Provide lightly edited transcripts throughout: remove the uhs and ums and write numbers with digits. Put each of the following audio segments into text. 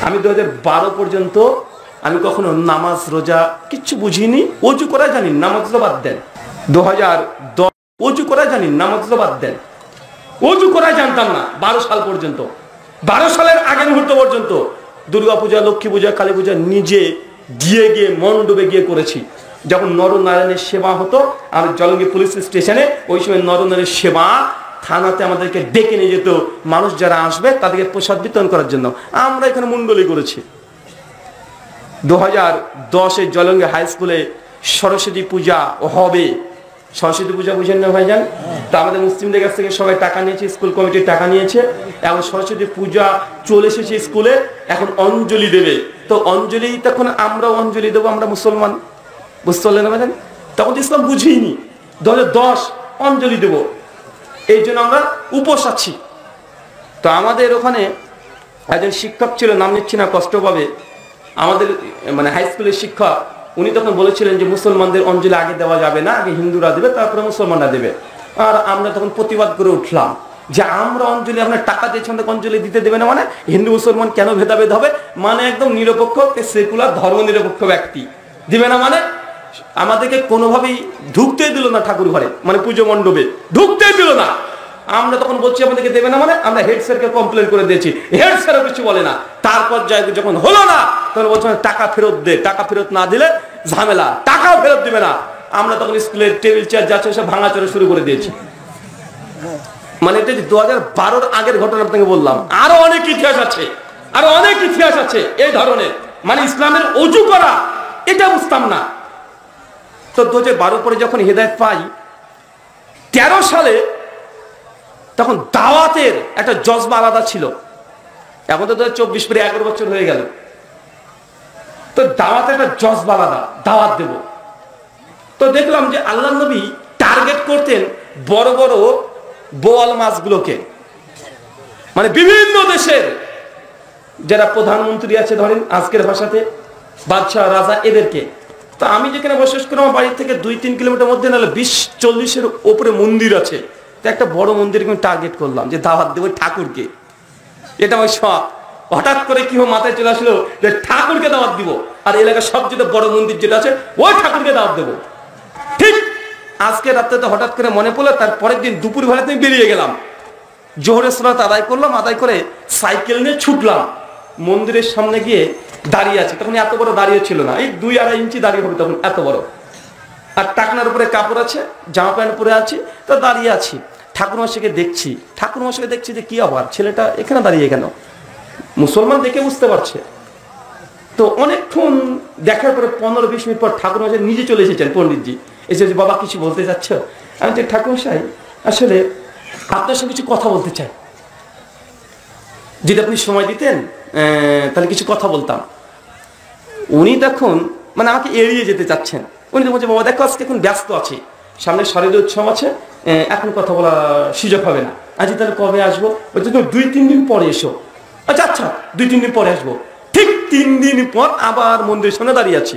আমি 2012 পর্যন্ত আমি কখনো নামাজ রোজা কিচ্ছু বুঝিনি, অজু করা জানি, নামাজ বাদ দেন। 2010 অজু করা জানি, নামাজ বাদ দেন, অজু করা জানতাম না 12 সাল পর্যন্ত। 12 সালের আগের মুহূর্ত পর্যন্ত দুর্গা পূজা, লক্ষ্মী পূজা, কালী পূজা নিজে গিয়ে মণ্ডপে গিয়ে করেছি। যখন নরনারায়ণের সেবা হতো আর জলঙ্গি পুলিশ স্টেশনে, ওই সময় নরনারায়ণের সেবা থানাতে আমাদেরকে ডেকে নিয়ে যেত, মানুষ যারা আসবে তাদেরকে প্রসাদ বিতরণ করার জন্য। আমরা এখানে মণ্ডলী করেছি। 2010-এ জলঙ্গি হাই স্কুলে সরস্বতী পূজা হবে। সরস্বতী পূজা বুঝেন না ভাইজান? তো আমাদের মুসলিমদের কাছ থেকে সবাই টাকা নিয়েছে, স্কুল কমিটির টাকা নিয়েছে। এখন সরস্বতী পূজা চলে এসেছে স্কুলে, এখন অঞ্জলি দেবে। তো অঞ্জলি, তখন আমরা অঞ্জলি দেবো, আমরা মুসলমান, বুঝতে পারলেন না ভাইজান? তখন তো ইসলাম বুঝিনি। 2010 অঞ্জলি দেব, এই জন্য আমরা উপোস আছি। তো আমাদের ওখানে একজন শিক্ষক ছিল, নাম নিচ্ছি না, কষ্ট পাবে, আমাদের মানে হাই স্কুলের শিক্ষক। উনি তখন বলেছিলেন যে মুসলমানদের অঞ্জলি আগে দেওয়া যাবে না, আগে হিন্দুরা দেবে, তারপরে মুসলমানরা দেবে। আর আমরা তখন প্রতিবাদ করে উঠলাম যে আমরা অঞ্জলি, আপনার টাকা দিয়েছেন, অঞ্জলি দিতে দেবে না মানে? হিন্দু মুসলমান কেন ভেদাভেদ হবে? মানে একদম নিরপেক্ষ, সেকুলার, ধর্ম নিরপেক্ষ ব্যক্তি দিবে না মানে? আমাদেরকে কোনোভাবেই ঢুকতেই দিল না ঠাকুর ঘরে, মানে পুজো মণ্ডপে ঢুকতেই দিল না। আমরা তখন বলছি আমাদেরকে দেবে না মানে? আমরা হেড স্যারকে কমপ্লেন করে দিয়েছি, হেড স্যারও কিছু বলে না। তারপর যখন হলো না, তখন বলছে টাকা ফেরত দে, টাকা ফেরত না দিলে ঝামেলা, টাকাও ফেরত দিবে না। আমরা তখন স্কুলের টেবিল চেয়ার যাচ্ছে সব ভাঙাচোরা শুরু করে দিয়েছি। মানে এটা 2012-র আগের ঘটনা আপনাকে বললাম। আরো অনেক ইতিহাস আছে, আরো অনেক ইতিহাস আছে এই ধরনের। মানে ইসলামের অজু করা এটা বুঝতাম না। তো 2012 পরে যখন হেদায়েত পাই 13 সালে, তখন দাওয়াতের একটা জজবা আলাদা ছিল। এখন তো 2024 পরে 11 বছর হয়ে গেল। তো দাওয়াতের একটা জজবা আলাদা, দাওয়াত দেব। তো দেখলাম যে আল্লাহর নবী টার্গেট করতেন বড় বড় বোয়াল মাছগুলোকে, মানে বিভিন্ন দেশের যারা প্রধানমন্ত্রী আছে, ধরেন আজকের ভাষাতে বাদশাহ, রাজা, এদেরকে। তো আমি যেখানে বসবাস করি, আমার বাড়ি থেকে 2-3 কিলোমিটার মধ্যে নাহলে 20-40-এর উপরে মন্দির আছে। তো একটা বড় মন্দিরকে আমি টার্গেট করলাম যে দাওয়াত দেবো ঠাকুরকে। এটা আমার শখ। হঠাৎ করে কি মাথায় চলে আসলো যে ঠাকুরকে দাওয়াত দিব, আর এলাকার সবচেয়ে বড় মন্দির যেটা আছে ওই ঠাকুরকে দাওয়াত দেবো। ঠিক আজকে রাত্রে তো হঠাৎ করে মনে পড়লো, তার পরের দিন দুপুর বেলাতে বেরিয়ে গেলাম। জোহরের সালাত আদায় করলাম, আদায় করে সাইকেল নিয়ে ছুটলাম। মন্দিরের সামনে গিয়ে দাঁড়িয়ে আছে, তখন এত বড় দাঁড়িয়ে ছিল না, এই 2-2.5 ইঞ্চি দাঁড়িয়ে হবে তখন, এত বড়। আর টাকনার উপরে কাপড় আছে, জামা প্যান্ট পরে আছি, তো দাঁড়িয়ে আছি। ঠাকুরমশাইকে দেখছি, ঠাকুরমশাইকে দেখছি যে কি আবার ছেলেটা এখানে দাঁড়িয়ে কেন? মুসলমান দেখে বুঝতে পারছে। তো অনেকক্ষণ দেখার পরে 15-20 মিনিট পর ঠাকুরমশাই নিজে চলে এসেছেন, পণ্ডিতজি এসে, বাবা কিছু বলতে চাচ্ছ? আমি যে ঠাকুরমশাই আসলে আপনার সঙ্গে কিছু কথা বলতে চাই, যদি আপনি সময় দিতেন তাহলে কিছু কথা বলতাম। উনি তখন মানে আমাকে এড়িয়ে যেতে চাচ্ছেন। উনি তো বলছে, বাবা দেখো আজকে এখন ব্যস্ত আছি, সামনে শারদীয় উৎসব আছে, এখন কথা বলা সুযোগ হবে না। আজ তাহলে কবে আসবো? বলছে 2-3 দিন পরে এসো। আচ্ছা আচ্ছা, 2-3 দিন পরে আসবো। ঠিক 3 দিন পর আবার মন্দিরের সামনে দাঁড়িয়ে আছি।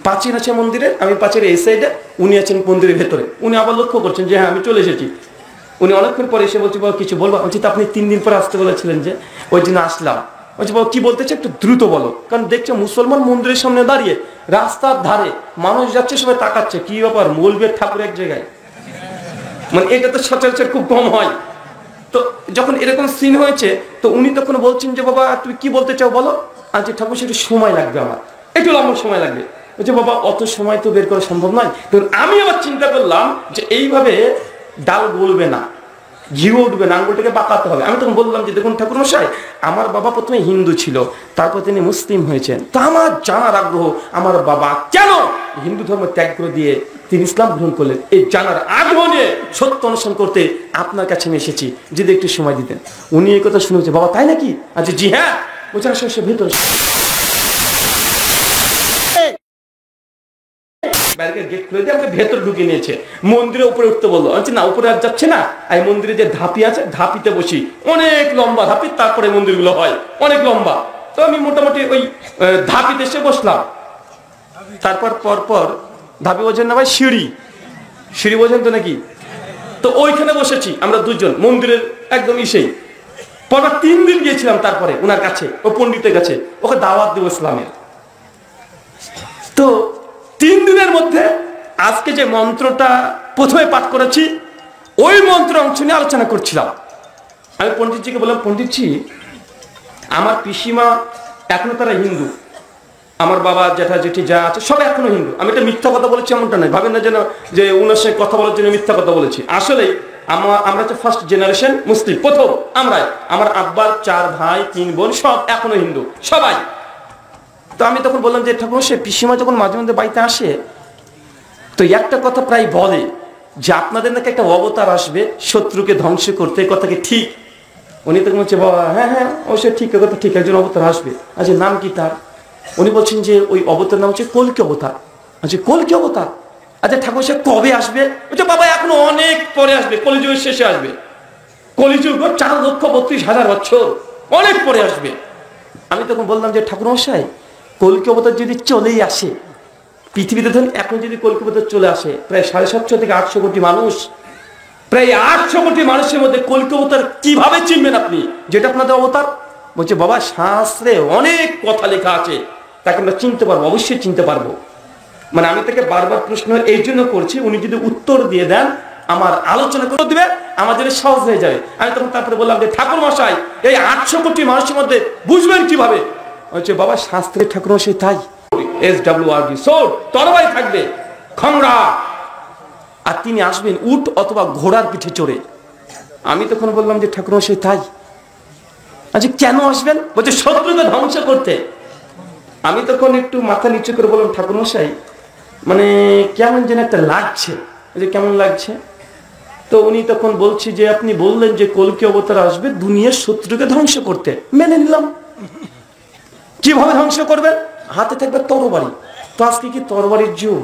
পাঁচিল আছে মন্দিরের, আমি পাঁচিলের এই সাইডে, উনি আছেন মন্দিরের ভেতরে। উনি আবার লক্ষ্য করছেন যে হ্যাঁ আমি চলে এসেছি। উনি অনেকক্ষণ পরে এসে বলছে, বাবা কিছু বলবো? বলছি তো আপনি 3 দিন পরে আসতে বলেছিলেন যে, ওই জন্য আসলাম। বলছে, বাবা কি বলতে চাই একটু দ্রুত বলো, কারণ দেখছো মুসলমান মন্দিরের সামনে দাঁড়িয়ে, রাস্তার ধারে মানুষ যাচ্ছে, সবাই তাকাচ্ছে, কি ব্যাপার মৌলবীর ঠাকুর এক জায়গায়, মানে এটা তো সচরাচর খুব কম হয়। তো যখন এরকম সিন হয়েছে, তো উনি তখন বলছেন যে, বাবা তুমি কি বলতে চাও বলো? আজ ঠাকুর সেটা সময় লাগবে, আমার একটু লম্বা সময় লাগবে। বলছে, বাবা অত সময় তো বের করা সম্ভব নয়। তখন আমি আবার চিন্তা করলাম যে এইভাবে ডাল গলবে না, ঘিউ উঠবে না, আঙ্গুলটাকে বাঁকাতে হবে। আমি তখন বললাম যে, দেখুন ঠাকুরমশাই, আমার বাবা প্রথমে হিন্দু ছিল, তারপর তিনি মুসলিম হয়েছেন। তা আমার জানার আগ্রহ, আমার বাবা কেন হিন্দু ধর্ম ত্যাগ করে দিয়ে তিনি ইসলাম গ্রহণ করলেন, এই জানার আগ্রহ নিয়ে সত্য অনুসরণ করতে আপনার কাছে আমি এসেছি, যদি একটু সময় দিতেন। উনি এই কথা শুনেছে, বাবা তাই নাকি? আচ্ছা জি হ্যাঁ। বলছে আসলে ভেতরে গেট খুলে দিয়ে আমাকে ভেতর ঢুকে নিয়েছে, মন্দিরের উপরে উঠতে বললো। আমি না উপরে আর যাচ্ছে না, এই মন্দিরে যে ধাপি আছে ধাপিতে বসি, অনেক লম্বা ধাপি, তারপরে মন্দিরগুলো হয় অনেক লম্বা। তো আমি মোটামুটি ওই ধাপিতে এসে বসলাম। তারপর পরপর ধাপি বোঝেন না ভাই, সিঁড়ি, সিঁড়ি বোঝেন তো নাকি? তো ওইখানে বসেছি আমরা দুজন, মন্দিরের একদম ইসেই। পরপর 3 দিন গিয়েছিলাম তারপরে ওনার কাছে, ও পণ্ডিতের কাছে, ওকে দাওয়াত দেব ইসলামের। তো 3 দিনের মধ্যে আজকে যে মন্ত্রটা প্রথমে পাঠ করেছি, ওই মন্ত্র অংশ নিয়ে আলোচনা করছিলাম। আমি পণ্ডিতজিকে বললাম, পণ্ডিতজি আমার পিসিমা এখনো তারা হিন্দু, আমার বাবা জ্যাঠা জেঠি যা আছে সব এখনো হিন্দু। আমি এটা মিথ্যা কথা বলেছি এমনটা নয়, ভাবেন না যেন যে ওনার সঙ্গে কথা বলার জন্য মিথ্যা কথা বলেছি। আসলে আমরা হচ্ছে ফার্স্ট জেনারেশন মুসলিম, প্রথম আমরাই। আমার আব্বার 4 ভাই 3 বোন সব এখনো হিন্দু, সবাই। তো আমি তখন বললাম যে ঠাকুর সে পিসিমা যখন মাঝে মধ্যে বাড়িতে আসে, তো একটা কথা প্রায় বলে যে আপনাদের নাকি একটা অবতার আসবে শত্রুকে ধ্বংস করতে, কথা কি ঠিক? উনি তখন বলছে, বাবা হ্যাঁ হ্যাঁ অবশ্যই ঠিক, কথা ঠিক, একজন অবতার আসবে। আচ্ছা নাম কি তার? উনি বলছেন যে ওই অবতার নাম হচ্ছে কলকি অবতার। আচ্ছা কলকি অবতার, আচ্ছা ঠাকুর সাহেব কবে আসবে? বলছে বাবা এখনো অনেক পরে আসবে, কলিযুগের শেষে আসবে। কলিযুগ 4,32,000 বছর, অনেক পরে আসবে। আমি তখন বললাম যে ঠাকুর মশাই কলকি অবতার যদি চলেই আসে, পৃথিবীতে ধরুন এখন যদি কলকি অবতার চলে আসে, প্রায় 750 থেকে 800 কোটি মানুষ, প্রায় 800 কোটি মানুষের মধ্যে কলকি অবতার কিভাবে চিনবেন আপনি যেটা আপনাদের অবতার? বলছে বাবা শাস্ত্রে অনেক কথা লেখা আছে, তাকে আমরা চিনতে পারবো, অবশ্যই চিনতে পারবো। মানে আমি তাকে বারবার প্রশ্ন এই জন্য করছি, উনি যদি উত্তর দিয়ে দেন আমার আলোচনা করে দিবে, আমাদের সহজ হয়ে যাবে। আমি তখন তারপরে বললাম যে ঠাকুর মশাই এই 800 কোটি মানুষের মধ্যে বুঝবেন কিভাবে? বলছে বাবা শাস্ত্রে ঠাকুর মশাই তাই, SWRD সোর্ড, তরবারি থাকবে, খংরা, আর তিনি আসবেন উট অথবা ঘোড়ার পিঠে চড়ে। আমি তখন বললাম যে ঠাকুর মশাই তাই। আচ্ছা কেন আসবেন? বলছে শত্রুকে ধ্বংস করতে। আমি তখন একটু মাথা নিচু করে বললাম ঠাকুর মশাই মানে কেমন যেন একটা লাগছে। যে কেমন লাগছে? তো উনি তখন বলছে যে আপনি বললেন যে কলকি অবতার আসবে দুনিয়ার শত্রুকে ধ্বংস করতে, মেনে নিলাম। কিভাবে ধ্বংস করবেন? হাতে থাকবে তরবারি। তো আজকে কি তরবারির যুগ?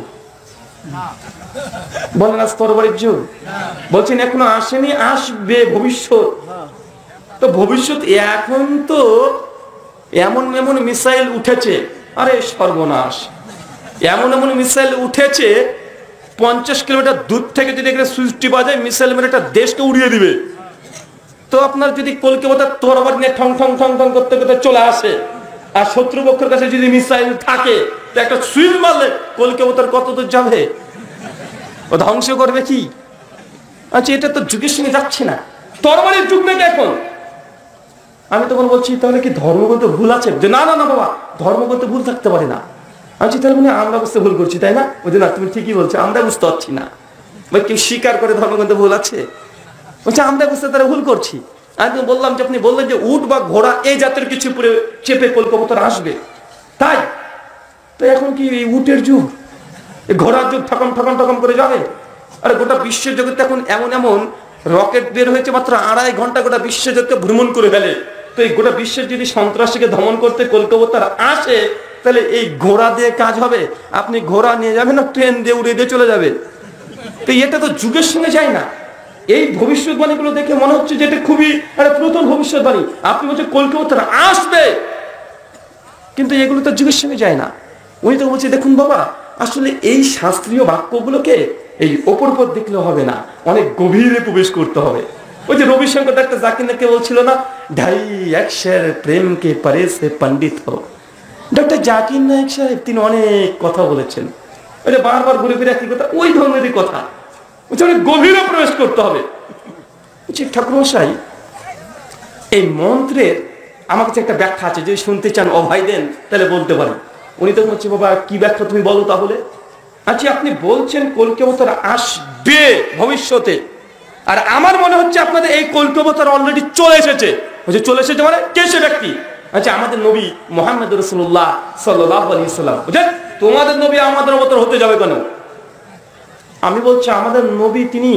বলেন আজ তরবারির যুগ? বলছেন এখনো আসেনি, আসবে ভবিষ্যৎ। তো ভবিষ্যৎ এখন তো এমন এমন মিসাইল উঠেছে, আরে সর্বনাশ, এমন এমন মিসাইল উঠেছে 50 কিলোমিটার দূর থেকে যদি একটা সুইচ টিপা যায় মিসাইল মেরে একটা দেশকে উড়িয়ে দিবে। তো আপনার যদি কলকি অবতার তরবারি নিয়ে ঠং ঠং ঠং ঠং করতে করতে চলে আসে, আর শত্রুপক্ষের কাছে যদি মিসাইল থাকে, তো একটা সুইচ মারলে কলকি অবতার কত দূর যাবে? ও ধ্বংস করবে কি? আচ্ছা এটা তো যুগের সঙ্গে যাচ্ছে না, তরবারির যুগ নাকি এখন? আমি তখন বলছি তাহলে কি ধর্মগ্রন্থ ভুল আছে? যে না না না বাবা, ধর্মগ্রন্থ ভুল থাকতে পারে না। আমি তাহলে মানে আমরা বুঝতে ভুল করছি তাই না? বলছি না তুমি ঠিকই বলছো, আমরা বুঝতে পারছি না। কেউ স্বীকার করে ধর্মগ্রন্থ ভুল আছে? বলছে আমরা বুঝতে তারা ভুল করছি। আমি বললাম যে আপনি বললেন যে উট বা ঘোড়া এই জাতের কিছু পুরে চেপে কলকি অবতার আসবে, তাই তো এখন কি উটের যুগ, ঘোড়ার যুগ ঠকম ঠকম ঠকম করে যাবে? আরে গোটা বিশ্ব জগতে এখন এমন এমন রকেট বের হয়েছে, মাত্র 2.5 ঘন্টা গোটা বিশ্ব জগৎকে ভ্রমণ করে ফেলে। তো এই গোটা বিশ্বের যদি সন্ত্রাসীকে দমন করতে কলকি অবতার আসে, তাহলে এই ঘোড়া দিয়ে কাজ হবে? আপনি ঘোড়া নিয়ে যাবেন না ট্রেন দিয়ে উড়িয়ে দিয়ে চলে যাবে? তো এটা তো যুগের সঙ্গে যায় না। এই ভবিষ্যৎবাণীগুলো দেখে মনে হচ্ছে যে এটা খুবই প্রথম ভবিষ্যৎবাণী। আপনি বলছেন কলকি অবতার আসবে, কিন্তু এগুলো তো যুগের সঙ্গে যায় না। উনি তো বলছে দেখুন বাবা আসলে এই শাস্ত্রীয় বাক্যগুলোকে এই ওপর উপর দেখলে হবে না, অনেক গভীরে প্রবেশ করতে হবে। ওই যে রবিশঙ্কর ডাক্তার জাকির নাকি বলছিল না, 2.5 अक्षर প্রেম কে পরে সে পণ্ডিত হো। ডক্টর জাকির নায়েক সাহেব তিনি অনেক কথা বলেছেন, ওই যে বারবার ঘুরে ফিরে একই কথা, ওই ধরনেরই কথা। অনেক গভীরে প্রবেশ করতে হবে। ঠাকুর মশাই এই মন্ত্রের আমার কাছে একটা ব্যাখ্যা আছে, যদি শুনতে চান অভয় দেন তাহলে বলতে পারি। উনি তখন হচ্ছে বাবা কি ব্যাখ্যা তুমি বলো তাহলে। আচ্ছা আপনি বলছেন কলকি অবতার আসবে ভবিষ্যতে, আর আমার মনে হচ্ছে আপনাদের এই কলকি অবতার অলরেডি চলে এসেছে। চলে এসেছে মানে কে সে ব্যক্তি? আচ্ছা আমাদের নবী মুহাম্মদ রাসূলুল্লাহ সাল্লাল্লাহু আলাইহি ওয়াসাল্লাম। বুঝলেন তোমাদের নবী আমাদের অবতার হতে যাবে কেন? আমি বলছি আমাদের নবী তিনি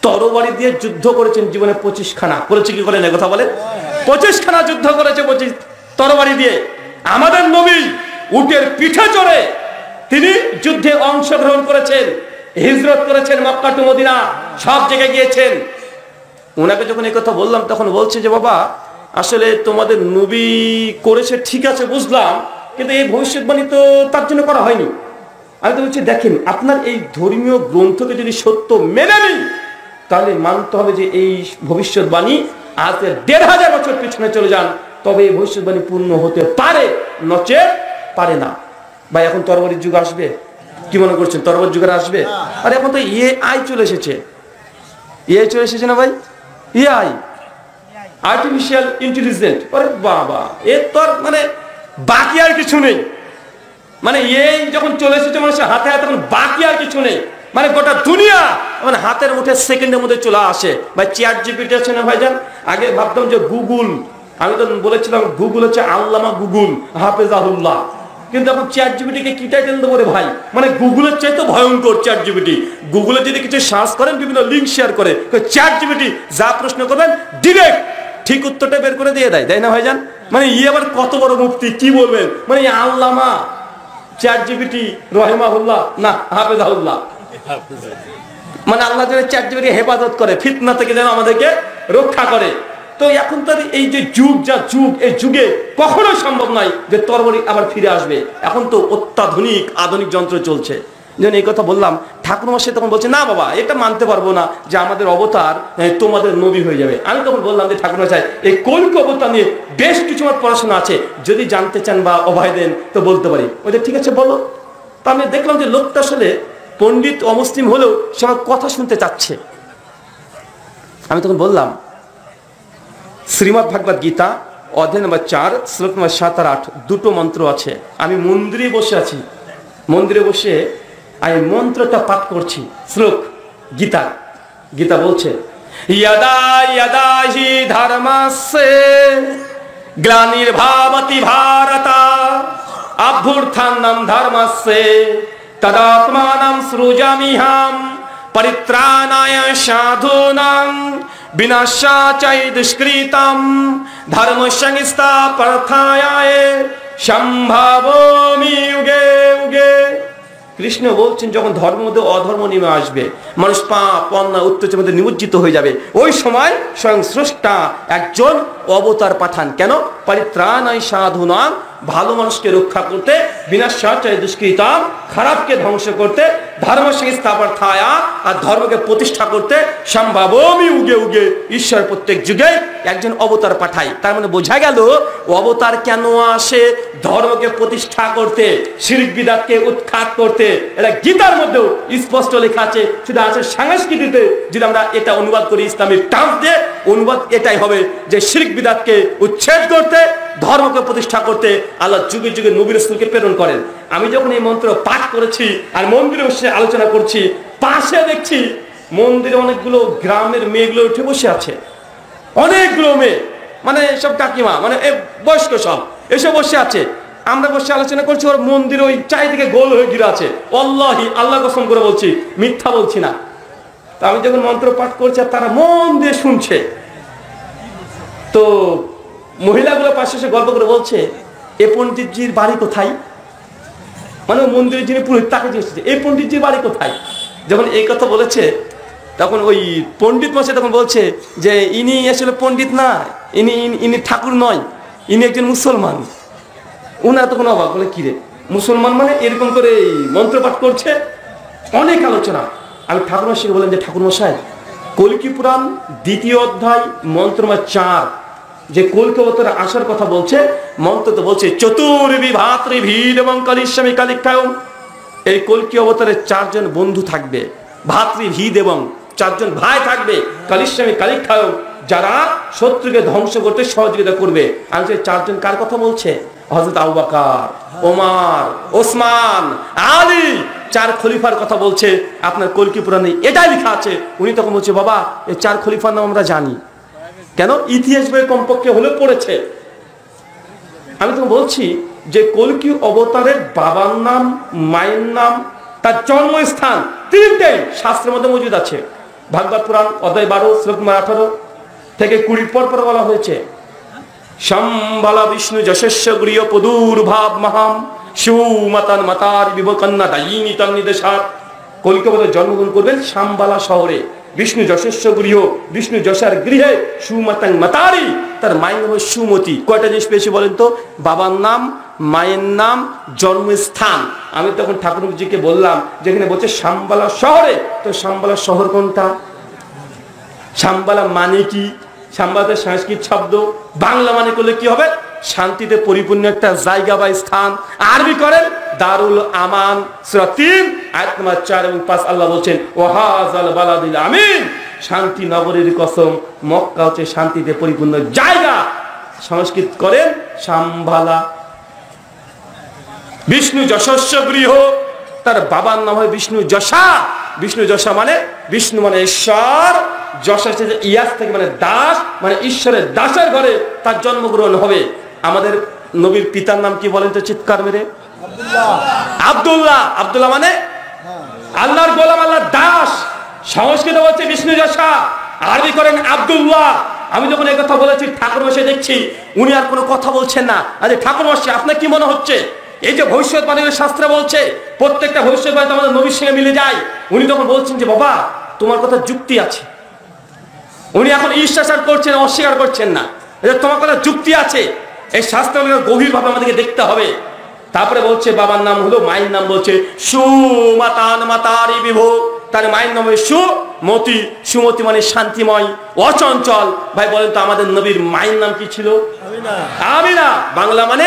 তরবারি দিয়ে যুদ্ধ করেছেন জীবনে 25 খানা। করেছে কি করেন কথা বলে? 25 খানা যুদ্ধ করেছে 25 তরবারি দিয়ে। আমাদের নবী উটের পিঠে চড়ে তিনি যুদ্ধে অংশগ্রহণ করেছেন, হিজরত করেছেন, মক্কা টু মদিনা সব জায়গায় গিয়েছেন। ওনাকে যখন এই কথা বললাম তখন বলছে যে বাবা আসলে তোমাদের নবী করেছে ঠিক আছে বুঝলাম, কিন্তু এই ভবিষ্যৎবাণী তো তার জন্য করা হয়নি। আমি তো বলছি দেখেন আপনার এই ধর্মীয় গ্রন্থকে যদি সত্য মেনে নিন তাহলে মানতে হবে যে এই ভবিষ্যৎবাণী আজ 1500 বছর পিছনে চলে যান, তবে এই ভবিষ্যৎবাণী পূর্ণ হতে পারে, নচেত পারে না। ভাই এখন তরবারির যুগ আসবে? কি মনে করছেন তরবারির যুগ আসবে? আর এখন তো এআই চলে এসেছে। এআই চলে এসেছে না ভাই? AI, artificial intelligence. আরে বাবা, এর তো মানে বাকি আর কিছু নেই। মানে এই যখন চলে এসেছে মানুষের হাতে হাতে, তখন বাকি আর কিছু নেই। মানে গোটা দুনিয়া মানে হাতের মুঠে সেকেন্ডের মধ্যে চলে আসে। ভাই চ্যাট জিপিটি আছে না ভাইজান? আগে ভাবতাম যে গুগল, আমি তো বলেছিলাম গুগল হচ্ছে আল্লামা গুগল হাফেজাহুল্লাহ, কিন্তু এখন চ্যাট জিপিটিকে কি টাইটেল দেবো রে ভাই? মানে গুগলের চাইতে ভয়ঙ্কর চ্যাট জিপিটি। গুগলে যদি কিছু সার্চ করেন, বিভিন্ন লিঙ্ক শেয়ার করে, চ্যাট জিপিটি যা প্রশ্ন করবেন ডিরেক্ট ঠিক উত্তরটা বের করে দিয়ে দেয়, তাই না ভাইজান? মানে আবার কত বড় মুফতি, কি বলবেন? মানে আল্লামা চ্যাট জিপিটি রহিমাহুল্লাহ না হাফেজাহুল্লাহ, মানে আল্লাহ যেন চ্যাট জিপিটি হেফাজত করে, ফিতনা থেকে যেন আমাদেরকে রক্ষা করে। তো এখন তো এই যে যুগ, যা যুগ, এই যুগে কখনোই সম্ভব নয় যে তরবারি আবার ফিরে আসবে। এখন তো অত্যাধুনিক আধুনিক যন্ত্র চলছে। যেন এই কথা বললাম, ঠাকুরমশাই তখন বলছে না বাবা, এটা মানতে পারবো না যে আমাদের অবতার তোমাদের নবী হয়ে যাবে। আমি তখন বললাম যে ঠাকুরমশাই, এই কলকি অবতার নিয়ে বেশ কিছু আমার পড়াশোনা আছে, যদি জানতে চান বা অভয় দেন তো বলতে পারি। ওইটা ঠিক আছে বলো। তা আমি দেখলাম যে লোকটা আসলে পণ্ডিত অমুসলিম হলেও সে আমার কথা শুনতে চাচ্ছে। আমি তখন বললাম, শ্রীমদ্ ভাগবত গীতা অধ্যায় নম্বর 4 শ্লোক নম্বর 7 আর 8 দুটো মন্ত্র আছে। আমি মন্দিরে বসে আছি, মন্দিরে বসে আমি মন্ত্রটা পাঠ করছি। শ্লোক গীতা, গীতা বলছে यदा यदा हि धर्मस्य ग्लानिर्भवति भारत अभ्युत्थानं धर्मस्य तदात्मानं सृजाम्यहं परित्राणाय साधूनां विनाशाय दुष्कृतं धर्म संस्थापनार्थाय সম্ভাবমি যুগে যুগে। কৃষ্ণ বলছেন যখন ধর্মের মধ্যে অধর্ম নেমে আসবে, মানুষ পাপ অন্যায় অত্যাচারের মধ্যে নিমজ্জিত হয়ে যাবে, ওই সময় স্বয়ং স্রষ্টা একজন অবতার পাঠান। কেন? পরিত্রাণায় সাধুনাং, ভালো মানুষকে রক্ষা করতে, বিনাশায় দুষ্কৃতাম, খারাপকে ধ্বংস করতে, ধর্ম সংস্থাপনার্থায়, আর ধর্মকে প্রতিষ্ঠা করতে, সম্ভাবমি যুগে যুগে, ঈশ্বর প্রত্যেক যুগে একজন অবতার পাঠায়। তার মানে বোঝা গেল অবতার কেন আসে? ধর্মকে প্রতিষ্ঠা করতে, শিরক বিদআতকে উৎখাত করতে। এটা গীতার মধ্যেও স্পষ্ট লেখা আছে। শুধু আছে সংস্কৃতিতে, যদি আমরা এটা অনুবাদ করি ইসলামিক টার্মস দিয়ে, অনুবাদ এটাই হবে যে শিরক বিদআতকে উচ্ছেদ করতে, ধর্মকে প্রতিষ্ঠা করতে আল্লাহ যুগে যুগে নবী রাসূলকে প্রেরণ করেন। আমি যখন এই মন্ত্র পাঠ করেছি আর মন্দিরে বসে আলোচনা করছি, পাশে দেখছি মন্দিরে অনেকগুলো গ্রামের মেয়েগুলো উঠে বসে আছে, অনেকগুলো মেয়ে, মানে সব কাকিমা, মানে বয়স্ক সব এসে বসে আছে। আমরা বসে আলোচনা করছি, ওর মন্দির ওই চারিদিকে গোল হয়ে ঘিরে আছে। আল্লাহি, আল্লাহ কসম করে বলছি, মিথ্যা বলছি না। তা আমি যখন মন্ত্র পাঠ করছি আর তারা মন দিয়ে শুনছে, তো মহিলাগুলো পাশে এসে গল্প করে বলছে, এ পণ্ডিতজির বাড়ি কোথায়? মানে মন্দিরের যিনি পুরোহিত তাকে জিজ্ঞেস, এই পণ্ডিতজির বাড়ি কোথায়? যখন এই কথা বলেছে তখন ওই পণ্ডিত মশাই তখন বলছে যে ইনি আসলে পণ্ডিত না, ইনি ঠাকুর নয়, ইনি একজন মুসলমান। উনারা তখন অবাক, বলে কিরে মুসলমান মানে? এরকম করে মন্ত্রপাঠ করছে, অনেক আলোচনা। আমি ঠাকুর মশাইকে বললাম যে ঠাকুর মশাই, কল্কি পুরাণ 2য় অধ্যায় মন্ত্র 4 যে কল্কি অবতার আসার কথা বলছে, মন্ত্র তো বলছে চতুর্বিভাতৃভীর এবং কালিস্বামী কালিকায়ম। এই কল্কি অবতারের 4 জন বন্ধু থাকবে, ভাতৃভীদ এবং 4 জন ভাই থাকবে, কালিস্বামী কালিকায়ম, যারা শত্রুকে ধ্বংস করতে সহযোগিতা করবে। আমি 4 জন কার কথা বলছে? হযরত আবু বকর, ওমর, ওসমান, আলী, 4 খলিফার কথা বলছে। আপনার কল্কি পুরাণে এটাই লেখা আছে। উনি তখন বলছে, বাবা এই 4 খলিফার নাম আমরা জানি। কেন? ইতিহাস বই কমপক্ষে হলে পড়েছে। আমি তো বলছি যে কল্কি অবতারের বাবার নাম, মায়ের নাম, তার জন্মস্থান 3টেই শাস্ত্রের মধ্যে মজুদ আছে। ভাগবত পুরাণ অধ্যায় 12 শ্লোক 18 থেকে 20 পর বলা হয়েছে, সম্বালা বিষ্ণু যশস্য গৃহ পদুর্ভাব মহাম সুমাতান মাতার বিভকন্যা দায়িনী তার নির্দেশাত। কল্কি অবতার জন্মগ্রহণ করবেন শাম্বালা শহরে, বিষ্ণু যশস্য গৃহ, বিষ্ণু যশার গৃহে, সুমাতাং মাতারি, তার মায়ের নাম সুমতি। কয়টা জিনিস পেয়েছি বলেন তো? বাবার নাম, মায়ের নাম, জন্মস্থান। আমি তখন ঠাকুরজিকে বললাম, যেখানে বলছে শাম্বালা শহরে, তো শাম্বালা শহর কোনটা? শাম্বালা মানে কি? সাম্বাতে সংস্কৃত শব্দ, বাংলা মানে করলে কি হবে? শান্তিতে পরিপূর্ণ একটা জায়গা বা স্থান। আরবি করেন দারুল আমান, সূরা ৩ আয়াত নম্বর ৪ এবং ৫ আল্লাহ বলছেন ওয়াহাজাল বালাদিল আমিন, শান্তি নগরীর কসম, মক্কা হচ্ছে শান্তিতে পরিপূর্ণ জায়গা। সংস্কৃত করেন শাম্বালা। বিষ্ণু যশস্ব গৃহ, তার বাবার নাম হয় বিষ্ণু যশা। বিষ্ণু যশা মানে বিষ্ণু মানে ঈশ্বর, যশা ইয়াস থেকে মানে দাস, মানে ঈশ্বরের দাসের ঘরে তার জন্মগ্রহণ হবে। আমাদের নবীর পিতার নাম কি বলেন তো চিৎকার মেরে? আব্দুল্লাহ। আব্দুল্লাহ মানে আল্লাহর গোলাম, আল্লাহর দাস। সংস্কৃত বলছে বিষ্ণু যশা, আরবি করেন আব্দুল্লাহ। আমি যখন এই কথা বলেছি ঠাকুর মশাই দেখছি উনি আর কোনো কথা বলছেন না। আরে ঠাকুর মশাই আপনার কি মনে হচ্ছে এই যে ভবিষ্যৎবাণীর শাস্ত্রে বলছে প্রত্যেকটা ভবিষ্যৎবাণী তো আমাদের নবীর সঙ্গে মিলে যায়? উনি তখন বলছেন যে বাবা তোমার কথা যুক্তি আছে। উনি এখন ঈশ্বর করছেন, অস্বীকার করছেন না, তোমার কথা যুক্তি আছে। এই শাস্ত্র গভীরভাবে আমাদেরকে দেখতে হবে। তারপরে বলছে বাবার নাম হলো, মায়ের নাম বলছে সুমাতান মাতারি বিভোগ, তার মায়ের নাম হলো সুমতি। সুমতি মানে শান্তিময়, অচঞ্চল। ভাই বলেন তো আমাদের নবীর মায়ের নাম কি ছিল? আমিনা। বাংলা মানে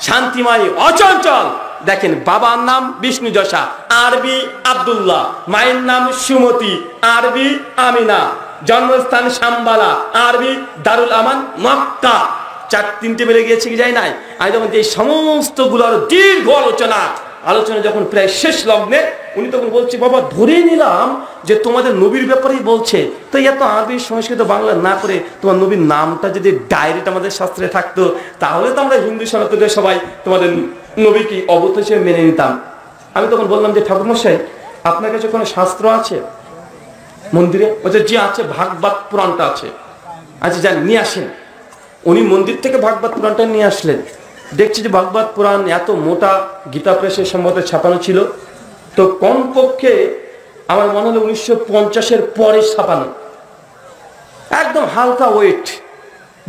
শান্তিময়, অচঞ্চল। দেখেন বাবার নাম বিষ্ণু যশা, আরবি আব্দুল্লাহ, মায়ের নাম সুমতি, আরবি আমিনা, জন্মস্থান শাম্বালা, আরবি দারুল আমান মক্কা। তিনটে বেড়ে গিয়েছে কি যায় নাই? আমি যখন এই সমস্ত গুলোর দীর্ঘ আলোচনা যখন প্রায় শেষ লগ্নে, উনি তখন বলছে বাবা ধরে নিলাম যে তোমাদের নবীর ব্যাপারেই বলছে, তো এত আরবি সংস্কৃত বাংলা না করে তোমার নবীর নামটা যদি ডাইরেক্ট আমাদের শাস্ত্রে থাকতো তাহলে তো আমরা হিন্দু সনাতনের সবাই তোমাদের নবীকে অবতার হিসেবে মেনে নিতাম। আমি তখন বললাম যে ঠাকুরমশাই আপনার কাছে কোনো শাস্ত্র আছে মন্দিরে? বলছে জি আছে, ভাগবত পুরাণটা আছে। আচ্ছা যান নিয়ে আসেন। উনি মন্দির থেকে ভাগবত পুরাণটা নিয়ে আসলেন। দেখছি যে ভাগবত পুরাণ এত মোটা, গীতা প্রেসের সম্ভবত ছাপানো ছিল, তো কমপক্ষে আমার মনে হলো 1950-এর পরে ছাপানো, একদম হালকা ওয়েট।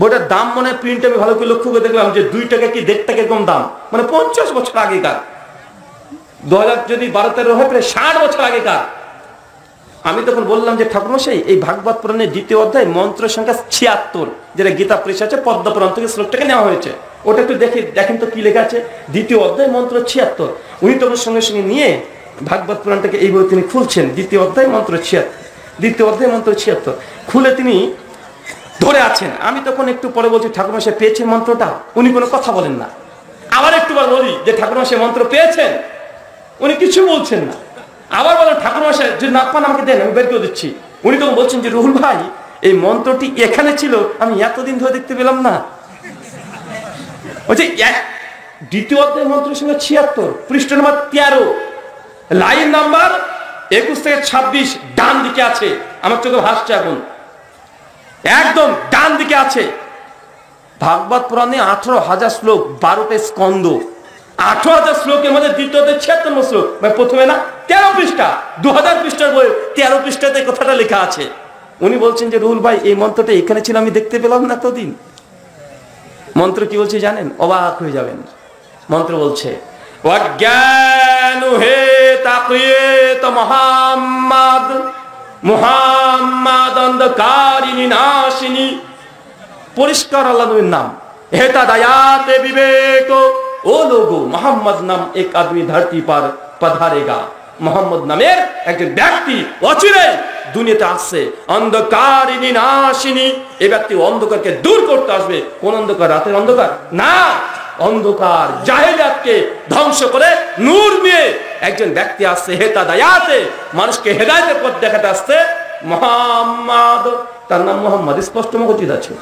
বইটার দাম মনে হয় প্রিন্ট আমি ভালো করে লক্ষ্য করে দেখলাম যে 2 টাকা কি 1.5 টাকা এরকম দাম, মানে 50 বছর আগেকার। 2000 যদি 12-13 হয় প্রায় 60 বছর আগেকার। আমি তখন বললাম যে ঠাকুরমশাই এই ভাগবত পুরাণের 2য় অধ্যায় মন্ত্র সংখ্যা 76, যেটা গীতা প্রেস আছে, পদ্ম পুরাণ থেকে শ্লোকটাকে নেওয়া হয়েছে, ওটা একটু দেখেন তো কি লেখা আছে। 2য় অধ্যায় মন্ত্র 76। উনি তখন সঙ্গে সঙ্গে নিয়ে ভাগবত পুরাণটাকে এইভাবে তিনি খুলছেন, 2য় অধ্যায় মন্ত্র 76, 2য় অধ্যায় মন্ত্র 76 খুলে তিনি ধরে আছেন। আমি তখন একটু পরে বলছি ঠাকুরমশাই পেয়েছেন মন্ত্রটা? উনি কোনো কথা বলেন না। আবার একটুবার বলি যে ঠাকুরমশাই মন্ত্র পেয়েছেন? উনি কিছু বলছেন না। আবার বলেন ঠাকুরমশাই যদি না পান আমাকে দেন, আমি বের করে দিচ্ছি। উনি তখন বলছেন যে রুহুল ভাই এই মন্ত্রটি এখানে ছিল, আমি এতদিন ধরে দেখতে পেলাম না। বলছে 2য় অধ্যায় মন্ত্র সঙ্গে 76, পৃষ্ঠ নম্বর 13, লাইন নাম্বার 21 থেকে 26 ডান দিকে আছে। আমার চোখে ভাসছে এখন, একদম ডান দিকে আছে। ভাগবত পুরাণে 18,000 শ্লোক, 12টা স্কন্ধ, 18,000 শ্লোকের মধ্যে 2য় অধ্যায় 76 শ্লোক, মানে প্রথমে না 13 পৃষ্ঠা, 2000 পৃষ্ঠার বই 13 পৃষ্ঠাতে কথাটা লেখা আছে। উনি বলছেন যে রুহুল ভাই এই মন্ত্রটা এখানে ছিল, আমি দেখতে পেলাম না এতদিন। মন্ত্র কি বলছে জানেন? অবাক হয়ে যাবেন। মন্ত্র বলছে অজ্ঞান হে তাকরিয়ত মুহাম্মদ, মুহাম্মদ অন্ধকারিনী নাশিনী। পরিষ্কার আল্লাহ নবীর নাম। হেতা দায়াতে বিবেক ও লোগো, মোহাম্মদ নাম এক আদমি ধরতি পার পধারেগা। মোহাম্মদ নামের একজন ব্যক্তি অচিরে দুনিয়াতে আসছে, অন্ধকারিনী নাশিনী। এই ব্যক্তি অন্ধকারকে দূর করতে আসবে। কোন অন্ধকার? রাতের অন্ধকার না, অন্ধকার জাহেলিয়াতকে ধ্বংস করে নূর নিয়ে একজন ব্যক্তি আসছে। হেতা দায়াতে, মানুষকে হেদায়েতের পথ দেখাতে আসছে মুহাম্মদ। তার নাম মুহাম্মদ, স্পষ্ট মজুদ আছে,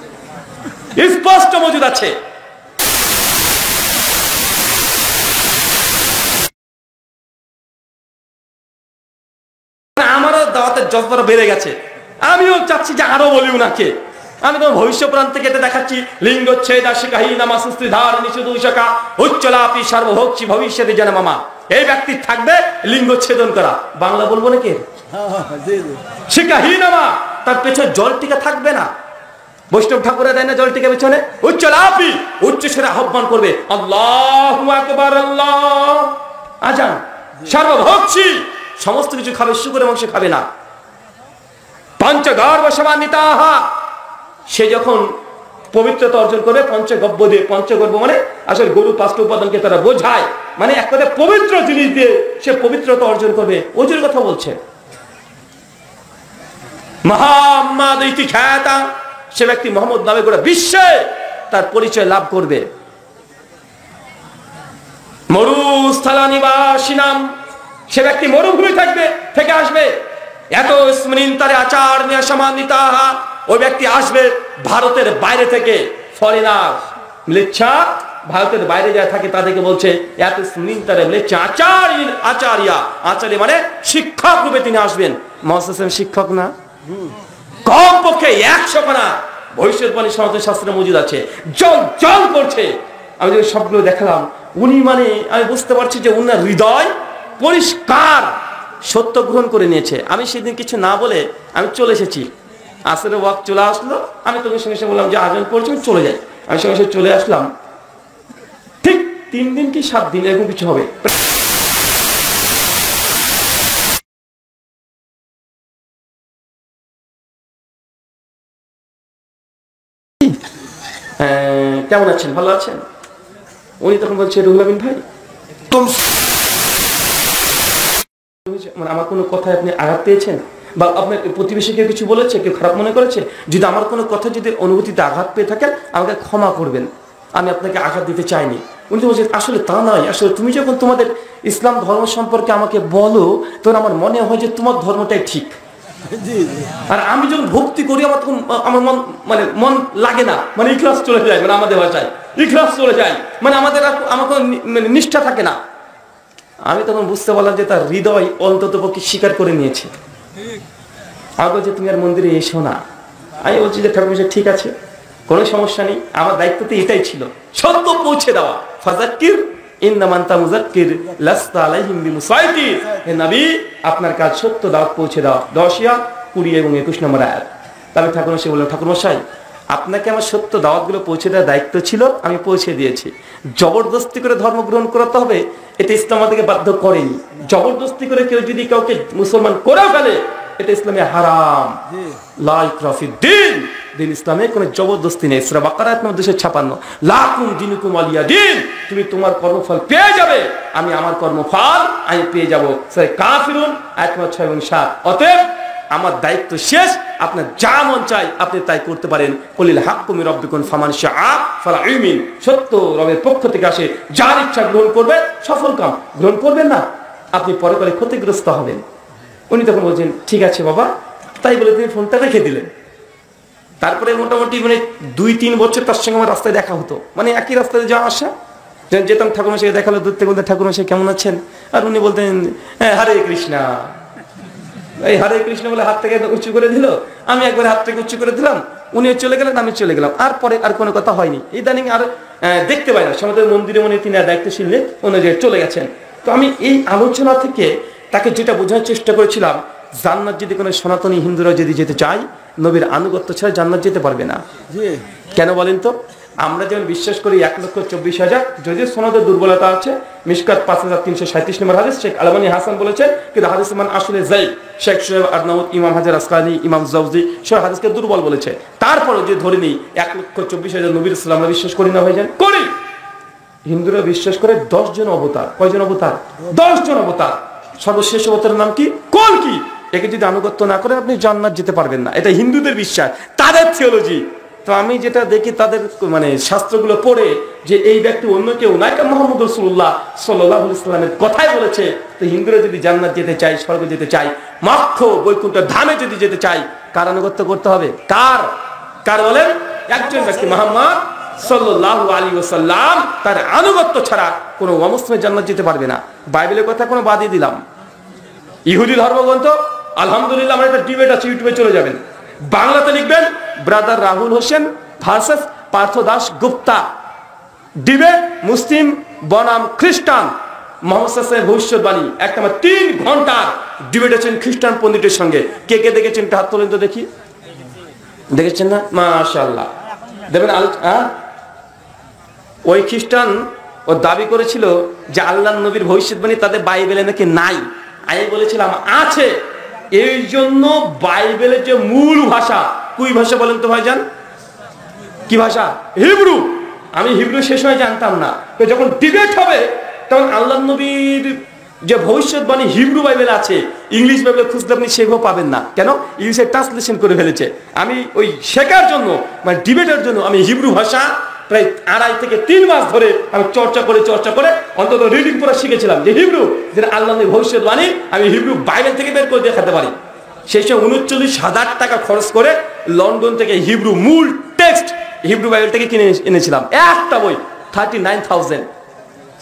স্পষ্ট মজুদ আছে। আমারও দাওয়াতের জজবা বেড়ে গেছে, আমিও চাচ্ছি যে আরো বলি উনাকে। আমি তো ভবিষ্য পুরাণ থেকে এটা দেখাচ্ছি, লিঙ্গচ্ছেদ আশিকাহী নামাসুস্তি ধার নিষেধা উচ্চলাপি সর্বভোক্ষী ভবিষ্যতে যেন মামা। এই ব্যক্তির থাকবে লিঙ্গচ্ছেদন করা। বাংলা বলবো নাকি? শিকাহী নামা, তার পেছনে জল টিকা থাকবে না। বৈষ্ণব ঠাকুরের দেয় না জল টিকা পেছনে? উচ্চলাপি, উচ্চ স্বরে আহ্বান করবে আল্লাহু আকবার, আল্লাহ আজান। সর্বভোক্ষী, সমস্ত কিছু খাবে, শুকরের মাংস খাবে না। পঞ্চগর্ভ সমান্বিতাহা, সে যখন পবিত্রতা অর্জন করবে পঞ্চগব্য দিয়ে, পঞ্চগব্য মানে আসলে গরু 5টা উপাদানকে তারা বোঝায়, মানে এক কথায় পবিত্র জিনিস দিয়ে সে পবিত্রতা অর্জন করবে। ওজুর কথা বলছে। মুহাম্মাদ ইতি খ্যাতা, সে ব্যক্তি মোহাম্মদ নামে গোটা বিশ্বে তার পরিচয় লাভ করবে। মরুস্থলা নিবাসী নাম, সে ব্যক্তি মরুভূমি থেকে আসবে। এত স্মৃণ তারে আচার নিয়ে সমানিতাহা, ওই ব্যক্তি আসবে ভারতের বাইরে থেকে, ফরেনার ম্লেচ্ছা ভারতের বাইরে যা থাকে তাদেরকে বলছে এত স্মৃণ তারে ম্লেচ্ছা আচার্য মানে শিক্ষক রূপে তিনি আসবেন। মহাসাম শিক্ষক না, কমপক্ষে 100 খানা ভবিষ্যৎবাণী সনাতন শাস্ত্রে মজুদ আছে, জল জল করছে। আমি যখন সবগুলো দেখালাম, উনি মানে আমি বুঝতে পারছি যে উনার হৃদয় পরিষ্কার, সত্য গ্রহণ করে নিয়েছে। আমি সেদিন কিছু না বলে আমি চলে এসেছি, আসলে ওয়াক চলে আসলো, আমি তোকে সঙ্গে সঙ্গে বললাম যে আয়োজন করছি, চলে যাই। আমি সঙ্গে সঙ্গে চলে আসলাম। ঠিক 3 দিন কি 7 দিন এরকম কিছু হবে। কেমন আছেন, ভালো আছেন? উনি তখন বলছে রুহুল আমিন ভাই, মানে আমার কোনো কথায় আপনি আঘাত পেয়েছেন বা আপনার প্রতিবেশী কেউ কিছু বলেছে, কেউ খারাপ মনে করেছে, যদি আমার কোনো কথা যদি অনুভূতিতে আঘাত পেয়ে থাকেন আমাকে ক্ষমা করবেন, আমি আপনাকে আঘাত দিতে চাইনি। উনি তো বলছেন আসলে তা নয়, আসলে তুমি যখন তোমাদের ইসলাম ধর্ম সম্পর্কে আমাকে বলো তখন আমার মনে হয় যে তোমার ধর্মটাই ঠিক, আর আমি যখন ভক্তি করি আমার তখন আমার মন লাগে না, মানে ইখলাস চলে যায়, মানে আমাদের ভাষায় ইখলাস চলে যায়, মানে আমাদের আমার কোনো নিষ্ঠা থাকে না। আমি তখন বুঝতে পারলাম যে তার হৃদয় অন্তত পক্ষে স্বীকার করে নিয়েছে। আমি বলছি তুমি আর মন্দিরে এসো না। আমি বলছি যে ঠাকুর মশাই ঠিক আছে, কোনো সমস্যা নেই, আমার দায়িত্ব তো এটাই ছিল, সত্য পৌঁছে দেওয়া। ফাযাক্কির ইন্নামা আনতা মুযাক্কির লাস্তা আলাইহিম বিমুসাইতির, হে নবী আপনার কাজ সত্য দাওয়াত পৌঁছে দেওয়া। 10 20 এবং 21 নম্বর আয়াত। তবে ঠাকুর মশাই বললেন, ঠাকুর মশাই আপনাকে আমার সত্য দাওয়াতগুলো পৌঁছে দেওয়ার দায়িত্ব ছিল, আমি পৌঁছে দিয়েছি। জবরদস্তি করে ধর্ম গ্রহণ করতে হবে এটা ইসলাম আমাদেরকে বাধ্য করেনি। জবরদস্তি করে কেউ যদি কাউকে মুসলমান করে ফেলে এটা ইসলামে হারাম। লা ইকরাহা ফিদ্দীন, দিন ইসলামে কোনো জবরদস্তি নেই। সূরা বাকারা আয়াত নম্বর 256, লাকুম দীনুকুম ওয়ালিয়া দীন, তুমি তোমার কর্মফল পেয়ে যাবে, আমি আমার কর্মফল আমি পেয়ে যাব। সূরা কাফিরুন আয়াত নম্বর 6 এবং 7। অতএব আমার দায়িত্ব শেষ, আপনার যা মন চাই আপনি তাই করতে পারেন। কুলিল হাক্কু মির রাব্বিকুম ফামান শাআ ফালইউমিন, সত্য রবের পক্ষ থেকে আসে, যার ইচ্ছা গ্রহণ করবে সফল কাম, গ্রহণ করবেন না আপনি পরকালে ক্ষতিগ্রস্ত হবেন। উনি তখন বলছেন ঠিক আছে বাবা, তাই বলে তিনি ফোনটা রেখে দিলেন। তারপরে মোটামুটি মানে 2-3 বছর তার সঙ্গে আমার রাস্তায় দেখা হতো, মানে একই রাস্তায় যাওয়া আসা, যেতাম ঠাকুরমশাই দেখালো, দূর থেকে বলতেন ঠাকুরমশাই কেমন আছেন, আর উনি বলতেন হ্যাঁ হরে কৃষ্ণা। এই হরে কৃষ্ণ বলে হাত থেকে উঁচু করে দিল, আমি একবার হাত থেকে উঁচু করে দিলাম, উনি চলে গেলেন, আমি চলে গেলাম, আর পরে আর কোনো কথা হয়নি। ইদানিং আর দেখতে পাই না, সমাজের মন্দিরে মনে তিনি আর দায়িত্বশীল অনুযায়ী চলে গেছেন। তো আমি এই আলোচনা থেকে তাকে যেটা বোঝানোর চেষ্টা করেছিলাম, জান্নাত যদি কোনো সনাতনী হিন্দুরা যদি যেতে চায় নবীর আনুগত্য ছাড়া জান্নাত যেতে পারবে না। কেন বলেন তো? আমরা যেমন বিশ্বাস করি 1,24,000, যদিও সনদের দুর্বলতা আছে, মিশকাত 5337 নম্বর হাদিস, শেখ আলবানী হাসান বলেছেন কিন্তু হাদিস মান আসলে যায়িফ। শেখ শোয়েব আরনাউত, ইমাম হাজার আসকানি, ইমাম জাওজি সব হাদিসকে দুর্বল বলেছে। তারপরে যে ধরে নিই 1,24,000 নবীর ইসলাম আমরা বিশ্বাস করি না ভাইজান? করি। হিন্দুরা বিশ্বাস করে 10 জন অবতার। কয়জন অবতার? 10 জন অবতার। সর্বশেষ অবতারের নাম কি? কল্কি। একে যদি আনুগত্য না করেন আপনি জান্নাত যেতে পারবেন না, এটা হিন্দুদের বিশ্বাস, তাদের থিওলজি। তো আমি যেটা দেখি তাদের মানে শাস্ত্রগুলো পড়ে যে এই ব্যক্তি অন্য কেউ না, এটা মুহাম্মদ রাসূলুল্লাহ সাল্লাল্লাহু আলাইহি ওয়াসাল্লামের কথাই বলেছে। তো হিন্দুরা যদি জান্নাত যেতে চায়, স্বর্গ যেতে চায়, মোক্ষ বৈকুণ্ঠ ধামে যদি যেতে চায়, কার আনুগত্য করতে হবে? কার বলেন? একজন ব্যক্তি মুহাম্মদ সাল্লাল্লাহু আলাইহি ওয়াসাল্লাম, তার আনুগত্য ছাড়া কোনো অমুসলিম জান্নাত যেতে পারবে না। বাইবেলের কথা কোনো বাদই দিলাম। ইহুদি ধর্মগ্রন্থ আলহামদুলিল্লাহ আমার একটা ডিবেট আছে, ইউটিউবে চলে যাবেন, বাংলাতে লিখবেন brother Rahul Hossain versus Partha Das Gupta, debate মুসলিম বনাম খ্রিস্টান, মোহাম্মদ সাল্লাল্লাহু ভবিষ্যৎবাণী। একটা 3 ঘন্টা ডিবেট আছেন খ্রিস্টান পণ্ডিতের সঙ্গে। কে কে দেখেছেন হাত তোলেন তো দেখি। দেখেছেন না? মাশাআল্লাহ। দেখবেন ওই খ্রিস্টান ও দাবি করেছিল যে আল্লাহর নবীর ভবিষ্যৎবাণী তাদের বাইবেলে নাকি নাই। আমি বলেছিলাম আছে। এই জন্য বাইবেলের যে মূল ভাষা, কুই ভাষা বলেন তো ভাইজান? কি ভাষা? হিব্রু। আমি হিব্রু সে সময় জানতাম না। তো যখন ডিবেট হবে তখন আল্লাহ নবীর যে ভবিষ্যৎবাণী হিব্রু বাইবেল আছে, ইংলিশ বাইবেলে খুঁজলে আপনি সেগুলো পাবেন না। কেন? ইংলিশে ট্রান্সলেশন করে ফেলেছে। আমি ওই শেখার জন্য, মানে ডিবেটের জন্য আমি হিব্রু ভাষা প্রায় 2.5 থেকে 3 মাস ধরে আমি চর্চা করে অন্তত রিডিং পড়া শিখেছিলাম, যে হিব্রু, যেটা আল্লাহ নবীর ভবিষ্যৎবাণী আমি হিব্রু বাইবেল থেকে বের করে দেখাতে পারি। সেই সময় 39,000 টাকা খরচ করে লন্ডন থেকে হিব্রু মূল টেক্সট হিব্রু বাইবেল থেকে কিনে এনেছিলাম, একটা বই 39,000।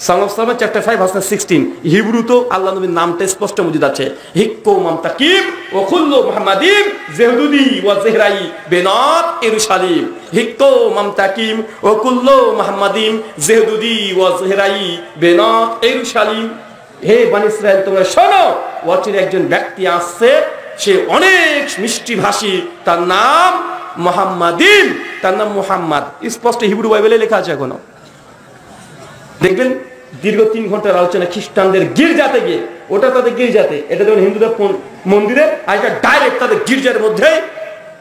Song of Salman chapter 5 verse 16 Hebrew তো আল্লাহ নবীর নামটা স্পষ্ট মজুদ আছে, হিক্কো মামতাকিম ওয়া কুল্লু মুহাম্মাদিন জেহদুদি ওয়া জেহরাই বেনাত ইরুশালিম। হিক্কো মামতাকিম ওয়া কুল্লু মুহাম্মাদিন জেহদুদি ওয়া জেহরাই বেনাত ইরুশালিম। হে বনি ইসরাইল তোমরা শোনো, ওয়াচির একজন ব্যক্তি আসছে, সে অনেক মিষ্টি ভাষী, তার নাম মুহাম্মাদিন, তার নাম মুহাম্মদ। স্পষ্ট হিব্রু বাইবেলে লেখা আছে। এখনো দেখবেন দীর্ঘ 3 ঘন্টার আলোচনা খ্রিস্টানদের গির্জাতে গিয়ে, ওটা তাদের গির্জাতে, এটা যেমন হিন্দুদের মন্দিরে, আর এটা ডাইরেক্ট তাদের গির্জার মধ্যে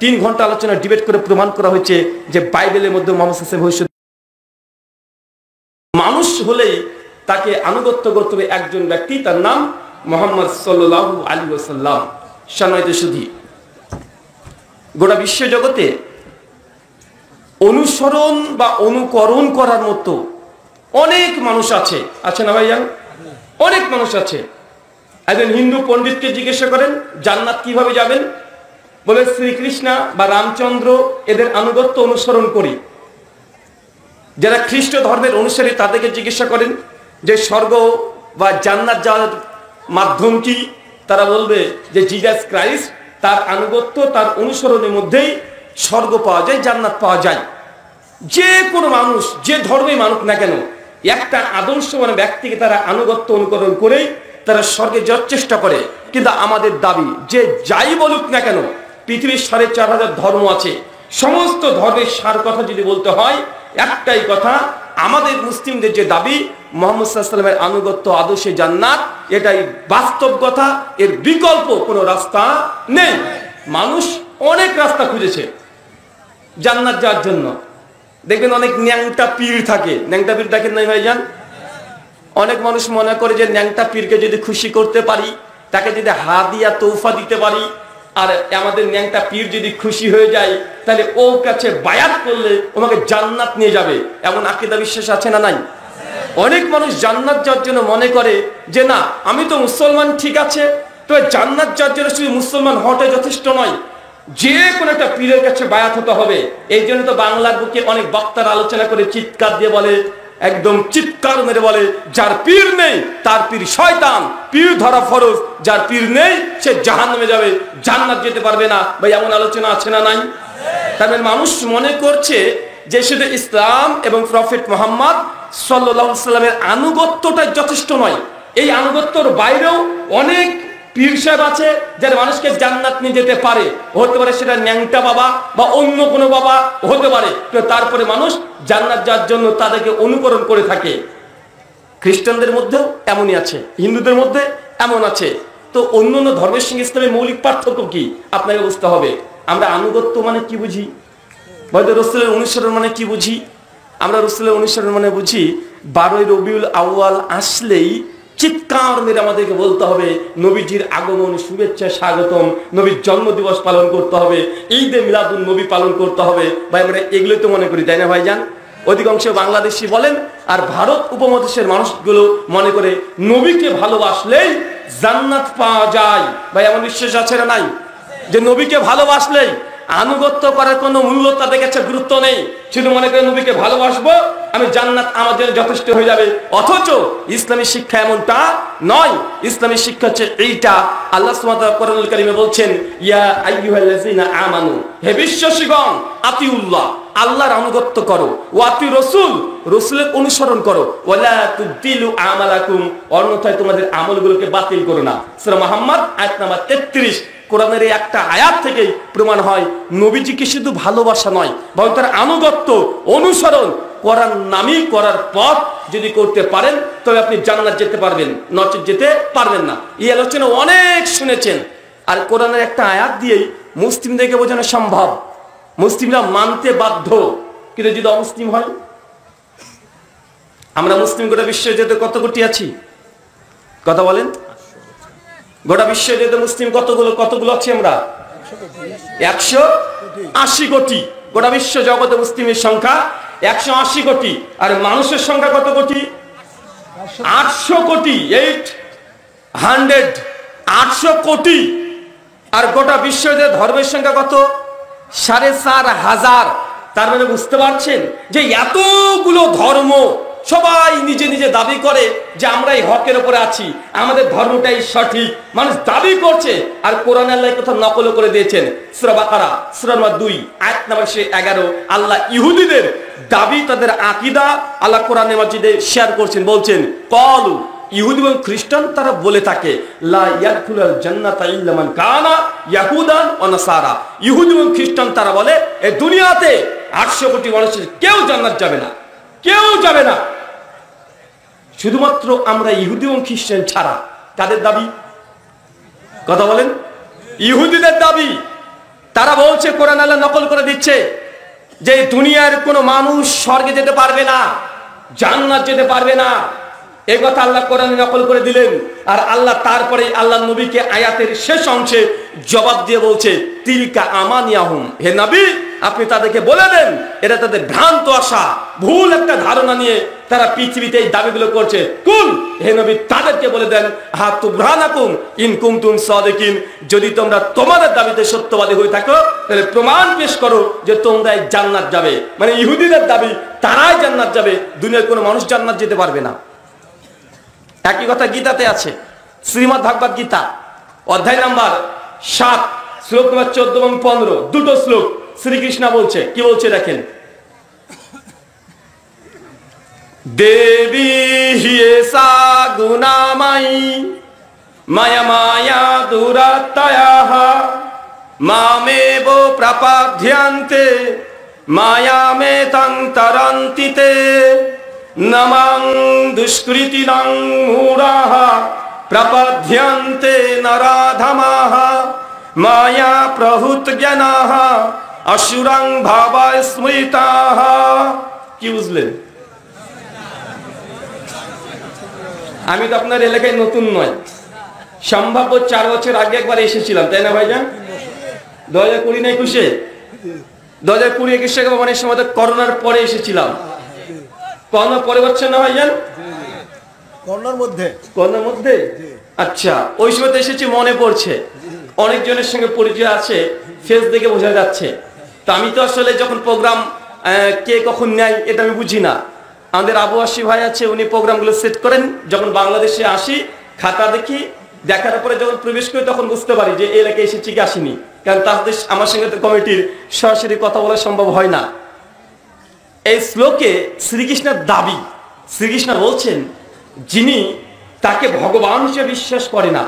3 ঘন্টা আলোচনা ডিবেট করে প্রমাণ করা হয়েছে যে বাইবেলের মধ্যে মুহাম্মদ সাল্লাল্লাহু আলাইহি ওয়াসাল্লাম মানুষ হলেই তাকে আনুগত্য করতে হবে একজন ব্যক্তি, তার নাম মুহাম্মদ সাল্লাল্লাহু আলাইহি ওয়াসাল্লাম। সম্মানিত সুধী, গোটা বিশ্ব জগতে অনুসরণ বা অনুকরণ করার মতো অনেক মানুষ আছে না ভাইজান? অনেক মানুষ আছে। একজন হিন্দু পণ্ডিতকে জিজ্ঞাসা করেন জান্নাত কিভাবে যাবেন, বলে শ্রীকৃষ্ণ বা রামচন্দ্র এদের আনুগত্য অনুসরণ করি। যারা খ্রিস্ট ধর্মের অনুসারী তাদেরকে জিজ্ঞাসা করেন যে স্বর্গ বা জান্নাত যাওয়ার মাধ্যম কি, তারা বলবে যে জিজাস ক্রাইস্ট, তার আনুগত্য তার অনুসরণের মধ্যেই স্বর্গ পাওয়া যায়, জান্নাত পাওয়া যায়। যে কোনো মানুষ যে ধর্মে মানুষ না কেন, একটা আদর্শবান ব্যক্তিকে তারা আনুগত্য অনুকরণ করেই তারা স্বর্গে যাওয়ার চেষ্টা করে। কিন্তু আমাদের দাবি, যে যাই বলুক না কেন, পৃথিবীর 4,500 ধর্ম আছে, সমস্ত ধর্মের সার কথা যদি বলতে হয় একটাই কথা, আমাদের মুসলিমদের যে দাবি মুহাম্মদ সাল্লাল্লাহু আলাইহি ওয়াসাল্লামের আনুগত্য আদর্শে জান্নাত, এটাই বাস্তব কথা, এর বিকল্প কোনো রাস্তা নেই। মানুষ অনেক রাস্তা খুঁজেছে জান্নাত যাওয়ার জন্য। দেখবেন অনেক ন্যাংটা পীর থাকে, ন্যাংটা পীর দেখেন নাই ভাইজান? অনেক মানুষ মনে করে যে ন্যাংটা পীরকে যদি খুশি করতে পারি, তাকে যদি হাদিয়া তোহফা দিতে পারি, আর আমাদের ন্যাংটা পীর যদি খুশি হয়ে যায়, তাহলে ওর কাছে বায়াত করলে আমাকে জান্নাত নিয়ে যাবে, এমন আকীদা বিশ্বাস আছে না নাই? অনেক মানুষ জান্নাত যাওয়ার জন্য মনে করে যে না, আমি তো মুসলমান, ঠিক আছে, তো জান্নাত যাওয়ার জন্য শুধু মুসলমান হওয়াটাই যথেষ্ট নয়, যে কোনো একটা পীরের কাছে বায়াত হতে হবে। এই জন্য তো বাংলার বুকে অনেক বক্তারা আলোচনা করে চিৎকার দিয়ে বলে, একদম চিৎকার মেরে বলে, যার পীর নেই তার পীর শয়তান, পীর ধরা ফরজ, যার পীর নেই সে জাহান্নামে যাবে, জান্নাত যেতে পারবে না। ভাই এমন আলোচনা আছে না নাই? তবে মানুষ মনে করছে যে শুধু ইসলাম এবং প্রফেট মুহাম্মদ সাল্লাল্লাহু আলাইহি ওয়াসাল্লামের আনুগত্যটাই যথেষ্ট নয়, এই আনুগত্যর বাইরেও অনেক পীর সাহেব আছে যারা মানুষকে জান্নাত নিয়ে যেতে পারে। হতে পারে সেটা ন্যাংটা বাবা বা অন্য কোনো বাবা হতে পারে, তো তারপরে মানুষ জান্নাত যাওয়ার জন্য তাদেরকে অনুকরণ করে থাকে। খ্রিস্টানদের মধ্যেও এমনই আছে, হিন্দুদের মধ্যে এমন আছে। তো অন্য অন্য ধর্মের সঙ্গে ইসলামের মৌলিক পার্থক্য কি আপনাকে বুঝতে হবে। আমরা আনুগত্য মানে কি বুঝি, হয়তো রাসূলের অনুসরণ মানে কি বুঝি? আমরা রাসূলের অনুসরণ মানে বুঝি 12ই রবিউল আউয়াল আসলেই চিৎকার মেরে আমাদেরকে বলতে হবে নবীজির আগমন, শুভেচ্ছা, স্বাগতম, নবীর জন্মদিবস পালন করতে হবে, ঈদে মিলাদুন নবী পালন করতে হবে। ভাই আমরা এগুলোই তো মনে করি, তাই না ভাইজান? অধিকাংশ বাংলাদেশি বলেন আর ভারত উপমহাদেশের মানুষগুলো মনে করে নবীকে ভালোবাসলেই জান্নাত পাওয়া যায়। ভাই এমন বিশ্বাস আছে না নাই? যে নবীকে ভালোবাসলেই আনুগত্য করার কোনো মূল্য তাদের কাছে গুরুত্ব নেই, শুধু মনে করে নবীকে ভালোবাসবো আমি, জান্নাত আমার জন্য যথেষ্ট হয়ে যাবে। অথচ ইসলামী শিক্ষা এমনটা নয়। ইসলামী শিক্ষা হচ্ছে এইটা, আল্লাহ সুবহানাহু ওয়া তাআলা কোরআনুল কারীমে বলছেন, ইয়া আইয়ুহাল্লাযীনা আমানু, হে বিশ্বাসীগণ, আতিউল্লাহ, আল্লাহর আনুগত্য করো, ওয়া আতি রাসূল, রাসূলের অনুসরণ করো, ওয়ালা তুবতিলু আমালাকুম, অন্যথায় তোমাদের আমলগুলোকে বাতিল করো না। সূরা মুহাম্মদ আয়াত নাম্বার 33। কোরআনের এই একটা আয়াত থেকেই প্রমাণ হয় নবীজিকে শুধু ভালোবাসা নয়, বরং তার আনুগত্য অনুসরণ করার নামই করার পথ যদি করতে পারেন তবে আপনি জান্নাত যেতে পারবেন, নচেৎ যেতে পারবেন না। এই আলোচনা অনেক শুনেছেন। আর কোরআনের একটা আয়াত দিয়েই মুসলিমদেরকে বোঝানো সম্ভব, মুসলিমরা মানতে বাধ্য, কিন্তু যদি অমুসলিম হয়, আমরা মুসলিম গোটা বিশ্বে যেতে কত কোটি আছি? কথা বলেন। গোটা বিশ্বে যেতে মুসলিম কতগুলো আছি আমরা? 180 কোটি। গোটা বিশ্ব জগতে মুসলিমের সংখ্যা 180 কোটি। আর মানুষের সংখ্যা কত কোটি? 800 কোটি। 800 কোটি। আর গোটা বিশ্বে ধর্মের সংখ্যা কত? 4,500। তার মানে বুঝতে পারছেন যে এতগুলো ধর্ম, সবাই নিজে নিজে দাবি করে যে আমরা এই হকের উপরে আছি, আমাদের ধর্মটাই সঠিক, মানুষ দাবি করছে। আর কোরআন আল্লাহ কথা নকল করে দিয়েছেন। সূরা বাকারা সূরা নম্বর 2 আয়াত নম্বর 11 আল্লাহ ইহুদিদের দাবি, তাদের আকীদা আল্লাহ কোরআনে মাজিদে শেয়ার করছেন। বলছেন ক্বালু, ইহুদি এবং খ্রিস্টান তারা বলে থাকে, লা ইয়াদখুলুল জান্নাতা ইল্লা মান কানা ইয়াহুদান ওয়া নাসারা। ইহুদি এবং খ্রিস্টান তারা বলে এই দুনিয়াতে 800 কোটি মানুষের কেউ জান্নাত যাবে না, কেউ যাবে না, শুধুমাত্র আমরা ইহুদি এবং খ্রিস্টান ছাড়া। কাদের দাবি? কথা বলেন। ইহুদিদের দাবি। তারা বলছে, কোরআন আল্লাহ নকল করে দিচ্ছে যে দুনিয়ার কোনো মানুষ স্বর্গে যেতে পারবে না, জান্নাত যেতে পারবে না। এই কথা আল্লাহ কোরআনে নকল করে দিলেন। আর আল্লাহ তারপরে আল্লাহ নবীকে আয়াতের শেষ অংশে জবাব দিয়ে বলছে, তিলকা আমানিয়াহুম, হে নবী আপনি তাদেরকে বলে দেন এটা তাদের ভ্রান্ত আশা, ভুল একটা ধারণা নিয়ে তারা পৃথিবীতে এই দাবিগুলো করছে। কুল, হে নবী তাদেরকে বলে দেন, হাতু বুরহানাকুম ইন কুনতুম সাদিকিন, যদি তোমরা তোমাদের দাবিতে সত্যবাদী হয়ে থাকো তাহলে প্রমাণ পেশ করো যে তোমরা জান্নাত যাবে। মানে ইহুদিদের দাবি তারাই জান্নাত যাবে, দুনিয়ার কোনো মানুষ জান্নাত যেতে পারবে না। একই কথা গীতাতে আছে, শ্রীমদ্ ভাগবত গীতা অধ্যায় নাম্বার 7 শ্লোক নম্বর 14 এবং 15, দুটো শ্লোক শ্রীকৃষ্ণ বলছে। কি বলছে দেখেন, দেবী হিয়েসা গুণামায়ী মায়া মায়া দুরাত্তয়াঃ মামেব প্রপদ্যন্তে মায়ামেতাং তরন্তিতে নমাং দুষ্কৃতিনাং মূঢ়াঃ প্রপদ্যন্তে নরাধমাঃ মায়া প্রভূত জ্ঞানাঃ অসুরাং ভাবায় স্মৃতাঃ। কি বুঝলেন? আমি তো আপনার এলাকায় নতুন নয়, সম্ভাব্য 4 বছর আগে একবার এসেছিলাম, তাই না ভাইজান? 2020 না 21-এ? 2020-21 অনেক সময় তো করোনার পরে এসেছিলাম। করোনার পরে হচ্ছে না ভাইজান? করোনার মধ্যে। আচ্ছা, ওই সময় তো এসেছি, মনে পড়ছে। অনেকজনের সঙ্গে পরিচয় আছে, ফেস দেখে বোঝা যাচ্ছে। তো আমি তো আসলে যখন প্রোগ্রাম কে কখন নেয় এটা আমি বুঝি না। আমাদের আবু আসি ভাই আছে, উনি প্রোগ্রামগুলো সেট করেন। যখন বাংলাদেশে আসি খাতা দেখি, দেখার পরে যখন প্রবেশ করি তখন বুঝতে পারি যে এই এলাকায় এসেছি কি আসিনি, কারণ তাদের আমার সঙ্গে তো কমিটির সরাসরি কথা বলা সম্ভব হয় না। এই শ্লোকে শ্রীকৃষ্ণের দাবি, শ্রীকৃষ্ণ বলছেন যিনি তাকে ভগবান হিসেবে বিশ্বাস করে না,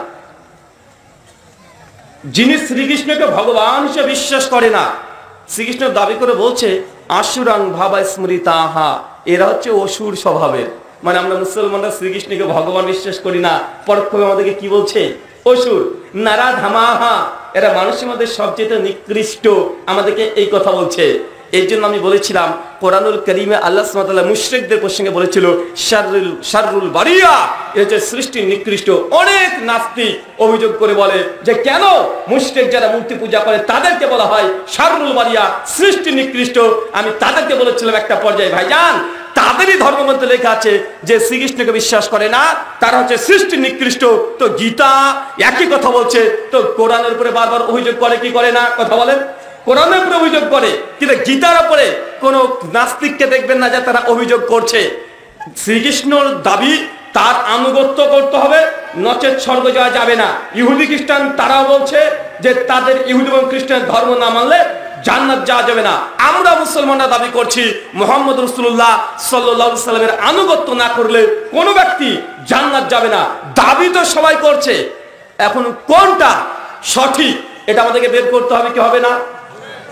যিনি শ্রীকৃষ্ণকে ভগবান হিসেবে বিশ্বাস করে না, শ্রীকৃষ্ণ দাবি করে বলছে আসুরাং ভাবা স্মৃতাঃ, এরা হচ্ছে অসুর স্বভাবের। মানে আমরা মুসলমানরা শ্রীকৃষ্ণকে ভগবান বিশ্বাস করি না, পরোক্ষভাবে আমাদেরকে কি বলছে? অসুর। নারাধামাঃ, এরা মানুষের মধ্যে সবচেয়ে নিকৃষ্ট, আমাদেরকে এই কথা বলছে। এই জন্য আমি বলেছিলাম কোরআনুল কারীমে আল্লাহ সুবহানাহু ওয়া তাআলা মুশরিকদের প্রসঙ্গে বলেছিল শাররুল বারিয়া, এটা হচ্ছে সৃষ্টির নিকৃষ্ট। অনেক নাস্তিক অভিযোগ করে বলে যে কেন মুশরিক যারা মূর্তি পূজা করে তাদেরকে বলা হয় শাররুল বারিয়া, সৃষ্টির নিকৃষ্ট। আমি তাদেরকে বলেছিলাম একটা পর্যায়ে, ভাইজান তাদেরই ধর্মগ্রন্থে লেখা আছে যে শ্রীকৃষ্ণকে বিশ্বাস করে না তারা হচ্ছে সৃষ্টির নিকৃষ্ট। তো গীতা একই কথা বলছে, তো কোরআনের উপরে বারবার অভিযোগ করে কি করে না? কথা বলেন। কোরআনের উপরে অভিযোগ করে, কিন্তু গীতার উপরে কোন নাস্তিককে দেখবেন না যে তারা অভিযোগ করছে। শ্রীকৃষ্ণর দাবি তার আনুগত্য করতে হবে, নচেত স্বর্গ যাওয়া যাবে না। ইহুদি খ্রিস্টান তারাও বলছে যে তাদের ইহুদি এবং খ্রিস্টান ধর্ম না মানলে জান্নাত যাওয়া যাবে না। আমরা মুসলমানরা দাবি করছি মুহাম্মদ রাসূলুল্লাহ সাল্লাল্লাহু আলাইহি সাল্লামের আনুগত্য না করলে কোন ব্যক্তি জান্নাত যাবে না। দাবি তো সবাই করছে, এখন কোনটা সঠিক এটা আমাদেরকে বের করতে হবে, কি হবে না?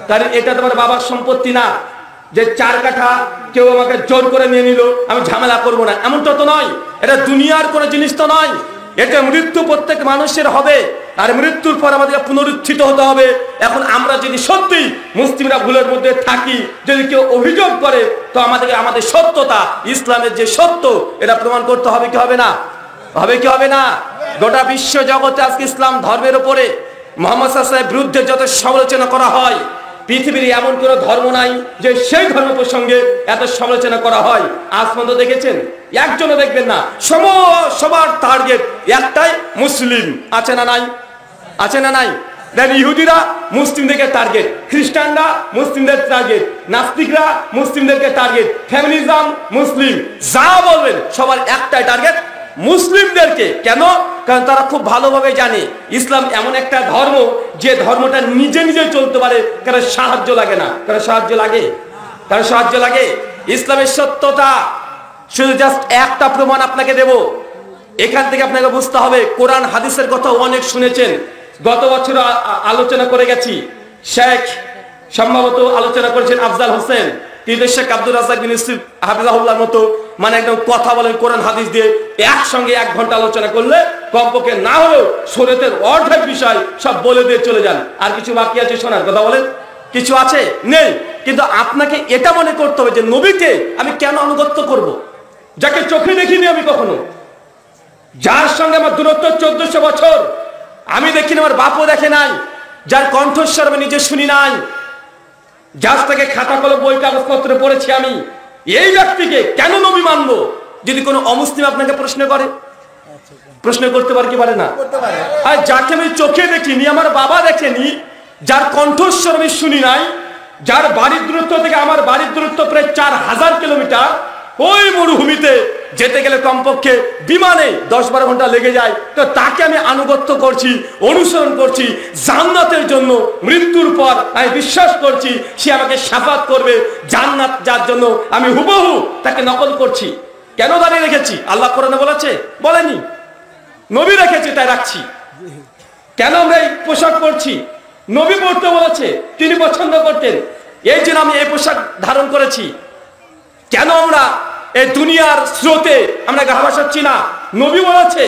কারণ এটা তোমার বাবার সম্পত্তি না যে 4 কাঠা কেউ আমাকে জোর করে নিয়ে নিল আমি ঝামেলা করব না, এমনটা তো নয়। এটা দুনিয়ার কোনো জিনিস তো নয়, এটা মৃত্যু প্রত্যেক মানুষের হবে। আর মৃত্যুর পর আমাদেরকে পুনরুত্থিত হতে হবে। এখন আমরা যদি সত্যি মুসলিমরা ভুলের মধ্যে থাকি, যদি কেউ অভিযোগ করে, তো আমাদেরকে আমাদের সত্যতা, ইসলামের যে সত্য, এটা প্রমাণ করতে হবে কি হবে না? হবে কি হবে না? গোটা বিশ্ব জগতে আজকে ইসলাম ধর্মের উপরে মুহাম্মদ সাল্লাল্লাহু আলাইহি ওয়াসাল্লামের বিরুদ্ধে যত সমালোচনা করা হয়, পৃথিবীর এমন কোন ধর্ম নাই যে সেই ধর্ম প্রসঙ্গে এত সমালোচনা করা হয়। আজ পর্যন্ত দেখেছেন? একজনও দেখবেন না। সবার টার্গেট একটাই, মুসলিম। আছে না নাই? আছে না নাই? ইহুদিরা মুসলিমদেরকে টার্গেট, খ্রিস্টানরা মুসলিমদের টার্গেট, নাস্তিকরা মুসলিমদেরকে টার্গেট, ফেমিনিজম মুসলিম, যা বলবেন সবার একটাই টার্গেট, মুসলিমদেরকে। কেন? কারণ তারা খুব ভালোভাবে জানে ইসলাম এমন একটা ধর্ম যে ধর্মটা নিজে নিজে চলতে পারে, কারণ সাহায্য লাগে না। কারণ সাহায্য লাগে? কারণ সাহায্য লাগে। ইসলামের সত্যতা শুধু জাস্ট একটা প্রমাণ আপনাকে দেব। এখান থেকে আপনাকে বুঝতে হবে, কোরআন হাদিসের কথা অনেক শুনেছেন। গত বছর আলোচনা করে গেছি, শেখ সম্ভবত আলোচনা করেছেন আফজাল হোসেন, কিন্তু শেখ আব্দুর রাজ্জাক বিন ইউসুফ হাফিজাহুল্লাহর মতো মানে একদম কথা বলেন কোরআন হাদিস দিয়ে, একসঙ্গে 1 ঘন্টা আলোচনা করলে কমপক্ষে না হলেও শরীয়তের অর্ধেক বিষয় সব বলে দিয়ে চলে যান। আর কিছু বাকি আছে শোনার? কথা বলেন, কিছু আছে? নেই। কিন্তু আপনাকে এটা মনে করতে হবে যে নবীকে আমি কেন আনুগত্য করব, যাকে চোখে দেখিনি আমি কখনো, যার সঙ্গে আমার দূরত্ব 1400 বছর, আমি দেখিনি, আমার বাপও দেখে নাই, যার কণ্ঠস্বর আমি নিজে শুনি নাই, যার থেকে খাতা কলম বই কাগজপত্র পড়েছি আমি, এই ব্যক্তিকে কেন নবী মানবো? যদি কোনো অমুসলিম আপনাকে প্রশ্ন করে, প্রশ্ন করতে পারে কি পারে না? আর যাকে আমি চোখে দেখিনি, আমার বাবা দেখেনি, যার কণ্ঠস্বর আমি শুনি নাই, যার বাড়ির দূরত্ব থেকে আমার বাড়ির দূরত্ব প্রায় 4000 কিলোমিটার, ওই মরুভূমিতে যেতে গেলে কমপক্ষে বিমানে 10-12 ঘন্টা লেগে যায়, তো তাকে আমি আনুগত্য করছি, অনুসরণ করছি জান্নাতের জন্য। মৃত্যুর পর আমি বিশ্বাস করছি সে আমাকে শাফাত করবে, জান্নাত যার জন্য আমি হুবহু তাকে নকল করছি। কেন দাঁড়িয়ে রেখেছি? আল্লাহ কোরআনে বলেছে? বলেনি। নবী রেখেছে তাই রাখছি। কেন আমরা এই পোশাক পরছি? নবী পরতে বলেছে, তিনি পছন্দ করতেন, এই জন্য আমি এই পোশাক ধারণ করেছি। কেন আমরা এই দুনিয়ার স্রোতে আমরা গা ভাসাচ্ছি না? নবী বলেছে,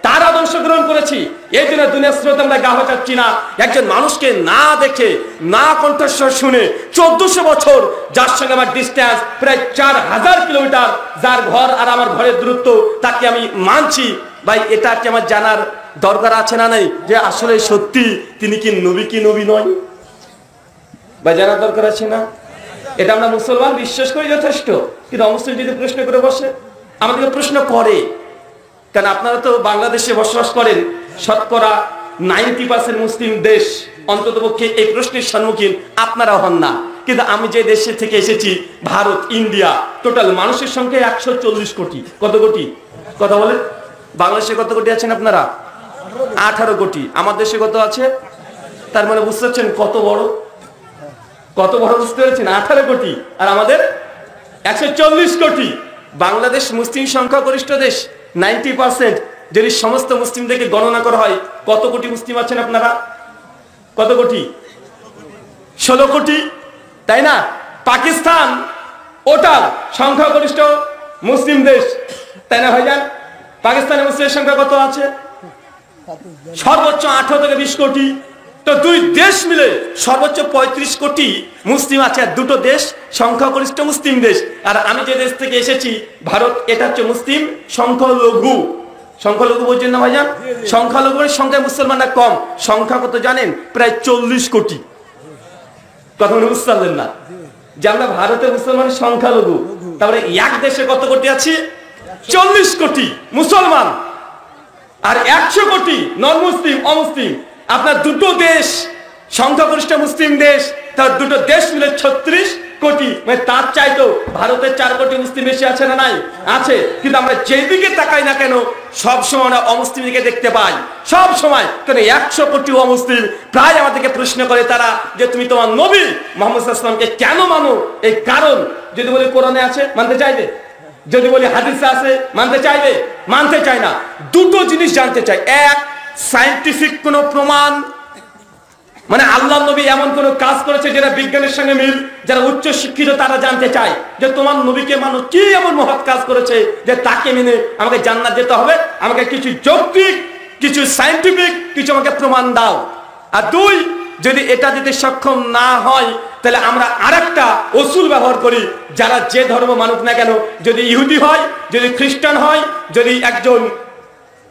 তার আদর্শ গ্রহণ করেছি, এই জন্য দুনিয়ার স্রোতে আমরা গা ভাসাচ্ছি না। একজন মানুষকে না দেখে, না কণ্ঠস্বর শুনে 1400 বছর, যার সঙ্গে আমার ডিস্টেন্স প্রায় 4000 কিলোমিটার, যার ঘর আর আমার ঘরের দূরত্ব, তাকে আমি মানছি। ভাই, এটা কি আমার জানার দরকার আছে না নাই যে আসলে সত্যি তিনি কি নবী কি নবী নয়? ভাই, জানার দরকার আছে না? এটা আমরা মুসলমান বিশ্বাস করি যথেষ্ট, কিন্তু অমুসলিম যদি প্রশ্ন করে বসে, আমাদেরকে প্রশ্ন করে। কারণ আপনারা তো বাংলাদেশে বসবাস করেন, শতকরা 90% মুসলিম দেশ, অন্ততপক্ষে এই প্রশ্নের সম্মুখীন আপনারা হন না। কিন্তু আমি যে দেশে থেকে এসেছি, ভারত, ইন্ডিয়া, টোটাল মানুষের সংখ্যা 140 কোটি। কত কোটি? কথা বলেন। বাংলাদেশে কত কোটি আছেন আপনারা? 18 কোটি। আমার দেশে কত আছে? তার মানে বুঝতে পারছেন কত বড়, কত বড়, বুঝতে পেরেছেন? 18 কোটি, আর আমাদের 140 কোটি। বাংলাদেশ মুসলিম সংখ্যাগরিষ্ঠ দেশ, 90%। যদি সমস্ত মুসলিমদেরকে গণনা করা হয়, কত কোটি মুসলিম আছেন আপনারা? কত কোটি? 16 কোটি, তাই না? পাকিস্তান ওটার সংখ্যাগরিষ্ঠ মুসলিম দেশ, তাই না ভাইজান? পাকিস্তানের মুসলিমের সংখ্যা কত আছে? সর্বোচ্চ 18 থেকে 20 কোটি। তো দুই দেশ মিলে সর্বোচ্চ 35 কোটি মুসলিম আছে। আর দুটো দেশ সংখ্যাগরিষ্ঠ মুসলিম দেশ। আর আমি যে দেশ থেকে এসেছি, ভারত, এটা হচ্ছে মুসলিম সংখ্যালঘু। সংখ্যালঘু বলছেন না ভাইজান? সংখ্যালঘুর সংখ্যায় মুসলমানরা কম। সংখ্যা কত জানেন? প্রায় 40 কোটি। কথা বলে বুঝতে পারলেন না যে আমরা ভারতের মুসলমানের সংখ্যালঘু। তারপরে এক দেশে কত কোটি আছে? 40 কোটি মুসলমান, আর 100 কোটি নন মুসলিম, অমুসলিম। আপনার দুটো দেশ সংখ্যাগরিষ্ঠ মুসলিম দেশ, তার দুটো দেশ মিলে 36 কোটি। মানে তার চাইতো ভারতের 4 কোটি মুসলিম বেশি আছে না নাই? আছে। কিন্তু আমরা যেদিকে তাকাই না কেন, সব সময় আমরা অমুসলিম দিকে দেখতে পাই, সব সময়। কেন 100 কোটি অমুসলিম প্রায় আমাদেরকে প্রশ্ন করে তারা যে তুমি তোমার নবী মুহাম্মদ সাল্লাল্লাহু আলাইহি ওয়াসাল্লামকে কেন মানো? এই কারণ যদি বলি কোরআনে আছে, মানতে চাইবে? যদি বলি হাদিসে আছে, মানতে চাইবে? মানতে চায় না। দুটো জিনিস জানতে চাই। এক, সায়েন্টিফিক কোন প্রমাণ, মানে আল্লাহ নবী এমন কোন কাজ করেছে যেটা বিজ্ঞানের সঙ্গে মিল। যারা উচ্চ শিক্ষিত তারা জানতে চায় যে তোমার নবীকে মানো, কি এমন মহৎ কাজ করেছে যে তাকে মেনে আমাকে জান্নাত যেতে হবে। আমাকে কিছু যৌক্তিক কিছু সায়েন্টিফিক কিছু আমাকে প্রমাণ দাও। আর দুই, যদি এটা দিতে সক্ষম না হয় তাহলে আমরা আরেকটা অসুল ব্যবহার করি, যারা যে ধর্ম মানুক না কেন, যদি ইহুদি হয়, যদি খ্রিস্টান হয়, যদি একজন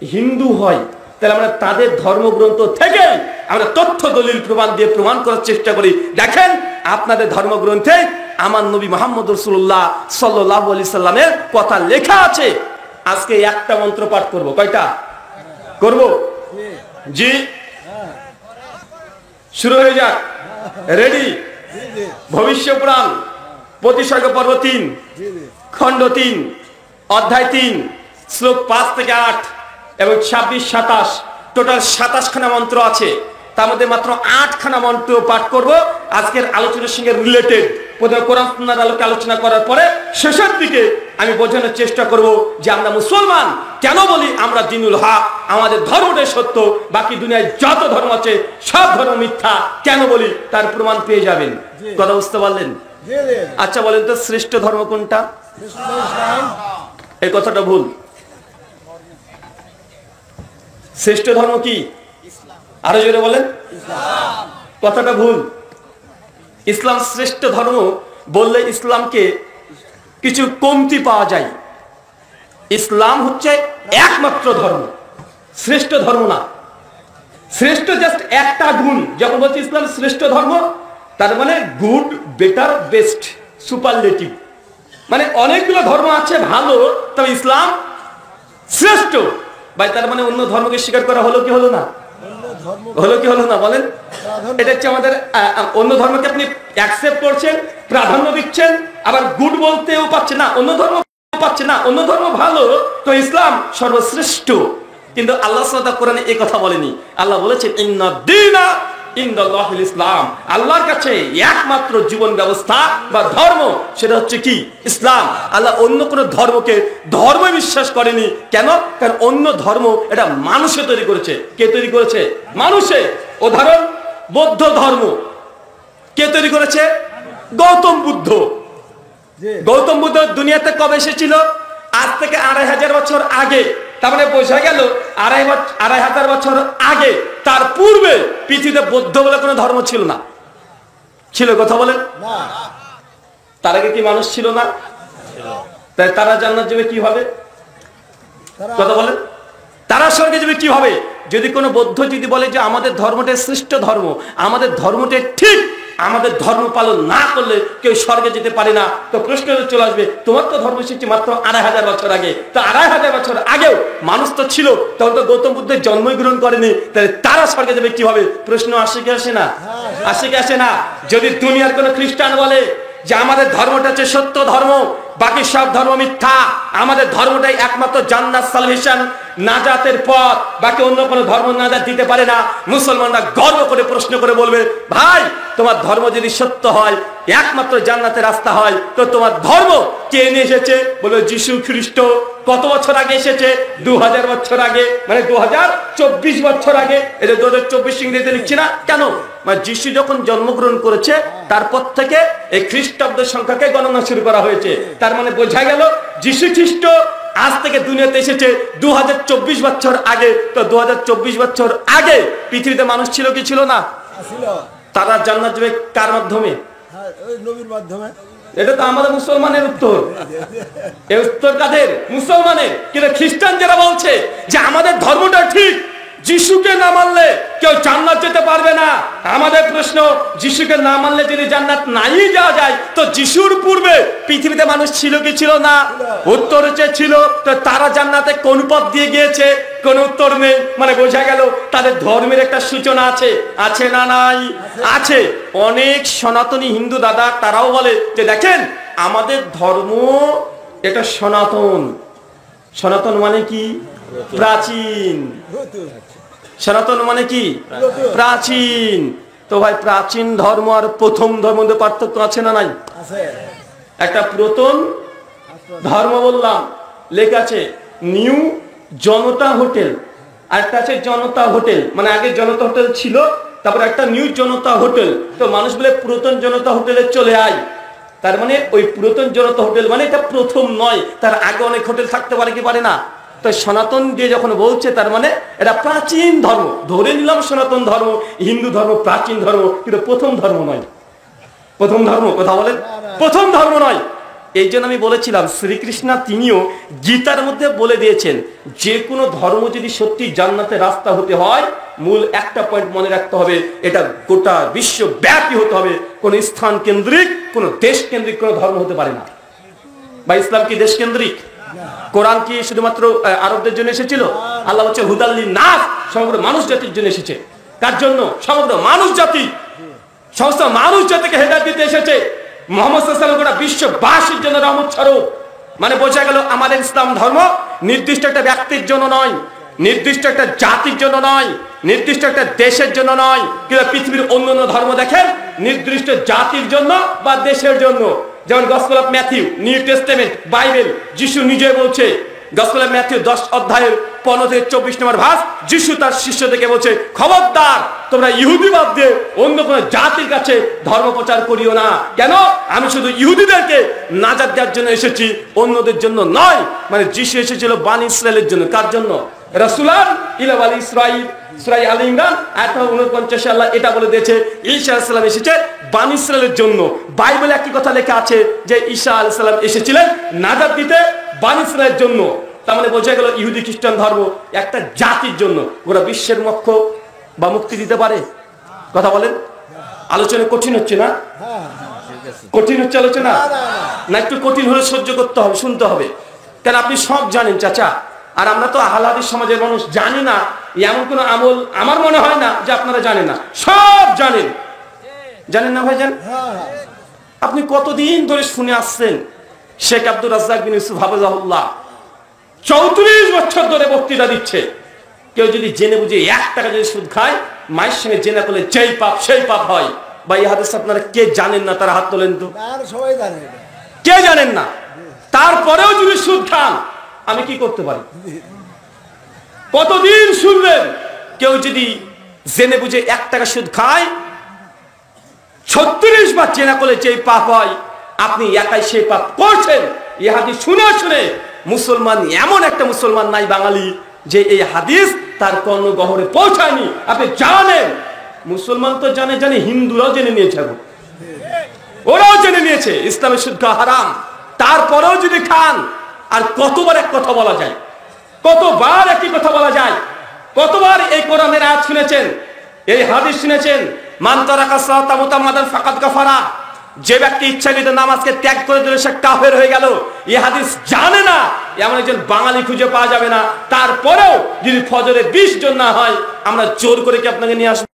হিন্দু হয়, তাহলে আমরা তাদের ধর্মগ্রন্থ থেকে আমরা তথ্য দলিল প্রমাণ দিয়ে প্রমাণ করার চেষ্টা করি, দেখেন আপনাদের ধর্মগ্রন্থে আমার নবী মুহাম্মদ রাসূলুল্লাহ সাল্লাল্লাহু আলাইহি সাল্লামের কথা লেখা আছে। আজকে একটা মন্ত্র পাঠ করব। কয়টা করব? জি, শুরু হয়ে যাক। রেডি? ভবিষ্যপুরাণ প্রতিসর্গ পর্ব 3 খণ্ড 3 অধ্যায় 3 শ্লোক 5 থেকে 8 এবং 26-27 টোটাল 27 খানা মন্ত্র আছে। তার মধ্যে মাত্র 8 খানা মন্ত্র পাঠ করব আজকের আলোচনার সঙ্গে রিলেটেড। প্রথমে কোরআন সুন্নাহর আলোকে আলোচনা করার পরে শেষের দিকে আমি বোঝানোর চেষ্টা করব যে আমরা মুসলমান কেন বলি আমরা দ্বীনুল হক, আমাদের ধর্মটাই সত্য, বাকি দুনিয়ায় যত ধর্ম আছে সব ধর্ম মিথ্যা কেন বলি তার প্রমাণ পেয়ে যাবেন। কথা বুঝতে পারলেন? আচ্ছা বলেন তো শ্রেষ্ঠ ধর্ম কোনটা? এই কথাটা ভুল। শ্রেষ্ঠ ধর্ম কি? আরো জোরে বলেন। কথাটা ভুল। ইসলাম শ্রেষ্ঠ ধর্ম বললে ইসলামকে কিছু কমতি পাওয়া যায়। ইসলাম হচ্ছে একমাত্র ধর্ম, শ্রেষ্ঠ ধর্ম না। শ্রেষ্ঠ জাস্ট একটা গুণ। যখন বলছি ইসলাম শ্রেষ্ঠ ধর্ম, তার মানে গুড, বেটার, বেস্ট, সুপারলেটিভ। মানে অনেকগুলো ধর্ম আছে ভালো, তবে ইসলাম শ্রেষ্ঠ। ভাই তার মানে অন্য ধর্মকে স্বীকার করা হলো কি হলো না? হলো কি হলো না বলেন? এটা হচ্ছে আমাদের অন্য ধর্মকে আপনি অ্যাকসেপ্ট করছেন, প্রাধান্য দিচ্ছেন, আবার গুড বলতেও পাচ্ছেন না, অন্য ধর্ম পাচ্ছে না, অন্য ধর্ম ভালো, তো ইসলাম সর্বশ্রেষ্ঠ। কিন্তু আল্লাহ সুবহানাহু কোরআনে এই কথা বলেনি। আল্লাহ বলেছেন ইন্নাদ দীনা ইনদাল্লাহিল ইসলাম। আল্লাহর কাছে একমাত্র জীবন ব্যবস্থা বা ধর্ম সেটা হচ্ছে কি? ইসলাম। আল্লাহ অন্য কোন ধর্মকে ধর্ম বিশ্বাস করেনি। কেন? কারণ অন্য ধর্ম এটা মানুষে তৈরি করেছে। কে তৈরি করেছে? মানুষে। উদাহরণ, বৌদ্ধ ধর্ম কে তৈরি করেছে? গৌতম বুদ্ধ। গৌতম বুদ্ধ দুনিয়াতে কবে এসেছিল? আজ থেকে 2500 বছর আগে। তার মানে বোঝা গেল 2500 বছর আগে, তার পূর্বে পৃথিবীতে বৌদ্ধ বলে কোনো ধর্ম ছিল না। ছিল? কথা বলেন। তার আগে কি মানুষ ছিল না? তাই তারা জান্নাত যাবে কিভাবে? কথা বলেন। তারা স্বর্গে যাবে কিভাবে? যদি কোনো বৌদ্ধ যদি বলে যে আমাদের ধর্মটা শ্রেষ্ঠ ধর্ম, আমাদের ধর্মটা ঠিক, আমাদের ধর্ম পালন না করলে কেউ স্বর্গে যেতে পারে না, তো প্রশ্ন চলে আসবে তোমার তো ধর্ম এসেছে মাত্র 2500 বছর আগে। তো 2500 বছর আগেও মানুষ তো ছিল, তখন তো গৌতম বুদ্ধের জন্মই গ্রহণ করেনি, তাহলে তারা স্বর্গে যাবে কিভাবে? প্রশ্ন আসে কি আসে না? আসে কি আসে না? যদি দুনিয়ার কোনো খ্রিস্টান বলে যে আমাদের ধর্মটা হচ্ছে সত্য ধর্ম, বাকি সব ধর্ম মিথ্যা, আমাদের ধর্মটাই একমাত্র জান্নাত, সালভেশন, নাজাতের পথ, বাকি অন্য কোনো ধর্ম নাজাত দিতে পারে না, মুসলমানরা গর্ব করে প্রশ্ন করে বলবে ভাই তোমার ধর্ম যদি সত্য হয়, একমাত্র জান্নাতের রাস্তা হয়, তো তোমার ধর্ম কে নিয়ে এসেছে? বলবে যিশু খ্রিস্ট। কত বছর আগে এসেছে? 2000 বছর আগে, মানে 2024 বছর আগে। এটা 2024 ইংরেজিতে লিখছি না কেন? মানে যিশু যখন জন্মগ্রহণ করেছে তারপর থেকে এই খ্রিস্টাব্দের সংখ্যাকে গণনা শুরু করা হয়েছে। তার মানে বোঝা গেল যিশু খ্রিস্ট আজ থেকে দুনিয়াতে এসেছে 2024 বছর আগে। তো 2024 বছর আগে পৃথিবীতে মানুষ ছিল কি ছিল না? তারা জান্নাত যাবে কার মাধ্যমে? নবীর মাধ্যমে। এটা তো আমাদের মুসলমানের উত্তর। এই উত্তর কাদের? মুসলমানের। কিন্তু খ্রিস্টান যারা বলছে যে আমাদের ধর্মটা ঠিক, যিশুকে না মানলে কেউ জান্নাত যেতে পারবে না, আমাদের প্রশ্ন যিশুকে না মানলে যদি জান্নাত নাই যাওয়া যায়, তো যিশুর পূর্বে পৃথিবীতে মানুষ ছিল কি ছিল না? উত্তর হচ্ছে ছিল। তো তারা জান্নাতে কোন পথ দিয়ে গিয়েছে? কোন উত্তর নেই। মানে বোঝা গেল তাদের ধর্মের একটা সূচনা আছে। আছে না নাই? আছে। অনেক সনাতনী হিন্দু দাদা তারাও বলে যে দেখেন আমাদের ধর্ম এটা সনাতন। সনাতন মানে কি? প্রাচীন। সনাতন মানে কি? প্রাচীন। তো ভাই প্রাচীন ধর্ম আর প্রথম ধর্ম মধ্যে পার্থক্য আছে না নাই? একটা পুরাতন ধর্ম বললাম, লেখা আছে নিউ জনতা হোটেল, আর একটা আছে জনতা হোটেল। মানে আগে জনতা হোটেল ছিল, তারপর একটা নিউ জনতা হোটেল। তো মানুষ বলে পুরাতন জনতা হোটেলে চলে আয়। তার মানে ওই পুরাতন জনতা হোটেল মানে এটা প্রথম নয়, তার আগে অনেক হোটেল থাকতে পারে কি পারে না? তো সনাতন দিয়ে যখন বলছে তার মানে এটা প্রাচীন ধর্ম। ধরে নিলাম সনাতন ধর্ম, হিন্দু ধর্ম প্রাচীন ধর্ম, কিন্তু প্রথম ধর্ম নয়। প্রথম ধর্ম, কথা বলেন, প্রথম ধর্ম নয়। এই জন্য আমি বলেছিলাম শ্রীকৃষ্ণ তিনিও গীতার মধ্যে বলে দিয়েছেন, যে কোনো ধর্ম যদি সত্যি জান্নাতের রাস্তা হতে হয়, মূল একটা পয়েন্ট মনে রাখতে হবে, এটা গোটা বিশ্বব্যাপী হতে হবে। কোন স্থান কেন্দ্রিক, কোন দেশ কেন্দ্রিক কোন ধর্ম হতে পারে না। বা ইসলাম কি দেশ কেন্দ্রিক? কোরআন কি শুধুমাত্র আরবদের জন্য এসেছিল? আল্লাহ হচ্ছে হুদাল্লিন নাস, সমগ্র মানুষ জাতির জন্য এসেছে। কার জন্য? সমগ্র মানুষ জাতি, সমস্ত মানুষ জাতিকে হেদায়েত দিতে এসেছে। মুহাম্মদ সাল্লাল্লাহু আলাইহি ওয়াসাল্লাম গোটা বিশ্ববাসীর জন্য রহমত স্বরূপ। মানে বোঝা গেল আমাদের ইসলাম ধর্ম নির্দিষ্ট একটা ব্যক্তির জন্য নয়, নির্দিষ্ট একটা জাতির জন্য নয়, নির্দিষ্ট একটা দেশের জন্য নয়। কিন্তু পৃথিবীর অন্যান্য ধর্ম দেখেন নির্দিষ্ট জাতির জন্য বা দেশের জন্য। যেমন gospel of Matthew, new testament, Bible, যিশু নিজে বলছে গসপেল অফ ম্যাথিউ 10 অধ্যায়ের 15 থেকে 24 নম্বর ভাস, যিশু তার শিষ্যদেরকে বলছে, খবরদার তোমরা ইহুদিবাদ দিয়ে অন্য কোনো জাতির কাছে ধর্ম প্রচার করিও না। কেন? আমি শুধু ইহুদিদেরকে নাজাত দেওয়ার জন্য এসেছি, অন্যদের জন্য নয়। মানে যিশু এসেছিল বানি ইসরায়েলের জন্য। কার জন্য? রাসূলান ইলা বানি ইসরাইল, সূরা আলে ইমরান আয়াত 49 আল্লাহ এটা বলে দিয়েছে ঈসা আলাইহিস সালাম এসেছে বানি ইসরায়েলের জন্য। বাইবেলে একই কথা লেখা আছে যে ঈসা আলাইহিস সালাম এসেছিলেন নাজাত দিতে বানি ইসরায়েলের জন্য। তার মানে বোঝা গেল ইহুদি খ্রিস্টান ধর্ম একটা জাতির জন্য। গোটা বিশ্বের মোক্ষ বা মুক্তি দিতে পারে? কথা বলেন। আলোচনা কঠিন হচ্ছে না? কঠিন হচ্ছে আলোচনা না? একটু কঠিন হলে সহ্য করতে হবে, শুনতে হবে। কেন? আপনি সব জানেন চাচা, আর আমরা তো আহলে হাদিস সমাজের মানুষ, জানি না এমন কোন আমল আমার মনে হয় না যে আপনারা জানেন না। সব জানেন, জানেন না ভাইজান? আপনি কতদিন ধরে শুনে আসছেন শেখ আব্দুর রাজ্জাক বিন ইউসুফ হাফিজাহুল্লাহ 34 বছর ধরে বক্তৃতা দিচ্ছে। কেউ যদি জেনে বুঝে 1 টাকা যদি সুদ খায়, মায়ের সঙ্গে জেনা করলে যেই পাপ সেই পাপ হয়। বা এই হাদিস আপনারা কে জানেন না? তারা হাত তোলেন তো। সবাই জানে। কে জানেন না? তারপরেও যদি সুদ খান, আমি কি করতে পারি? কতদিন শুনলেন কেউ যদি জেনে বুঝে 1 টাকা সুদ খায়, 36 বার জেনা করলে যেই পাপ হয়, আপনি একাই সেই পাপ করছেন। এই হাদিস শুনে শুনে মুসলমান, এমন একটা মুসলমান নাই বাঙালি যে এই হাদিস তার কর্ণগহরে পৌঁছায়নি। আপনি জানেন, মুসলমান তো জানে, হিন্দুরাও জেনে নিয়েছে, ওরাও জেনে নিয়েছে ইসলামের সুদ খাওয়া হারাম। তারপরেও যদি খান, আর কতবার এক কথা বলা যায়, কতবার একই কথা বলা যায়, কতবার এই কোরআনের আয়াত শুনেছেন, এই হাদিস শুনেছেন, মান তারাকা সালাতা মুতামাদান ফাকাদ কাফারা, যে ব্যক্তি ইচ্ছাকৃত নামাজকে ত্যাগ করে দিল সে কাফের হয়ে গেল। এই হাদিস জানে না এমন একজন বাঙালি খুঁজে পাওয়া যাবে না। তারপরেও যদি ফজরে 20 জন না হয়, আমরা জোর করে কি আপনাকে নিয়ে আসবো?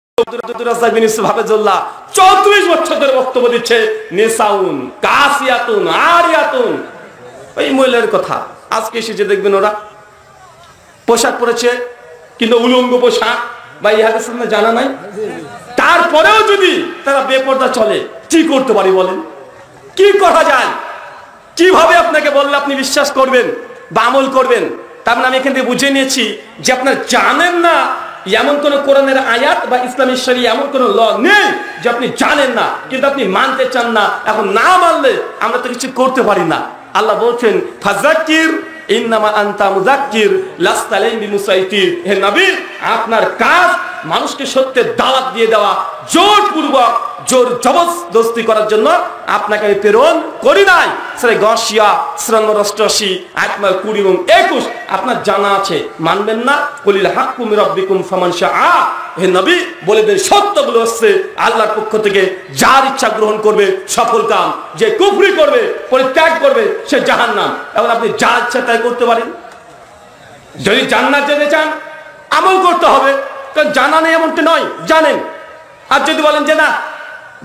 34 বছর ধরে বক্তব্য দিচ্ছে, নিসাউন কাসিয়াতুন আরিয়াতুন, ওই মহিলার কথা। আজকে এসেছে দেখবেন ওরা পোশাক পরেছে কিন্তু উলঙ্গ পোশাক, বা এই হাদিস জানা নাই। তারপরেও যদি তারা বেপরদা চলে, কি করতে পারি বলেন? কি করা যায়? কিভাবে আপনাকে বললে আপনি বিশ্বাস করবেন বা আমল করবেন? তার মানে আমি এখান থেকে বুঝে নিয়েছি যে আপনার জানেন না এমন কোন কোরআনের আয়াত বা ইসলামী শরিয়া এমন কোন ল নেই যে আপনি জানেন না, কিন্তু আপনি মানতে চান না। এখন না মানলে আমরা তো কিছু করতে পারি না। আল্লাহ বলছেন, ফাযাক্কির ইন্নামা আনতা মুযাক্কির লাস্তা আলাইহিম বিমুসাইতির। হে নবী, আপনার কাজ মানুষকে সত্যের দাওয়াত দিয়ে দেওয়া, জোরপূর্বক জোর জবরদস্তি করার জন্য আপনাকে আমি প্রেরণ করি নাই। সূরা গাশিয়া সূরা ৮৮ আয়াত 20 এবং 21 আপনার জানা আছে, মানবেন না? কুলিল হাক্কু মির রাব্বিকুম ফামান শাআ। হে নবী, বলে দেন সত্যগুলো হচ্ছে আল্লাহর পক্ষ থেকে, যার ইচ্ছা গ্রহণ করবে সফল কাম, যে কুফরি করবে পরিত্যাগ করবে সে জাহান্নাম। এখন আপনি যা ইচ্ছা তাই করতে পারেন। যদি জান্নাত যেতে চান আমল করতে হবে, কারণ জানা নেই এমনটা নয়, জানেন। আর যদি বলেন যে না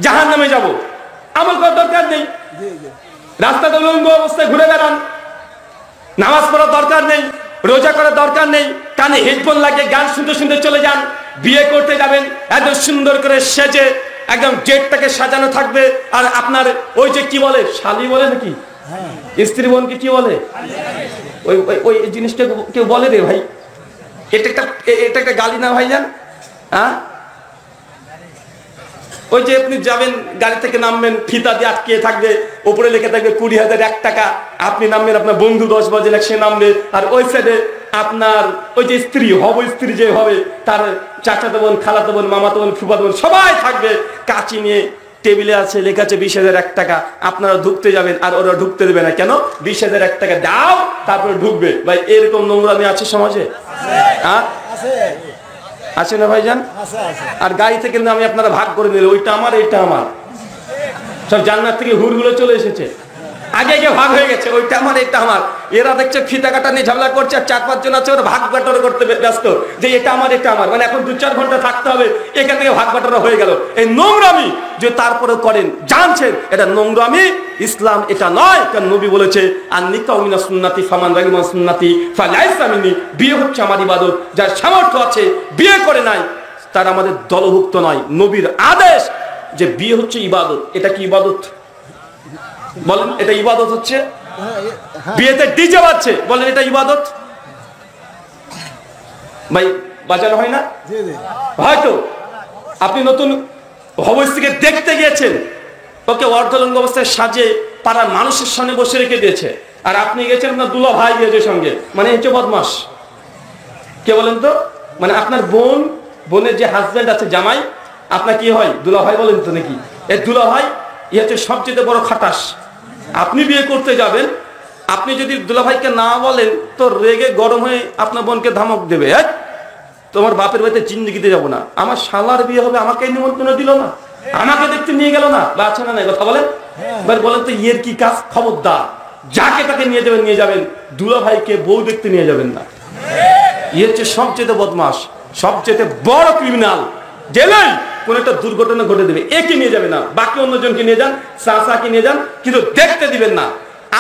জাহান্নামে যাব, আমল করার দরকার নেই, রাস্তাতে উলঙ্গ অবস্থায় ঘুরে বেড়ান, নামাজ পড়ার দরকার নেই, রোজা করার দরকার নেই, কানে হেডফোন লাগিয়ে গান শুনতে শুনতে চলে যান। বিয়ে করতে যাবেন, একদম সুন্দর করে সেজে একদম জেটটাকে সাজানো থাকবে, আর আপনার ওই যে কি বলে শালি বলে নাকি স্ত্রী বোনকে কি বলে, ওই ওই জিনিসটা কেউ বলে রে ভাই, এটা একটা গালি না ভাইজান? হ্যাঁ, ওই যে আপনি যাবেন, গাড়ি থেকে নামবেন, ফিতা দিয়ে আটকে থাকবে, উপরে লেখা থাকবে 20,001 টাকা। আপনি নামবেন, আপনার বন্ধু 10 বাজে সে নামবে, আর ওই সাইডে আপনার ওই যে স্ত্রী স্ত্রী যে হবে, তার চাচাতো বোন, খালাতো বোন, মামাতো বোন, ফুফাতো বোন সবাই থাকবে, কাঁচি নিয়ে টেবিলে আছে, লেখা আছে 20,001 টাকা, আপনারা ঢুকতে যাবেন আর ওরা ঢুকতে দেবে না। কেন? 20,001 টাকা দাও তারপরে ঢুকবে। ভাই এরকম নোংরামি আছে সমাজে? হ্যাঁ আছে না ভাইজান? আর গাড়ি থেকে আমি আপনারা ভাগ করে নিলে ওইটা আমার এইটা আমার, সব জান্নাত থেকে হুরগুলো চলে এসেছে, আগে আগে ভাগ হয়ে গেছে, ওইটা আমার এটা আমার। এরা দেখছে ফিতা কাটা নিয়ে ঝামেলা করছে, আর 4-5 জন আছে ওরা ভাগ বাটোয়ারা করতে ব্যস্ত, যে এটা আমার এটা আমার, মানে এখন 2-4 ঘন্টা থাকতে হবে, এখান থেকে ভাগ বাটোয়ারা হয়ে গেল। এই নোংরামি যে তারপরে করেন, জানছেন এটা নোংরামি, ইসলাম এটা নয়। কারণ নবী বলেছে আর নিকাউ মিনাস সুন্নতি ফামান রাগিবা সুন্নতি ফালাইসা মিন্নি, বিয়ে হচ্ছে আমার ইবাদত, যার সামর্থ্য আছে বিয়ে করে নাই তার আমাদের দলভুক্ত নয়। নবীর আদেশ যে বিয়ে হচ্ছে ইবাদত, এটা কি ইবাদত বলেন? এটা ইবাদত হচ্ছে? বিয়েতে ডিজে বাজছে, বলেন এটা ইবাদত? ভাই বাজানো হয় না? হয়তো আপনি নতুন হবস্ত্রীকে দেখতে গিয়েছেন, ওকে অর্ধলঙ্গ অবস্থায় সাজে পাড়ার মানুষের সামনে বসে রেখে দিয়েছে, আর আপনি গেছেন আপনার দুলা ভাই গিয়েছে সঙ্গে, মানে হচ্ছে বদমাস। কে বলেন তো? মানে আপনার বোনের যে হাজবেন্ড আছে, জামাই, আপনার কি হয়? দুলা ভাই বলেন তো নাকি? এই দুলা ভাই হচ্ছে সবচেয়ে বড় খাটাস। আপনি বিয়ে করতে যাবেন, আপনি যদি দুলাভাইকে না বলেন তো রেগে গরম হয়ে আপনার বোনকে ধমক দেবে, তোমার বাপের বাড়িতে জিন্দেগিতে যাবো না, আমার শালার বিয়ে হবে আমাকে নিমন্ত্রণ দিল না, আমাকে দেখতে নিয়ে গেল না, বা আছে না নাই কথা বলেন? এবার বলেন তো ইয়ের কি কাজ? খবরদার, যাকে তাকে নিয়ে যাবেন, দুলাভাইকে বউ দেখতে নিয়ে যাবেন না। ইয়ে হচ্ছে সবচেয়ে বদমাস, সবচেয়ে বড় ক্রিমিনাল। গেলেই কোন একটা দুর্ঘটনা ঘটে দেবে, একে নিয়ে যাবে না, বাকি অন্যজনকে নিয়ে যান, চাচাকে নিয়ে যান, কিন্তু দেখতে দিবেন না।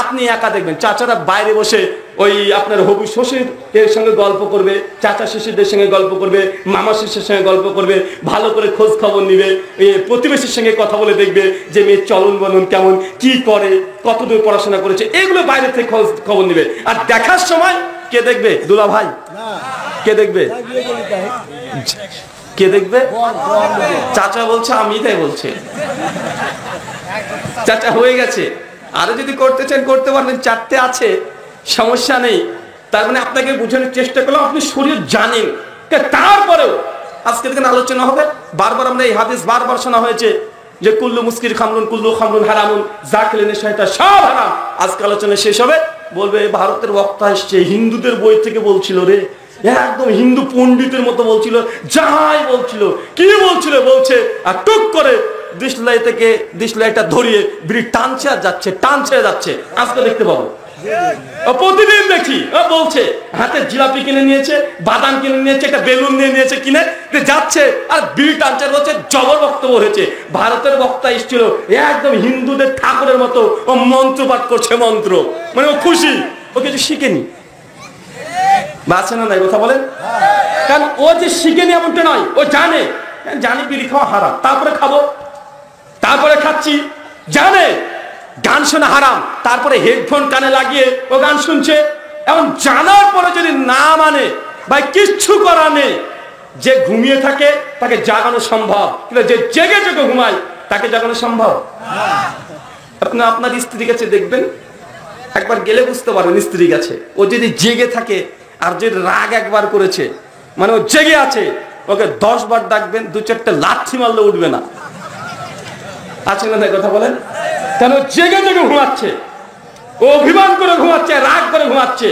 আপনি একা দেখবেন, চাচারা বাইরে বসে ওই আপনার হবু শ্বশুর এর সঙ্গে গল্প করবে, চাচা শ্বশুরদের সঙ্গে গল্প করবে, মামা শ্বশুরের সঙ্গে গল্প করবে, ভালো করে খোঁজ খবর নিবে, প্রতিবেশীর সঙ্গে কথা বলে দেখবে যে মেয়ের চলন বলন কেমন, কি করে, কতদূর পড়াশোনা করেছে, এগুলো বাইরে থেকে খোঁজ খবর নিবে। আর দেখার সময় কে দেখবে? দুলা ভাই। কে দেখবে? কে দেখবে? চাচা বলছে, আমি তাই বলছে, চাচা হয়ে গেছে। আরো যদি করতে চান করতে পারবেন, 4টে আছে, সমস্যা নেই। তার মানে আপনাকে বোঝানোর চেষ্টা করলাম আপনি শরীর জানেন, তারপরেও আজকে দেখেন আলোচনা হবে। বারবার আমরা এই হাদিস বারবার শোনা হয়েছে যে কুল্লু মুস্কির খামরুন, কুল্লু খামরুন হারামুন, যা খেলে নেশা সব হারাম। আজকে আলোচনা শেষ হবে, বলবে ভারতের বক্তা এসছে, হিন্দুদের বই থেকে বলছিল রে, একদম হিন্দু পণ্ডিতের মতো বলছিল, যাই বলছিল, কি বলছিল বলছে, আর টুক করে দিশলাই থেকে দিশলাইটা ধরিয়ে বিড়ি টানছে আর যাচ্ছে, টানছে যাচ্ছে। আজকে দেখতে পাবো, প্রতিদিন দেখি বলছে হাতে জিলাপি কিনে নিয়েছে, বাদাম কিনে নিয়েছে, একটা বেলুন নিয়ে নিয়েছে, কিনে যাচ্ছে আর বিড়ি টানছে, বলছে জবর বক্তব্য হয়েছে। ভারতের বক্তা এসেছিল একদম হিন্দুদের ঠাকুরের মতো, ও মন্ত্র পাঠ করছে, মন্ত্র, মানে ও খুশি, ও কিছু শিখেনি। বাঁচে না নাই কথা বলেন? কারণ ও যে শিখেনি এমনটা নয়, ও জানে বিড়ি খাওয়া হারাম, তারপরে খাবো, তারপরে খাচ্ছি, জানে গান শোনা হারাম, তারপরে হেডফোন কানে লাগিয়ে ও গান শুনছে। এখন জানার পরে যদি না মানে, ভাই কিচ্ছু করা নেই। যে ঘুমিয়ে থাকে তাকে জাগানো সম্ভব, কিন্তু যে জেগে জেগে ঘুমায় তাকে জাগানো সম্ভব? আপনি আপনার স্ত্রী কাছে দেখবেন, একবার গেলে বুঝতে পারবেন স্ত্রী কাছে, ও যদি জেগে থাকে আর যদি রাগ একবার করেছে, মানে ও জেগে আছে, ওকে 10 বার ডাকবেন, 2-4টে লাথি মারলে উঠবে না। আছে না কথা বলেন? কেন? জেগে জেগে ঘুমাচ্ছে, ও অভিমান করে ঘুমাচ্ছে, রাগ করে ঘুমাচ্ছে,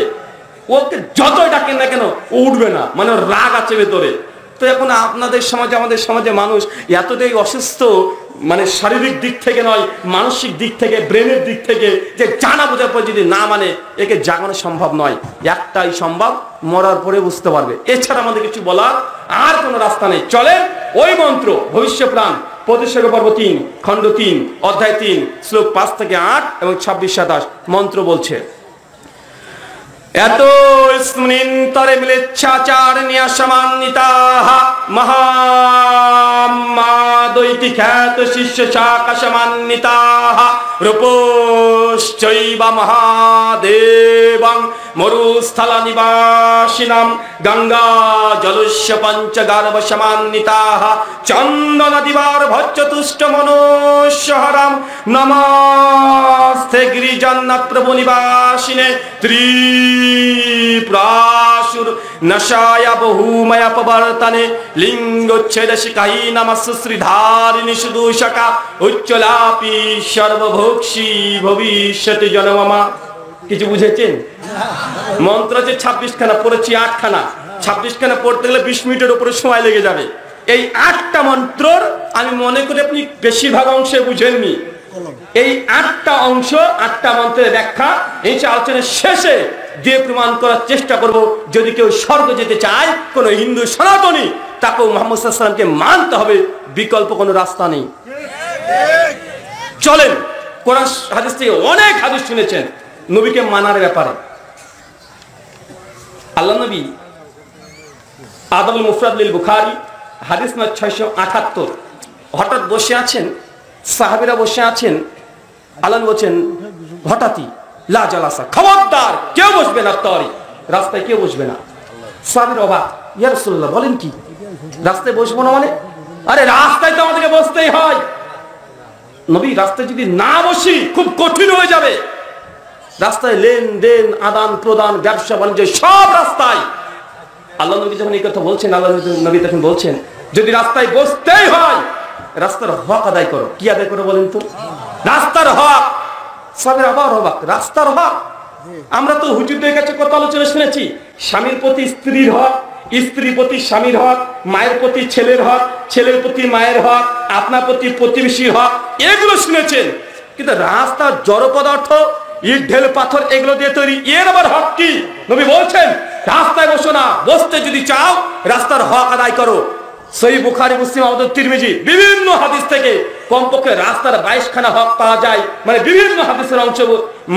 ওকে যতই ডাকেন না কেন ও উঠবে না, মানে ওর রাগ আছে ভেতরে। তো এখন আপনাদের সমাজে, আমাদের সমাজে মানুষ এতটাই অসুস্থ, মানে শারীরিক দিক থেকে নয়, মানসিক দিক থেকে, ব্রেনের দিক থেকে, যে জানা বোঝার পর যদি না মানে, একে জাগানো সম্ভব নয়। একটাই সম্ভব, মরার পরে বুঝতে পারবে, এছাড়া আমাদের কিছু বলার আর কোনো রাস্তা নেই। চলেন ওই মন্ত্র ভবিষ্যপ্রাণ প্রতিষ্ঠা পর্ব 3 খণ্ড 3 অধ্যায় 3 শ্লোক 5 থেকে 8 এবং 26-27 মন্ত্র বলছে, এত স্মৃন্তরে মিলেচ্ছাচার নিয়াসমান্বিতাঃ মহামাদৈতি খ্যাত শিষ্য শাকাশমান্বিতাঃ রূপশ্চৈব মহাদেবং মরুস্থলা নিবাসিনাম গঙ্গা জলস্য পঞ্চগার্ভ সমান্বিতাঃ চন্দনা দিবার ভজ্জতুষ্ট মনুষ্যহরাম নমস্তে গিরিজন্নাথ প্রভু নিবাসিনে ত্রিপ্রাসুর নশায়া বহুময়া পবর্তনে লিঙ্গোচ্ছেদ শিকাই নমস্তে শ্রীধারিণী সুদূষকা উচ্চলাপি সর্বভোক্ষী ভবিষ্যতি জনমমা। কিছু বুঝেছেন? মন্ত্র আছে 26 খানা, পড়েছি 8 খানা। 26 খানা পড়তে গেলে 20 মিনিটের উপরে সময় লেগে যাবে। এই 8টা মন্ত্রর আমি মনে করি আপনি বেশিরভাগ অংশে বুঝেননি। এই 8টা অংশ, 8টা মন্ত্রের ব্যাখ্যা এই আলোচনার শেষে দিয়ে প্রমাণ করার চেষ্টা করব। যদি কেউ স্বর্গ যেতে চায়, কোন হিন্দু সনাতনী, তাকেও মুহাম্মদ সাল্লাল্লাহু আলাইহি ওয়াসাল্লামকে মানতে হবে, বিকল্প কোনো রাস্তা নেই। চলেন, কোরআন হাদিস থেকে অনেক হাদিস শুনেছেন নবীকে মানার ব্যাপারে। আল্লাহ নবী আদবুল মুফরাদ লিল বুখারী হাদিস নম্বর 678, হঠাৎ বসে আছেন, সাহাবীরা বসে আছেন, আল্লাহ বলছেন হঠাৎই লা জালাসা, খবরদার কেউ বসবে না, তরি রাস্তায় কেউ বসবে না। সাহাবীর অবাক, ইয়া রাসূলুল্লাহ বলেন কি, রাস্তায় বসবো না মানে? আরে রাস্তায় তো আমাদেরকে বসতেই হয়। নবী, রাস্তায় যদি না বসি খুব কঠিন হয়ে যাবে। রাস্তায় লেনদেন, আদান প্রদান, ব্যবসা বাণিজ্য সব রাস্তায়। আল্লাহ নবী যখন এই কথা বলছেন, আল্লাহ নবী তখন বলছেন যদি রাস্তায় বসতেই হয়, রাস্তার হক আদায় করো। কি আদায় করো বলেন তো? রাস্তার হক। সবের আবার অবাক, রাস্তার হক। আমরা তো হুজুরদের কাছে কত আলোচনা শুনেছি, স্বামীর প্রতি স্ত্রীর হক, স্ত্রীর প্রতি স্বামীর হক, মায়ের প্রতি ছেলের হক, ছেলের প্রতি মায়ের হক, আপনার প্রতি প্রতিবেশীর হক, এগুলো শুনেছেন। কিন্তু রাস্তার জড় পদার্থ, ইট ঢেল পাথর এগুলো দিয়ে তৈরি, এর আবার হক কি? নবী বলছেন রাস্তায় বসো না, বসতে যদি চাও রাস্তার হক আদায় করো। সহিহ বুখারী, মুসলিম, আবু দাউদ, তিরমিজি বিভিন্ন হাদিস থেকে কমপক্ষে রাস্তার 22 খানা হক পাওয়া যায়। মানে বিভিন্ন হাদিসের অংশ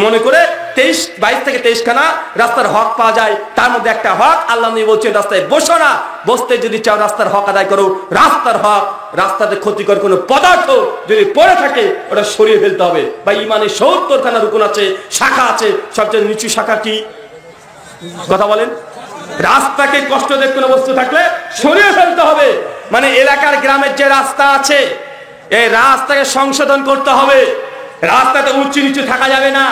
মনে করে 22 থেকে 23 খানা রাস্তার হক পাওয়া যায়। তার মধ্যে একটা হক আল্লাহ নবী বলছেন রাস্তায় বসো না, বসতে যদি চাও রাস্তার হক আদায় করো। রাস্তার হক, রাস্তাতে ক্ষতিকর কোনো পদার্থ যদি পড়ে থাকে ওটা সরিয়ে ফেলতে হবে। বা ইমানের 70 খানা রুকুন আছে, শাখা আছে, সবচেয়ে নিচু শাখা কি? কথা বলেন। রাস্তাকে কষ্ট দেয় কোনো বস্তু থাকলে সরিয়ে ফেলতে হবে। মানে এলাকার গ্রামের যে রাস্তা আছে, এই রাস্তাকে সংশোধন করতে হবে। রাস্তাতে উঁচু নিচু থাকা যাবে না,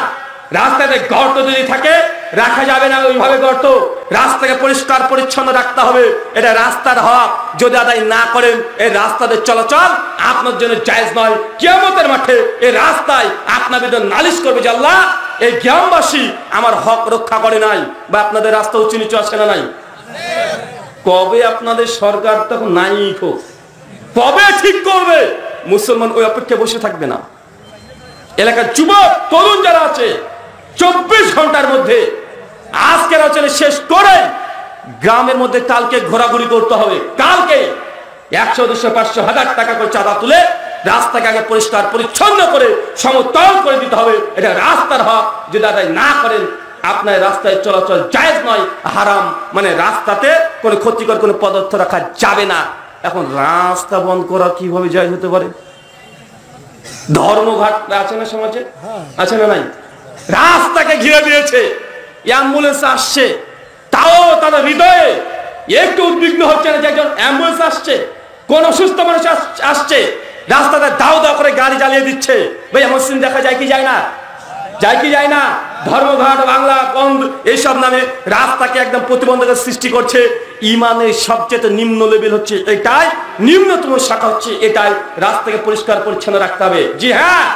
রাস্তাতে গর্ত যদি থাকে রাখা যাবে না ওইভাবে গর্ত। রাস্তাকে পরিষ্কার পরিচ্ছন্ন রাখতে হবে, এটা রাস্তার হক। যদি আদায় না করেন এই রাস্তাতে চলাচল আপনার জন্য জায়েজ নয়। কিয়ামতের মাঠে এই রাস্তায় আপনার বিরুদ্ধে নালিশ করবে যে আল্লাহ এই গ্রামবাসী আমার হক রক্ষা করে নাই। বা আপনাদের রাস্তা উঁচু নিচু আছে না নাই? কবে আপনাদের সরকার তখন নাই হোক, কবে ঠিক করবে? মুসলমান ওই অপেক্ষায় বসে থাকবে না। এলাকার যুবক তরুণ যারা আছে 24 ঘন্টার মধ্যে আজকের আলোচনা শেষ করে গ্রামের মধ্যে কালকে ঘোরাঘুরি করতে হবে। কালকে 100, 200, 500, 1000 টাকা করে চাঁদা তুলে রাস্তাকে আগে পরিষ্কার পরিচ্ছন্ন করে সমতল করে দিতে হবে। এটা রাস্তার হক। যদি আদায় না করেন আপনার রাস্তায় চলাচল জায়েজ নয়, হারাম। মানে রাস্তাতে কোনো ক্ষতিকর কোনো পদার্থ রাখা যাবে না। এখন রাস্তা বন্ধ করা কিভাবে জায়েজ হতে পারে? ধর্মঘাট আছে না সমাজে, আছে না নাই? রাস্তাকে ঘিরে দিয়েছে, অ্যাম্বুলেন্স আসছে, তাও তাদের হৃদয়ে একটু উদ্বিগ্ন হচ্ছে না যে একজন অ্যাম্বুলেন্স আসছে, কোন অসুস্থ মানুষ আসছে, রাস্তাতে দাও দাও করে গাড়ি জ্বালিয়ে দিচ্ছে। ভাই মুসলিম দেখা যায় কি যায় না? যায় কি যায় না? ধর্মঘাট, বাংলা বন্ধ এইসব নামে রাস্তাকে একদম প্রতিবন্ধকের সৃষ্টি করছে। ইমানের সবচেয়ে নিম্ন লেভেল হচ্ছে এটাই, নিম্নতম শাখা হচ্ছে এটাই। রাস্তাকে পরিষ্কার পরিচ্ছন্ন রাখতে হবে। জি হ্যাঁ,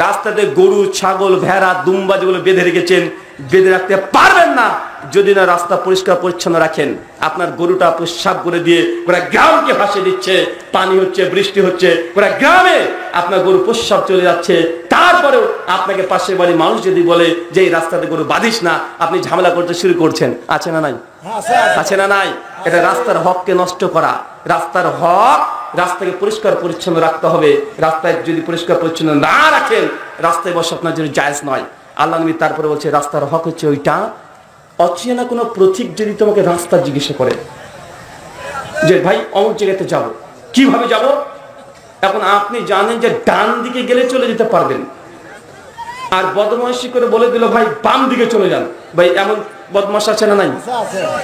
রাস্তাতে গরু, ছাগল, ভেড়া, দুম্বা যেগুলো বেঁধে রেখেছেন, বেঁধে রাখতে পারবেন না যদি না রাস্তা পরিষ্কার পরিচ্ছন্ন রাখেন। আপনার গরুটা প্রস্রাব করে দিয়ে পুরো গ্রামকে ভাসিয়ে দিচ্ছে, পানি হচ্ছে, বৃষ্টি হচ্ছে, পুরো গ্রামে আপনার গরু প্রস্রাব চলে যাচ্ছে। তারপরেও আপনাকে পাশের বাড়ির মানুষ যদি বলে যে এই রাস্তাতে গরু বাঁধিস না, আপনি ঝামেলা করতে শুরু করছেন। আছে না নাই? আছে না নাই? এটা রাস্তার হককে নষ্ট করা। রাস্তার হক, রাস্তাকে পরিষ্কার পরিচ্ছন্ন রাখতে হবে। রাস্তায় যদি পরিষ্কার পরিচ্ছন্ন না রাখেন রাস্তায় বসে আপনার জন্য জায়েজ নয়। আল্লাহ নবী তারপরে বলছে রাস্তার হক হচ্ছে ওইটা, অচেনা কোনো প্রতীক যদি তোমাকে রাস্তা জিজ্ঞাসা করে যে ভাই অমুক জায়গাতে যাব, কিভাবে যাব? এখন আপনি জানেন যে ডান দিকে গেলে চলে যেতে পারবেন, আর বদমাইশি করে বলে দিল ভাই বাম দিকে চলে যান। ভাই এমন বদমাশ আছে না নাই?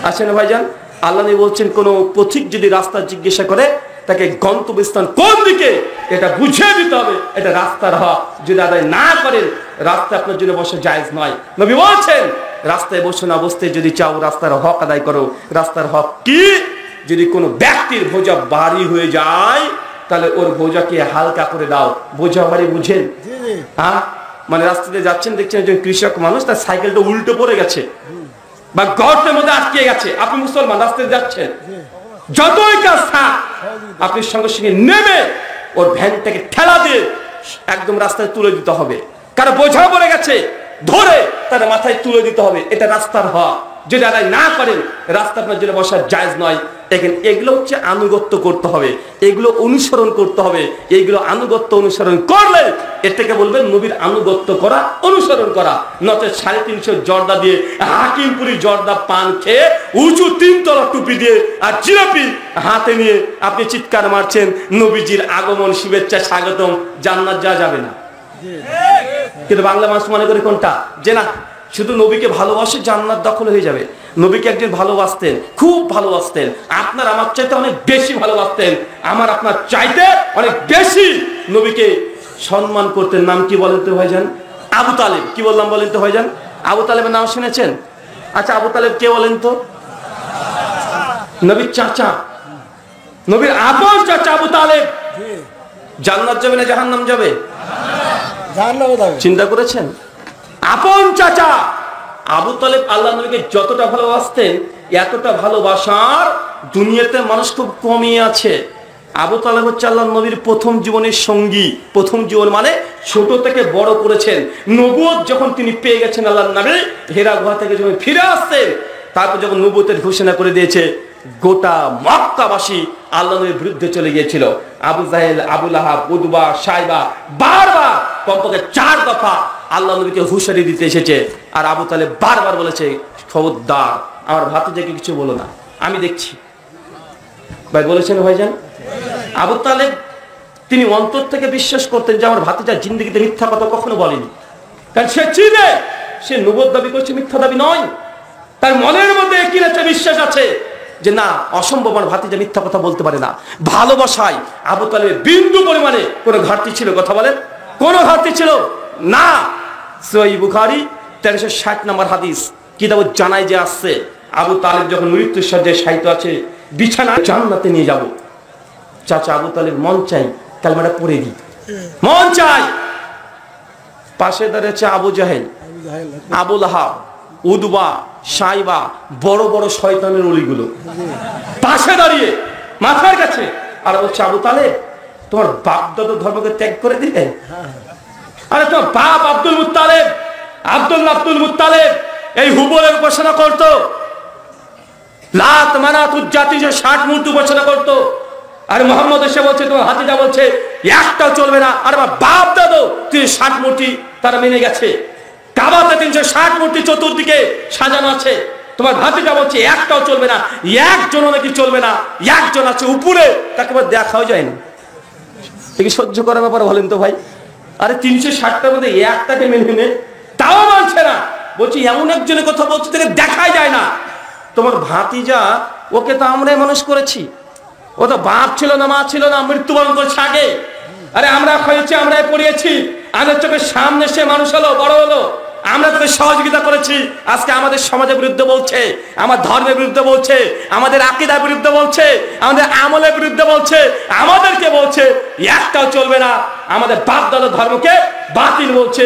আছে না ভাইজান? আল্লাহ নবী বলছেন কোন পথিক যদি রাস্তা জিজ্ঞাসা করে তাকে গন্তব্যস্থান কোন দিকে এটা বুঝিয়ে দিতে হবে। এটা রাস্তার হক, যদি আদায় না করেন রাস্তা আপনার জন্য বসা জায়েজ নয়। নবী বলছেন রাস্তায় বসে না বসতে যদি চাও রাস্তার হক আদায় করো। রাস্তার হক কি? যদি কোনো ব্যক্তির বোঝা ভারী হয়ে যায় তাহলে ওর বোঝাকে হালকা করে দাও। বোঝা ভারী বুঝেন? হ্যাঁ, মানে রাস্তাতে যাচ্ছেন, দেখছেন একজন কৃষক মানুষ তার সাইকেলটা উল্টো পড়ে গেছে বা গর্তের মধ্যে আটকে গেছে, আপনি মুসলমান রাস্তায় যাচ্ছেন, যতই কাজ থাক আপনি সঙ্গে সঙ্গে নেমে ওর ভ্যানটাকে ঠেলা দিয়ে একদম রাস্তায় তুলে দিতে হবে। কারণ বোঝা পড়ে গেছে, ধরে তার মাথায় তুলে দিতে হবে। এটা রাস্তার হক। যদি আদায় না করেন রাস্তা আপনার জন্য বসার জায়েজ নয়। দেখেন এগুলো হচ্ছে আনুগত্য করতে হবে, এগুলো অনুসরণ করতে হবে। এইগুলো আনুগত্য অনুসরণ করলে এটাকে বলবেন নবীর আনুগত্য করা, অনুসরণ করা। নচেত 350 জর্দা দিয়ে হাকিমপুরি জর্দা পান খেয়ে উঁচু 3 তলা টুপি দিয়ে আর জিলাপি হাতে নিয়ে আপনি চিৎকার মারছেন নবীজির আগমন, শুভেচ্ছা, স্বাগতম, জান্নাত যা যাবে না। কিন্তু বাংলা মানুষ মনে করে কোনটা, যে না শুধু নবীকে ভালোবাসে জান্নাত দখল হয়ে যাবে। নবীকে একদিন ভালোবাসতেন, খুব ভালোবাসতেন, আপনার আমার চাইতে অনেক বেশি ভালোবাসতেন, আমার আপনার চাইতে অনেক বেশি নবীকে সম্মান করতেন। নাম কি বলেন তো ভাইজান? আবু তালেব। কি বললাম বলেন তো ভাইজান? আবু তালেবের নাম শুনেছেন? আচ্ছা আবু তালেব কে বলেন তো? নবীর চাচা, নবীর আপন চাচা আবু তালেব। জান্নাত যাবে না জাহান্নাম যাবে? চিন্তা করেছেন? আপন চাচা আবু তালেব আল্লাহ নবীকে যতটা ভালোবাসতেন এতটা ভালোবাসার দুনিয়াতে মানুষ খুব কমই আছে। আবু তালেব হচ্ছে আল্লাহ নবীর প্রথম জীবনের সঙ্গী। প্রথম জীবন মানে ছোট থেকে বড় করেছেন। নবুয়ত যখন তিনি পেয়ে গেছেন আল্লাহ নবী হেরা গুহা থেকে যখন ফিরে আসছেন, তারপর যখন নবুয়তের ঘোষণা করে দিয়েছে, গোটা মক্কাবাসী আল্লাহ নবীর বিরুদ্ধে চলে গিয়েছিল। আবু জাহেল, আবু লাহাব, উতবা, সাইবা বারবার কমপক্ষে 4 দফা আল্লাহ নবীকে হুঁশিয়ারি দিতে এসেছে। আর আবু তালেব বারবার বলেছে, খবরদার আমার ভাতিজাকে কিছু বলো না, আমি দেখছি। ভাই বলেছেন ভাইজান? আবু তালেব তিনি অন্তর থেকে বিশ্বাস করতেন যে আমার ভাতিজা জিন্দেগিতে মিথ্যা কথা কখনো বলেনি। কারণ সে চিনে সে নবুয়ত দাবি করছে, মিথ্যা দাবি নয়। তার মনের মধ্যে কি একটা বিশ্বাস আছে যে না, অসম্ভব, আমার ভাতিজা মিথ্যা কথা বলতে পারে না। ভালোবাসায় আবু তালেবের বিন্দু পরিমাণে কোনো ঘাটতি ছিল? কথা বলেন, কোনো ঘাটতি ছিল না। সহিহ বুখারী 1360 নম্বর হাদিস কিতাবুল জানাইজে আসছে, আবু তালেব যখন মৃত্যুর শয্যায় শায়িত আছে, বিছানায় জান্নাতে নিয়ে যাব, চাচা আবু তালেব মন চাই কালমাটা পড়ে দিই, মন চাই। পাশে দাঁড়িয়েছে আবু জাহেল, আবু লাহাব, উতবা, সাইবা, বড় বড় শয়তানের ওলিগুলো পাশে দাঁড়িয়ে মাথার কাছে। আর বলছে, আবু তালেব তোমার বাপ দাদা ধর্মকে ত্যাগ করে দিলে? আরে তোমার বাপ আব্দুল মুত্তালেব, আব্দুল মুত্তালেব এই হুবলের উপাসনা করতো, লাত মানাত উজ্জাতি 60 মূর্তি উপাসনা করতো। আর মোহাম্মদ এসে বলছে, তোমার হাতিজা বলছে একটাও চলবে না। আর আমার বাপ দাদু 60 মূর্তি তারা মেনে গেছে। কাবাতে 360 মূর্তি চতুর্দিকে সাজানো আছে। তোমার ভাতিজা বলছে একটাও চলবে না, একজনও নাকি চলবে না, একজন আছে উপরে, তাকে আবার দেখাও যায় না। কি সহ্য করার ব্যাপার বলেন তো ভাই? আরে 360টার মধ্যে একটাকে মেনে নেয়, তাও মানছে না। বলছি এমন একজনের কথা বলছে তাকে দেখাই যায় না। তোমার ভাতিজা, ওকে তো আমরাই মানুষ করেছি, ও তো বাপ ছিল না, মা ছিল না, মৃত্যুবরণ করেছে আগে। আরে আমরা হয়েছি, আমরাই পড়িয়েছি, আমাদের চোখের সামনে সে মানুষ হলো, বড় হলো, আমরা তাদের সহযোগিতা করেছি। আজকে আমাদের সমাজের বিরুদ্ধে বলছে, আমার ধর্মের বিরুদ্ধে বলছে, আমাদের আকীদার বিরুদ্ধে বলছে, আমাদের আমলের বিরুদ্ধে বলছে, আমাদেরকে বলছে একটাও চলবে না, আমাদের বাপ দাদার ধর্মকে বাতিল বলছে।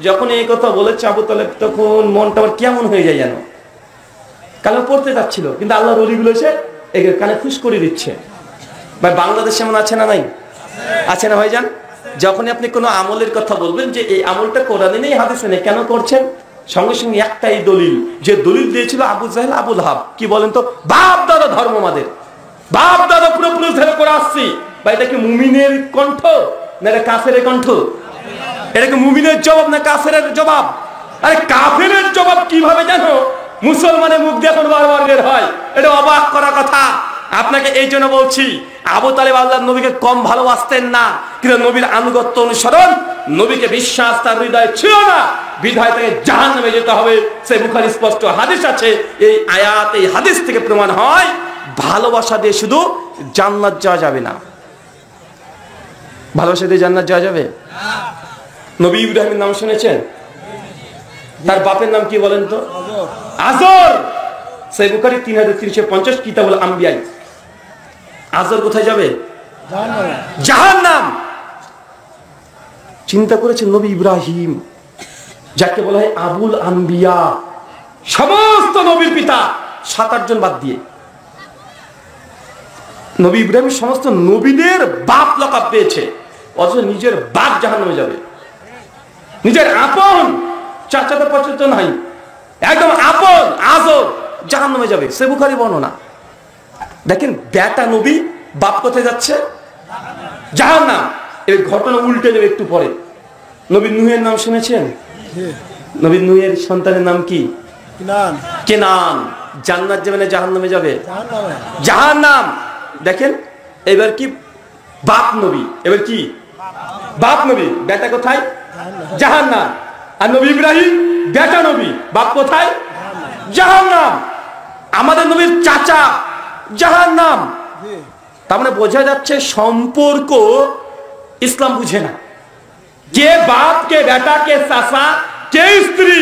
যখন এই কথা বলেছে আবু তালেব, তখন মনটা আবার কেমন হয়ে যায় যেন। কালে পড়তে যাচ্ছিল, কিন্তু আল্লাহর ওলিগুলো এসে একে কানে খুশ করে দিচ্ছে। ভাই বাংলাদেশে এমন আছে না নাই? আছে না ভাইজান? যখনই আপনি কোনো আমলের কথা বলবেন যে এই আমলটা কোরআনে নেই, হাদিসে নেই, কেন করছেন? সঙ্গে সঙ্গে একটাই দলিল, যে দলিল দিয়েছিল আবু জাহেল, আবু লাহাব। কি বলেন তো? বাপ দাদা ধর্ম আমাদের, বাপ দাদা পুরোপুরি ধরে করে আসছি। বা এটা কি মুমিনের কণ্ঠ না এটা কাফেরের কণ্ঠ? এটা কি মুমিনের জবাব না কাফেরের জবাব? আরে কাফেরের জবাব কিভাবে জানো? মুসলমানের মুখ দিয়ে এখন বারবার বের হয়, এটা অবাক করা কথা। আপনাকে এই জন্য বলছি, আবু তালেব আল্লাহর নবীকে কম ভালোবাসতেন না, কিন্তু নবীর আনুগত্য অনুসরণ, নবীকে বিশ্বাস তার হৃদয়ে ছিল না, বিধায় তাকে জাহান্নামে যেতে হবে। সে বুখারী স্পষ্ট হাদিস আছে। এই আয়াত, এই হাদিস থেকে প্রমাণ হয় ভালোবাসা দিয়ে শুধু জান্নাত যাওয়া যাবে না। ভালোবাসা দিয়ে জান্নাত যাওয়া যাবে? নবী ইব্রাহিমের নাম শুনেছেন? তার বাপের নাম কি বলেন তো? আজর। সহিহ বুখারী 3350 কিতাবুল আম্বিয়া। আজর কোথায় যাবে? জাহান্নাম। চিন্তা করেছেন নবী ইব্রাহিম, যাকে বলা হয় আবুল আম্বিয়া, সমস্ত নবীর পিতা, 7-8 জন বাদ দিয়ে নবী ইব্রাহিম সমস্ত নবীদের বাপ লকাব পেয়েছে, অথচ নিজের বাপ জাহান্নামে যাবে। নিজের আপন চাচাতো পছন্দ নাই, একদম আপন আজর জাহান্নামে যাবে। সহিহ বুখারী বর্ণনা। দেখেন বেটা নবী, বাপ কোথায় যাচ্ছে? জাহান্নাম। এই ঘটনা উল্টে যাবে একটু পরে। নবী নূহের নাম শুনেছেন? নবী নূহের সন্তানের নাম কি? কেনান। জান্নাত যাবে না জাহান্নামে যাবে? জাহান্নাম। দেখেন এবার কি বাপ নবী, এবার কি বাপ নবী, বেটা কোথায়? জাহান্নাম। আর নবী ইব্রাহিম বেটা নবী, বাপ কোথায়? জাহান্নাম। আমাদের নবীর চাচা জাহান্নাম। তার মানে বোঝা যাচ্ছে সম্পর্ক ইসলাম বুঝে না। কে বাপ, কে বেটা, কে চাচা, কে স্ত্রী,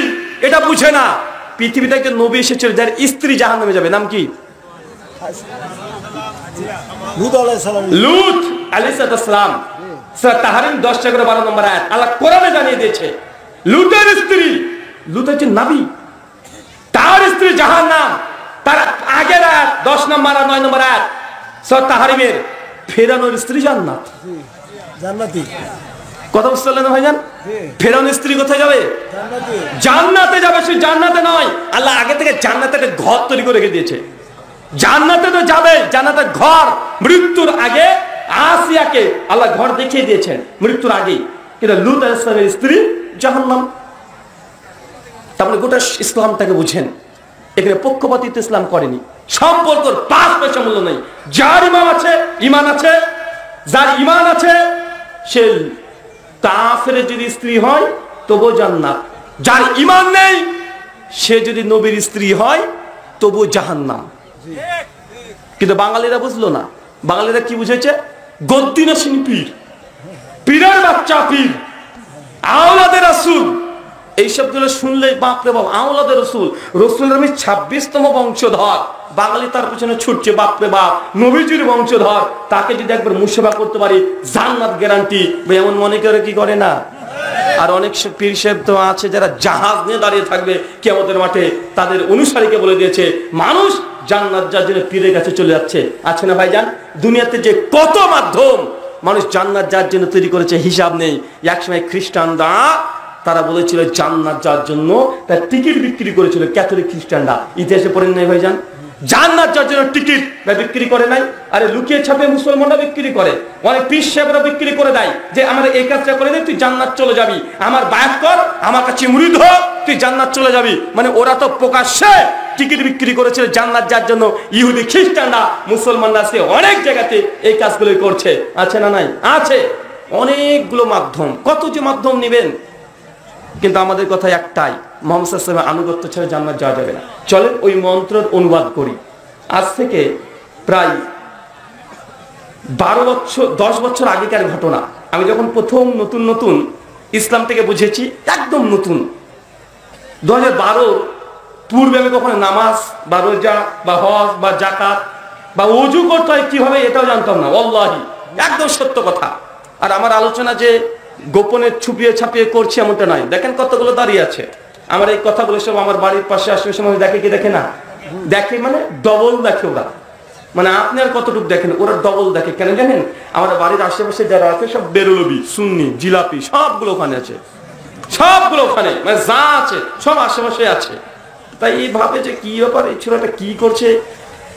এটা বুঝে না। পৃথিবীতে একটা নবী এসেছিল যার স্ত্রী জাহান্নামে যাবে, নাম কি? লূত আলাইহিস সালাম। সূরা তাহরিম 10-12 নম্বর আয়াত আল্লাহ কোরআনে জানিয়ে দিয়েছে লূতের স্ত্রী, লূত হচ্ছে নবী, তার স্ত্রী জাহান্নাম। তার আগের আয়াত 10 নম্বর আর 9 নম্বর আয়াত সূরা তাহরিমের, ফেরাউনের স্ত্রী জান্নাত, জান্নাতি। কথা বুঝতে পারলেন ভাইজান? ফেরাউনের স্ত্রী কোথায় যাবে? জান্নাতে যাবে। সে জান্নাতে নয়, আল্লাহ আগে থেকে জান্নাতে একটা ঘর তৈরি করে রেখে দিয়েছে। জান্নাতে তো যাবে, জান্নাতের ঘর। মৃত্যুর আগে আসিয়াকে আল্লাহ ঘর দেখিয়ে দিয়েছেন মৃত্যুর আগে, কিন্তু লূত আলাইহিস সালামের স্ত্রী জাহান্নাম। তারপরে গোটা ইসলামটাকে বুঝেন, এখানে পক্ষপাতিত্ব ইসলাম করেনি। সম্পর্কর 5 পয়সা মূল্য নেই। যার ইমান আছে, যার ইমান আছে, সে কাফেরের যদি স্ত্রী হয় তবু জান্নাত। যার ইমান নেই, সে যদি নবীর স্ত্রী হয় তবু জাহান্নাম। কিন্তু বাঙালিরা বুঝলো না। বাঙালিরা কি বুঝেছে? গদ্দিনসীন পীর, পীরের বাচ্চা পীর, আওলাদের রাসূল, এই শব্দগুলো শুনলে বাপরে বাপ, আওলাদের রসুল, রসুলের আমি 26তম বংশধর। বাঙালি তার পেছনে ছুটছে, বাপরে বাপ, নবীজির বংশধর, তাকে যদি একবার মুসেবা করতে পারি জান্নাত গ্যারান্টি। এমন মনে করে কি করে না? আর অনেক পীর সাহেব তো আছে যারা জাহাজ নিয়ে দাঁড়িয়ে থাকবে কিয়ামতের মাঠে, তাদের অনুসারীকে বলে দিয়েছে মানুষ জান্নাত যার জন্য পীরের কাছে চলে যাচ্ছে। আছে না ভাইজান? দুনিয়াতে যে কত মাধ্যম মানুষ জান্নাত যার জন্য তৈরি করেছে হিসাব নেই। একসময় খ্রিস্টানরা তারা বলেছিল জান্নাত যাওয়ার জন্য তার টিকিট বিক্রি করেছিল, ক্যাথলিক খ্রিস্টানরা। ইতিহাসে পড়েন নাই ভাইজান? জান্নাত যাওয়ার জন্য টিকিট বিক্রি করে নাই। আরে লুকিয়ে ছাপে মুসলমানরা বিক্রি করে, অনেক পীর সাহেবরা বিক্রি করে দেয় যে আমার এই কাজটা করে দে, তুই জান্নাত চলে যাবি, আমার বায়াত কর, আমার কাছে মুরিদ হ, তুই জান্নাত চলে যাবি। মানে ওরা তো প্রকাশ্যে টিকিট বিক্রি করেছিল জান্নাত যাওয়ার জন্য। ইহুদি খ্রিস্টানরা, মুসলমানরা আজকে অনেক জায়গাতে এই কাজগুলো করছে। আছে না নাই? আছে অনেকগুলো মাধ্যম। কত যে মাধ্যম নেবেন, কিন্তু আমাদের কথা একটাই, মুহাম্মদ সাল্লাল্লাহু আলাইহি ওয়াসাল্লামের আনুগত্য ছাড়া জান্নাত যাওয়া যাবে না। চলেন ওই মন্ত্রের অনুবাদ করি। আজ থেকে প্রায় 10 বছর আগেকার ঘটনা। আমি যখন প্রথম নতুন ইসলাম থেকে বুঝেছি, একদম নতুন 2012 পূর্বে আমি কখনো নামাজ বা রোজা বা হজ বা যাকাত বা ওযু করতে হয় কিভাবে এটাও জানতাম না। ওয়াল্লাহি একদম সত্য কথা। আর আমার আলোচনা যে গোপনে ছুপিয়ে ছাপিয়ে করছে এমনটা নয়। দেখেন কতগুলো দাঁড়িয়ে আছে। আমার এই কথাগুলো সব আমার বাড়ির পাশে আশেপাশে মানুষ দেখে কি দেখে না? দেখে, মানে ডবল দেখে ওরা। মানে আপনি আর কতটুকু দেখেন, ওরা ডবল দেখে। কেন জানেন? আমার বাড়ির আশেপাশে যারা আছে সব বেরলবি, সুন্নি, জিলাপি সবগুলো ওখানে আছে, সবগুলো ওখানে, মানে যা আছে সব আশেপাশে আছে। তাই এই ভাবে যে কি ব্যাপার, এই ছেলেটা কি করছে।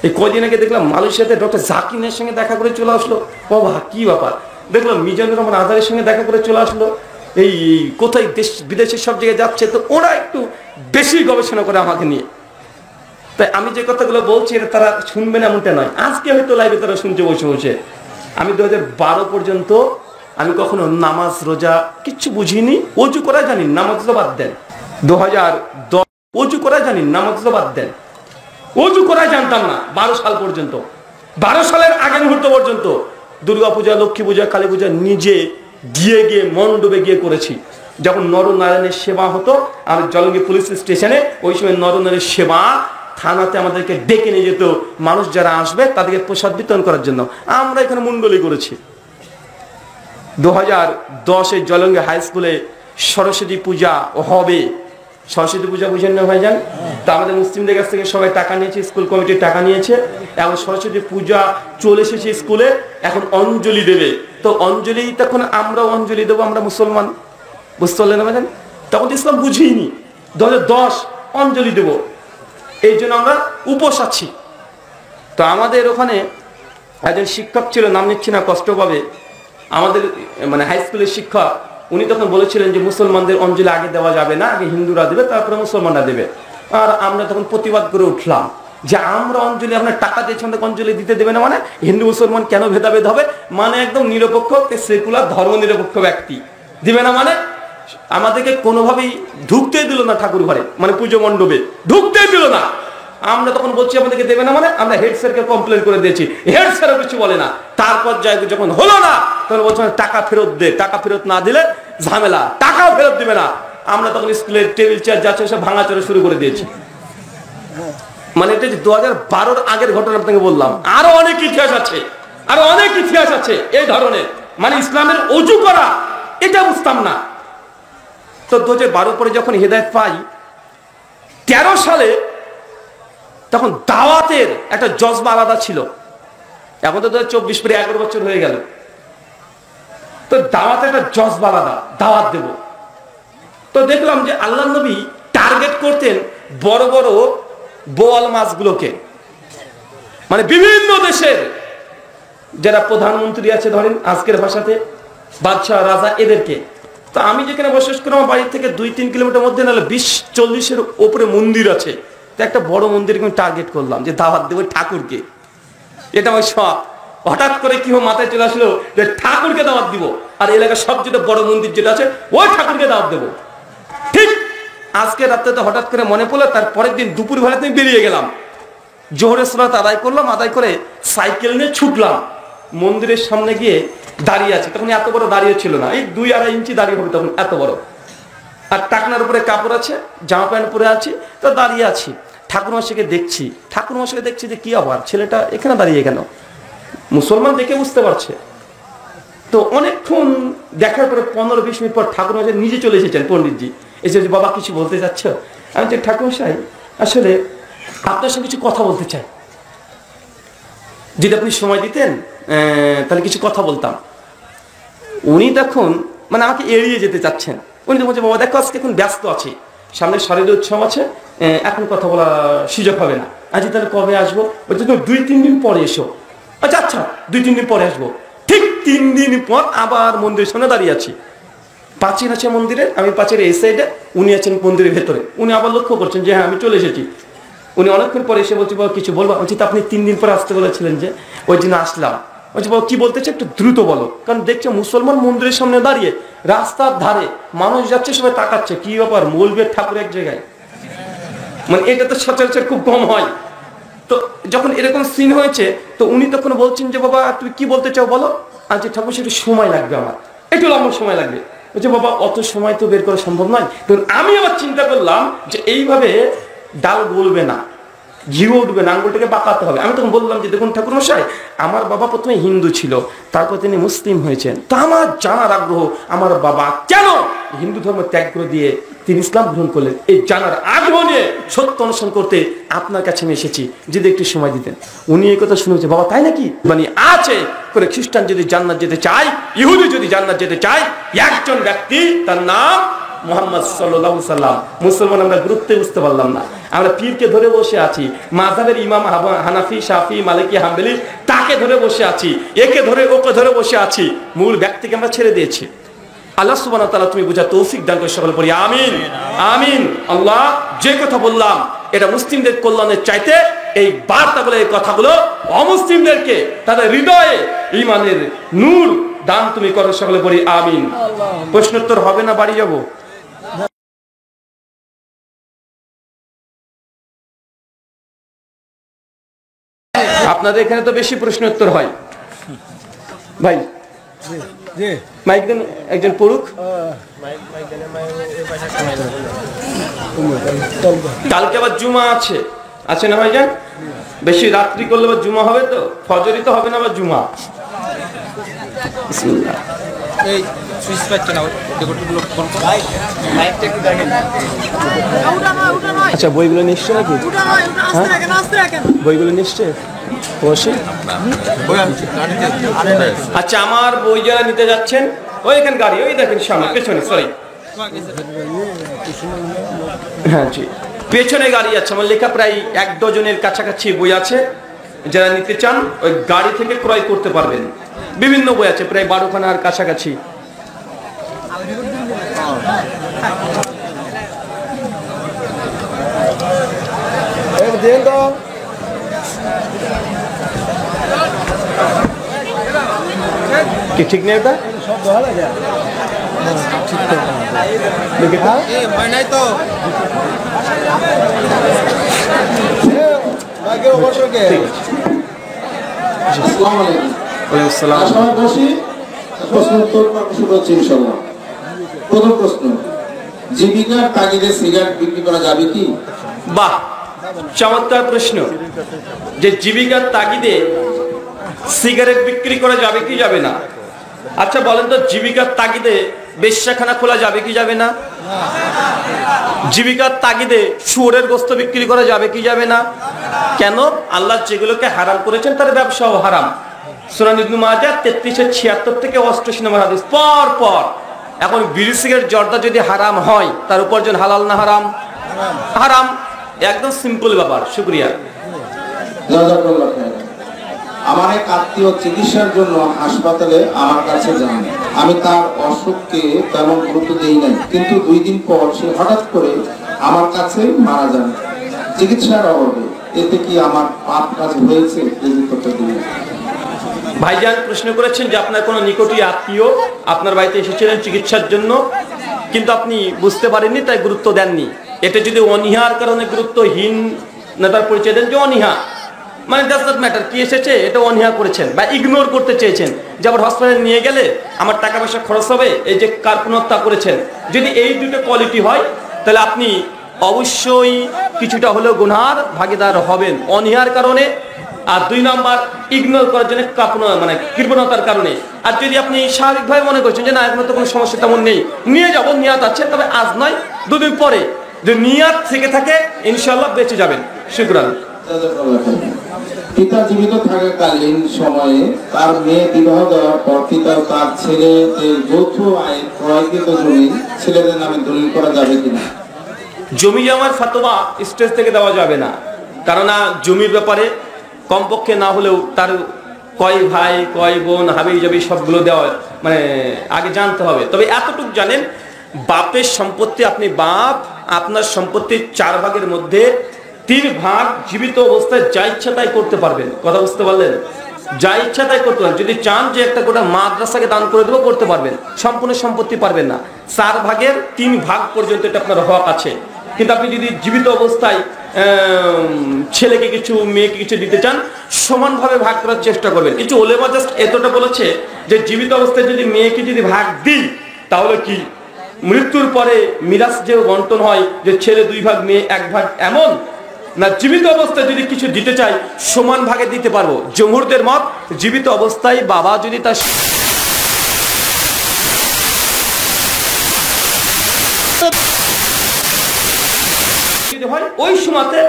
এই কয়দিন আগে দেখলাম মালয়েশিয়াতে ডক্টর জাকিরের সঙ্গে দেখা করে চলে আসলো। ও ভা, কি ব্যাপার। দেখলাম মিজানুর রহমান আজারের সঙ্গে দেখা করে চলে আসলো। এই কোথায় দেশ বিদেশের সব জায়গায় যাচ্ছে, তো ওরা একটু বেশি গবেষণা করে আমাকে নিয়ে। তাই আমি যে কথাগুলো বলছি এটা তারা শুনবে না এমনটা নয়, আজকে হয়তো লাইভে তারা শুনছে বসে বসে। আমি 2012 পর্যন্ত আমি কখনো নামাজ রোজা কিচ্ছু বুঝিনি, অজু করা জানি, নামাজ তো বাদ দেন। 2010 অজু করা জানি, নামাজ তো বাদ দেন, অজু করা জানতাম না 12 সাল পর্যন্ত। 12 সালের আগের মুহূর্ত পর্যন্ত দুর্গা পূজা, লক্ষ্মী পূজা, কালী পূজা নিজে গিয়ে মণ্ডপে গিয়ে করেছি। যখন নরনারায়ণের সেবা হতো আমি জলঙ্গি পুলিশ স্টেশনে, ওই সময় নরনারায়ণের সেবা থানাতে আমাদেরকে ডেকে নিয়ে যেত, মানুষ যারা আসবে তাদেরকে প্রসাদ বিতরণ করার জন্য। আমরা এখানে মণ্ডলী করেছি। 2010-এ জলঙ্গি হাই স্কুলে সরস্বতী পূজা হবে। সরস্বতী পূজা বুঝেন না ভাইজান? তো আমাদের মুসলিমদের কাছ থেকে সবাই টাকা নিয়েছে, স্কুল কমিটির টাকা নিয়েছে। এখন সরস্বতী পূজা চলে এসেছে স্কুলে, এখন অঞ্জলি দেবে। তো অঞ্জলি, তখন আমরা অঞ্জলি দেবো, আমরা মুসলমান, বুঝতে পারলেন না ভাইজান? তখন তো ইসলাম বুঝিনি। 2010 অঞ্জলি দেব, এই জন্য আমরা উপোস আছি। তো আমাদের ওখানে একজন শিক্ষক ছিল, নাম নিচ্ছি না, কষ্ট পাবে, আমাদের মানে হাই স্কুলের শিক্ষক। উনি তখন বলেছিলেন যে মুসলমানদের অঞ্জলি আগে দেওয়া যাবে না, আগে হিন্দুরা দেবে, তারপরে মুসলমানরা দেবে। আর আমরা তখন প্রতিবাদ করে উঠলাম যে আমরা অঞ্জলি, আপনার টাকা দিয়েছেন, অঞ্জলি দিতে দেবে না, মানে হিন্দু মুসলমান কেন ভেদাভেদ হবে, মানে একদম নিরপেক্ষ সেকুলার ধর্ম নিরপেক্ষ ব্যক্তি দিবে না, মানে আমাদেরকে কোনোভাবেই ঢুকতেই দিল না ঠাকুর ঘরে, মানে পুজো মণ্ডপে ঢুকতেই দিল না। আমরা তখন বলছি আমাদেরকে দেবে না, মানে আমরা হেড স্যারকে কমপ্লেন করে দিয়েছি, হেড স্যারও কিছু বলে না। তারপর যখন হলো না তখন বলছে টাকা ফেরত দে, টাকা ফেরত না দিলে ঝামেলা, টাকাও ফেরত দিবে না। আমরা তখন স্কুলের টেবিল চেয়ার যাচ্ছে সব ভাঙাচোরা শুরু করে দিয়েছি। মানে এটা 2012-র আগের ঘটনা আপনাকে বললাম। আরো অনেক ইতিহাস আছে, আরো অনেক ইতিহাস আছে এই ধরনের। মানে ইসলামের অজু করা এটা বুঝতাম না। তো 2012 পরে যখন হেদায়েত পাই 13 সালে, তখন দাওয়াতের একটা জজবা আলাদা ছিল। এখন তো 2024 পরে 11 বছর হয়ে গেল। তো দাওয়াতের একটা জজবা আলাদা, দাওয়াত দেব। তো দেখলাম যে আল্লাহ নবী টার্গেট করতেন বড় বড় বোয়াল মাছগুলোকে, মানে বিভিন্ন দেশের যারা প্রধানমন্ত্রী আছে, ধরেন আজকের ভাষাতে বাদশাহ, রাজা, এদেরকে। তো আমি যেখানে বসবাস করি আমার বাড়ি থেকে 2-3 কিলোমিটার মধ্যে নাহলে 20-40-এর উপরে মন্দির আছে। তো একটা বড় মন্দিরকে আমি টার্গেট করলাম যে দাওয়াত দেবো ঠাকুরকে। এটা আমার সব হঠাৎ করে কি মাথায় চলে আসলো যে ঠাকুরকে দাওয়াত দিব, আর এলাকার সবচেয়ে বড় মন্দির যেটা আছে ওই ঠাকুরকে দাওয়াত দেবো। ঠিক আজকে রাত্রে তো হঠাৎ করে মনে পড়লো, তার পরের দিন দুপুর বেলাতে বেরিয়ে গেলাম, জোহরের সালাত আদায় করলাম, আদায় করে সাইকেল নিয়ে ছুটলাম, মন্দিরের সামনে গিয়ে দাঁড়িয়ে আছে। তখন এত বড় দাঁড়িয়ে ছিল না, এই 2-2.5 ইঞ্চি দাঁড়িয়ে হবে তখন, এত বড়। আর টাকনার উপরে কাপড় আছে, জামা প্যান্ট পরে আছি, তো দাঁড়িয়ে আছি। ঠাকুরমশাইকে দেখছি, ঠাকুরমশাইকে দেখছি যে কি আবার ছেলেটা এখানে দাঁড়িয়ে কেন, মুসলমান দেখে বুঝতে পারছে। তো অনেকক্ষণ দেখার পরে 15-20 মিনিট পর ঠাকুরমশাই নিজে চলে এসেছেন, পণ্ডিতজি এসে, বাবা কিছু বলতে চাচ্ছ? আমি যে ঠাকুরমশাই আসলে আপনার সঙ্গে কিছু কথা বলতে চাই, যদি আপনি সময় দিতেন তাহলে কিছু কথা বলতাম। উনি তখন মানে আমাকে এড়িয়ে যেতে চাচ্ছেন। উনি তো বলছে বাবা দেখো আজকে এখন ব্যস্ত আছি, সামনে শারীরিক উৎসব আছে, এখন কথা বলার সুযোগ হবে না। আজ তাহলে কবে আসবো? বলছে 2-3 দিন পরে এসো। আচ্ছা আচ্ছা 2-3 দিন পরে আসবো। ঠিক 3 দিন পর আবার মন্দিরের সামনে দাঁড়িয়ে আছি, প্রাচীর আছে মন্দিরে, আমি প্রাচীরের এই সাইডে, উনি আছেন মন্দিরের ভেতরে। উনি আবার লক্ষ্য করছেন যে হ্যাঁ আমি চলে এসেছি। উনি অনেকক্ষণ পরে এসে বলছি বাবা কিছু বলবো? বলছি আপনি 3 দিন পরে আসতে বলেছিলেন যে, ওই জন্য আসলাম। বলছি বাবা কি বলতে চাই একটু দ্রুত বলো, কারণ দেখছে মুসলমান মন্দিরের সামনে দাঁড়িয়ে, রাস্তার ধারে মানুষ যাচ্ছে, সবাই তাকাচ্ছে, কি ব্যাপার মৌলবীর ঠাকুর এক জায়গায়, মানে এটা তো সচরাচর খুব কম হয়। তো যখন এরকম সিন হয়েছে, তো উনি তখন বলছেন যে বাবা তুমি কি বলতে চাও বলো। আজ ঠাকুর সেটা সময় লাগবে, আমার একটু লম্বা সময় লাগবে। বলছে বাবা অত সময় তো বের করা সম্ভব নয়। তখন আমি আবার চিন্তা করলাম যে এইভাবে ডাল গলবে না, ঘিও উঠবে না, আঙ্গুলটাকে বাঁকাতে হবে। আমি তখন বললাম যে দেখুন ঠাকুরমশাই, আমার বাবা প্রথমে হিন্দু ছিল, তারপর তিনি মুসলিম হয়েছেন। তা আমার জানার আগ্রহ আমার বাবা কেন হিন্দু ধর্ম ত্যাগ করে দিয়ে তিনি ইসলাম গ্রহণ করলেন, এই জানার আগ্রহ নিয়ে সত্য অনুসরণ করতে আপনার কাছে আমি এসেছি, যদি একটু সময় দিতেন। উনি এই কথা শুনেছে, বাবা তাই নাকি? মানে আছে করে খ্রিস্টান যদি জান্নাত যেতে চায়, ইহুদি যদি জান্নাত যেতে চায়, একজন ব্যক্তি তার নাম মুহাম্মদ সাল্লাল্লাহু আলাইহি সাল্লাম। মুসলমান আমরা গুরুত্বে বুঝতে পারলাম না, আমরা পীরকে ধরে বসে আছি, মাযহাবের ইমাম হানাফি, শাফি, মালিকি, হাম্বলি, তাকে ধরে বসে আছি, একে ধরে ওকে ধরে বসে আছি, মূল ব্যক্তিকে আমরা ছেড়ে দিয়েছি। আল্লাহ সুবহানাহু ওয়া তাআলা তুমি বুঝার তৌফিক দান করে সকলে পড়ি আমিন আমিন। আল্লাহ যে কথা বললাম এটা মুসলিমদের কল্যাণের চাইতে এই বার্তাগুলো, এই কথাগুলো অমুসলিমদেরকে তাদের হৃদয়ে ঈমানের নূর দান তুমি করো, সকলে বলি আমিন। প্রশ্নোত্তর হবে না, বাড়ি যাব? আপনাদের এখানে তো বেশি প্রশ্নোত্তর হয়। ভাই মাইক দেন, একজন পড়ুক। কালকে আবার জুমা আছে, আছে না ভাইজান? বেশি রাত্রি করলে আবার জুমা হবে, তো ফজরই তো হবে না, আবার জুমা। বিসমিল্লাহ। আচ্ছা, বইগুলো নিশ্চয় নাকি? বইগুলো নিশ্চয় অবশ্যই। আচ্ছা, আমার বই যারা নিতে যাচ্ছেন, ওই এখানে গাড়ি, ওই দেখেন সামনে, পেছনে, সরি, হ্যাঁ জি, পেছনে গাড়ি আছে। আমার লেখা প্রায় 1 ডজনের কাছাকাছি বই আছে। যারা নিতে চান ওই গাড়ি থেকে ক্রয় করতে পারবেন। বিভিন্ন বই আছে, প্রায় 12খানার কাছাকাছি। কি ঠিক নেই ওটা? প্রথম প্রশ্ন, জীবিকার তাগিদে সিগারেট বিক্রি করা যাবে কি? বাহ, চমৎকার প্রশ্ন। যে জীবিকার তাগিদে সিগারেট বিক্রি করা যাবে কি যাবে না? আচ্ছা বলেন তো, জীবিকার তাগিদে বেশ্যাখানা খোলা যাবে কি যাবে না? জীবিকার তাগিদে শুয়োরের গোশত বিক্রি করা যাবে কি যাবে না? কেন? আল্লাহ যেগুলোকে হারাম করেছেন তার ব্যবসাও হারাম। সূরা ইবনে মাজাহ 3376 থেকে 88 নম্বর হাদিস পর পর। এখন বিড়ি সিগারেট জর্দা যদি হারাম হয়, তার উপার্জন হালাল না হারাম? হারাম। একদম সিম্পল ব্যাপার। শুকরিয়া। আমার এক আত্মীয় চিকিৎসার জন্য হাসপাতালে আমার কাছে যান। আমি তার অসুখকে তেমন গুরুত্ব দেই নাই, কিন্তু 2 দিন পর সে হঠাৎ করে আমার কাছে মারা যান চিকিৎসার অভাবে। এতে কি আমার পাপ কাজ হয়েছে? ভাইজান প্রশ্ন করেছেন যে আপনার কোনো নিকটই আত্মীয় আপনার বাড়িতে এসেছিলেন চিকিৎসার জন্য, কিন্তু আপনি বুঝতে পারেননি, তাই গুরুত্ব দেননি। এটা যদি অনীহার কারণে গুরুত্বহীনতার পরিচয় দেন, যে অনীহা মানে ডাজ নট ম্যাটার কি এসেছে, এটা অনীহা করেছেন বা ইগনোর করতে চেয়েছেন, যে আবার হসপিটালে নিয়ে গেলে আমার টাকা পয়সা খরচ হবে, এই যে কার্পণ্যতা করেছেন, যদি এই দুটো কোয়ালিটি হয়, তাহলে আপনি অবশ্যই কিছুটা হলেও গুনার ভাগীদার হবেন অনীহার কারণে। আর 2 নাম্বার, ইগনোর করার জন্য মানে কৃপণতার কারণে। আর যদি আপনি স্বাভাবিকভাবে মনে করছেন যে না, এখন তো কোনো সমস্যা তেমন নেই, নিয়ে যাবো, নিয়াত আছে, তবে আজ নয় 2 দিন পরে, যে নিয়াত থেকে থাকে ইনশাআল্লাহ বেঁচে যাবেন। শুকরান। পিতা জীবিত থাকাকালীন সময়ে তার মেয়ে বিবাহ দেওয়ার পর পিতা তার ছেলেদের যৌথ আয় ক্রয়কৃত জমি ছেলেদের নামে দলিল করা যাবে কিনা? জমি জমার ফতোয়া স্টেজ থেকে দেওয়া যাবে না, কেননা জমির ব্যাপারে কমপক্ষে না হলেও তার কয় ভাই কয় বোন হাবি জাবি সবগুলো দেওয়া মানে আগে জানতে হবে। তবে এতটুকু জানেন, বাপের সম্পত্তি, আপনি বাপ, আপনার সম্পত্তির 4 ভাগের মধ্যে 3 ভাগ জীবিত অবস্থায় যা ইচ্ছা তাই করতে পারবেন। কথা বুঝতে পারলেন? যা ইচ্ছা তাই করতে পারবেন। যদি চান যে একটা গোটা মাদ্রাসাকে দান করে দেবো, করতে পারবেন। সম্পূর্ণ সম্পত্তি পারবেন না। 4 ভাগের 3 ভাগ পর্যন্ত এটা আপনার হক আছে। কিন্তু আপনি যদি জীবিত অবস্থায় ছেলেকে কিছু মেয়েকে কিছু দিতে চান, সমানভাবে ভাগ করার চেষ্টা করবেন। কিছু ওলেমা জাস্ট এতটা বলেছে যে জীবিত অবস্থায় যদি মেয়েকে যদি ভাগ দিই, তাহলে কি মৃত্যুর পরে মিরাস যে বন্টন হয়, যে ছেলে 2 ভাগ মেয়ে 1 ভাগ, এমন না, জীবিত অবস্থায় যদি কিছু দিতে চাই সমান ভাগে দিতে পারবো। জমহুরদের মত, জীবিত অবস্থায় বাবা যদি তার হয়, ওই সময়তে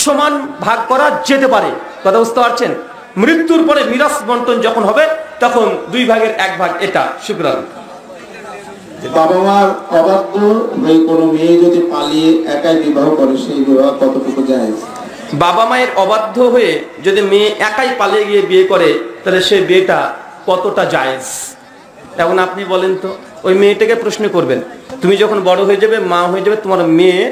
সমান ভাগ করা যেতে পারে। কথা বুঝতে পারছেন? মৃত্যুর পরে মিরাস বন্টন যখন হবে, তখন 2 ভাগের 1 ভাগ এটা। শুকরান। বাবা মার অবাধ্য হয়ে কোনো মেয়ে যদি পালিয়ে একাই বিবাহ করে, সেই বিবাহ কতটুকু জায়েজ? বাবা মায়ের অবাধ্য হয়ে যদি মেয়ে একাই পালিয়ে গিয়ে বিয়ে করে, তাহলে সেই বিয়েটা কতটা জায়েজ? এখন আপনি বলেন তো, ওই মেয়েটাকে প্রশ্ন করবেন, তুমি যখন বড় হয়ে যাবে, মা হয়ে যাবে, তোমার মেয়ে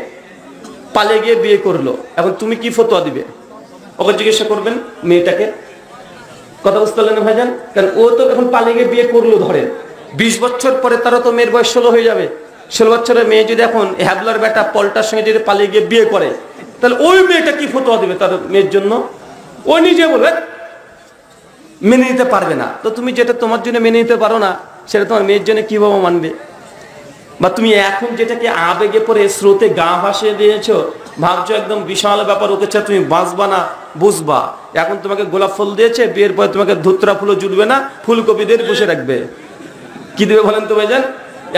পালিয়ে গিয়ে বিয়ে করলো, এখন তুমি কি ফতোয়া দিবে? ওকে জিজ্ঞাসা করবেন মেয়েটাকে, কথা বুঝতে পারলেন ভাইজান? কারণ ও তো এখন পালিয়ে গিয়ে বিয়ে করলো, ধরে 20 বছর পরে তারা তো মেয়ের বয়স 16 হয়ে যাবে। 16 বছরের মেয়ে যদি এখন হ্যাবলার বেটা পল্টার সঙ্গে যদি পালিয়ে গিয়ে বিয়ে করে, তাহলে ওই মেয়েটা কি ফতোয়া দিবে তার মেয়ের জন্য? ও নিজে বলবে মেনে নিতে পারবে না। তো তুমি যেটা তোমার জন্য মেনে নিতে পারো না, সেটা তোমার মেয়ের জন্য কিভাবে মানবে? বা তুমি এখন যেটাকে আবেগে পড়ে স্রোতে গা ভাসিয়ে দিয়েছো, ভাবছো একদম বিশাল ব্যাপার, ওকে ছাড়া তুমি বাঁচবা না, বুঝবা। এখন তোমাকে গোলাপ ফুল দিয়েছে, বিয়ের পরে তোমাকে ধুতরা ফুলও জুটবে না, ফুলকপি দিয়ে বসে রাখবে। কি দেবে বলেন তো ভাইজান?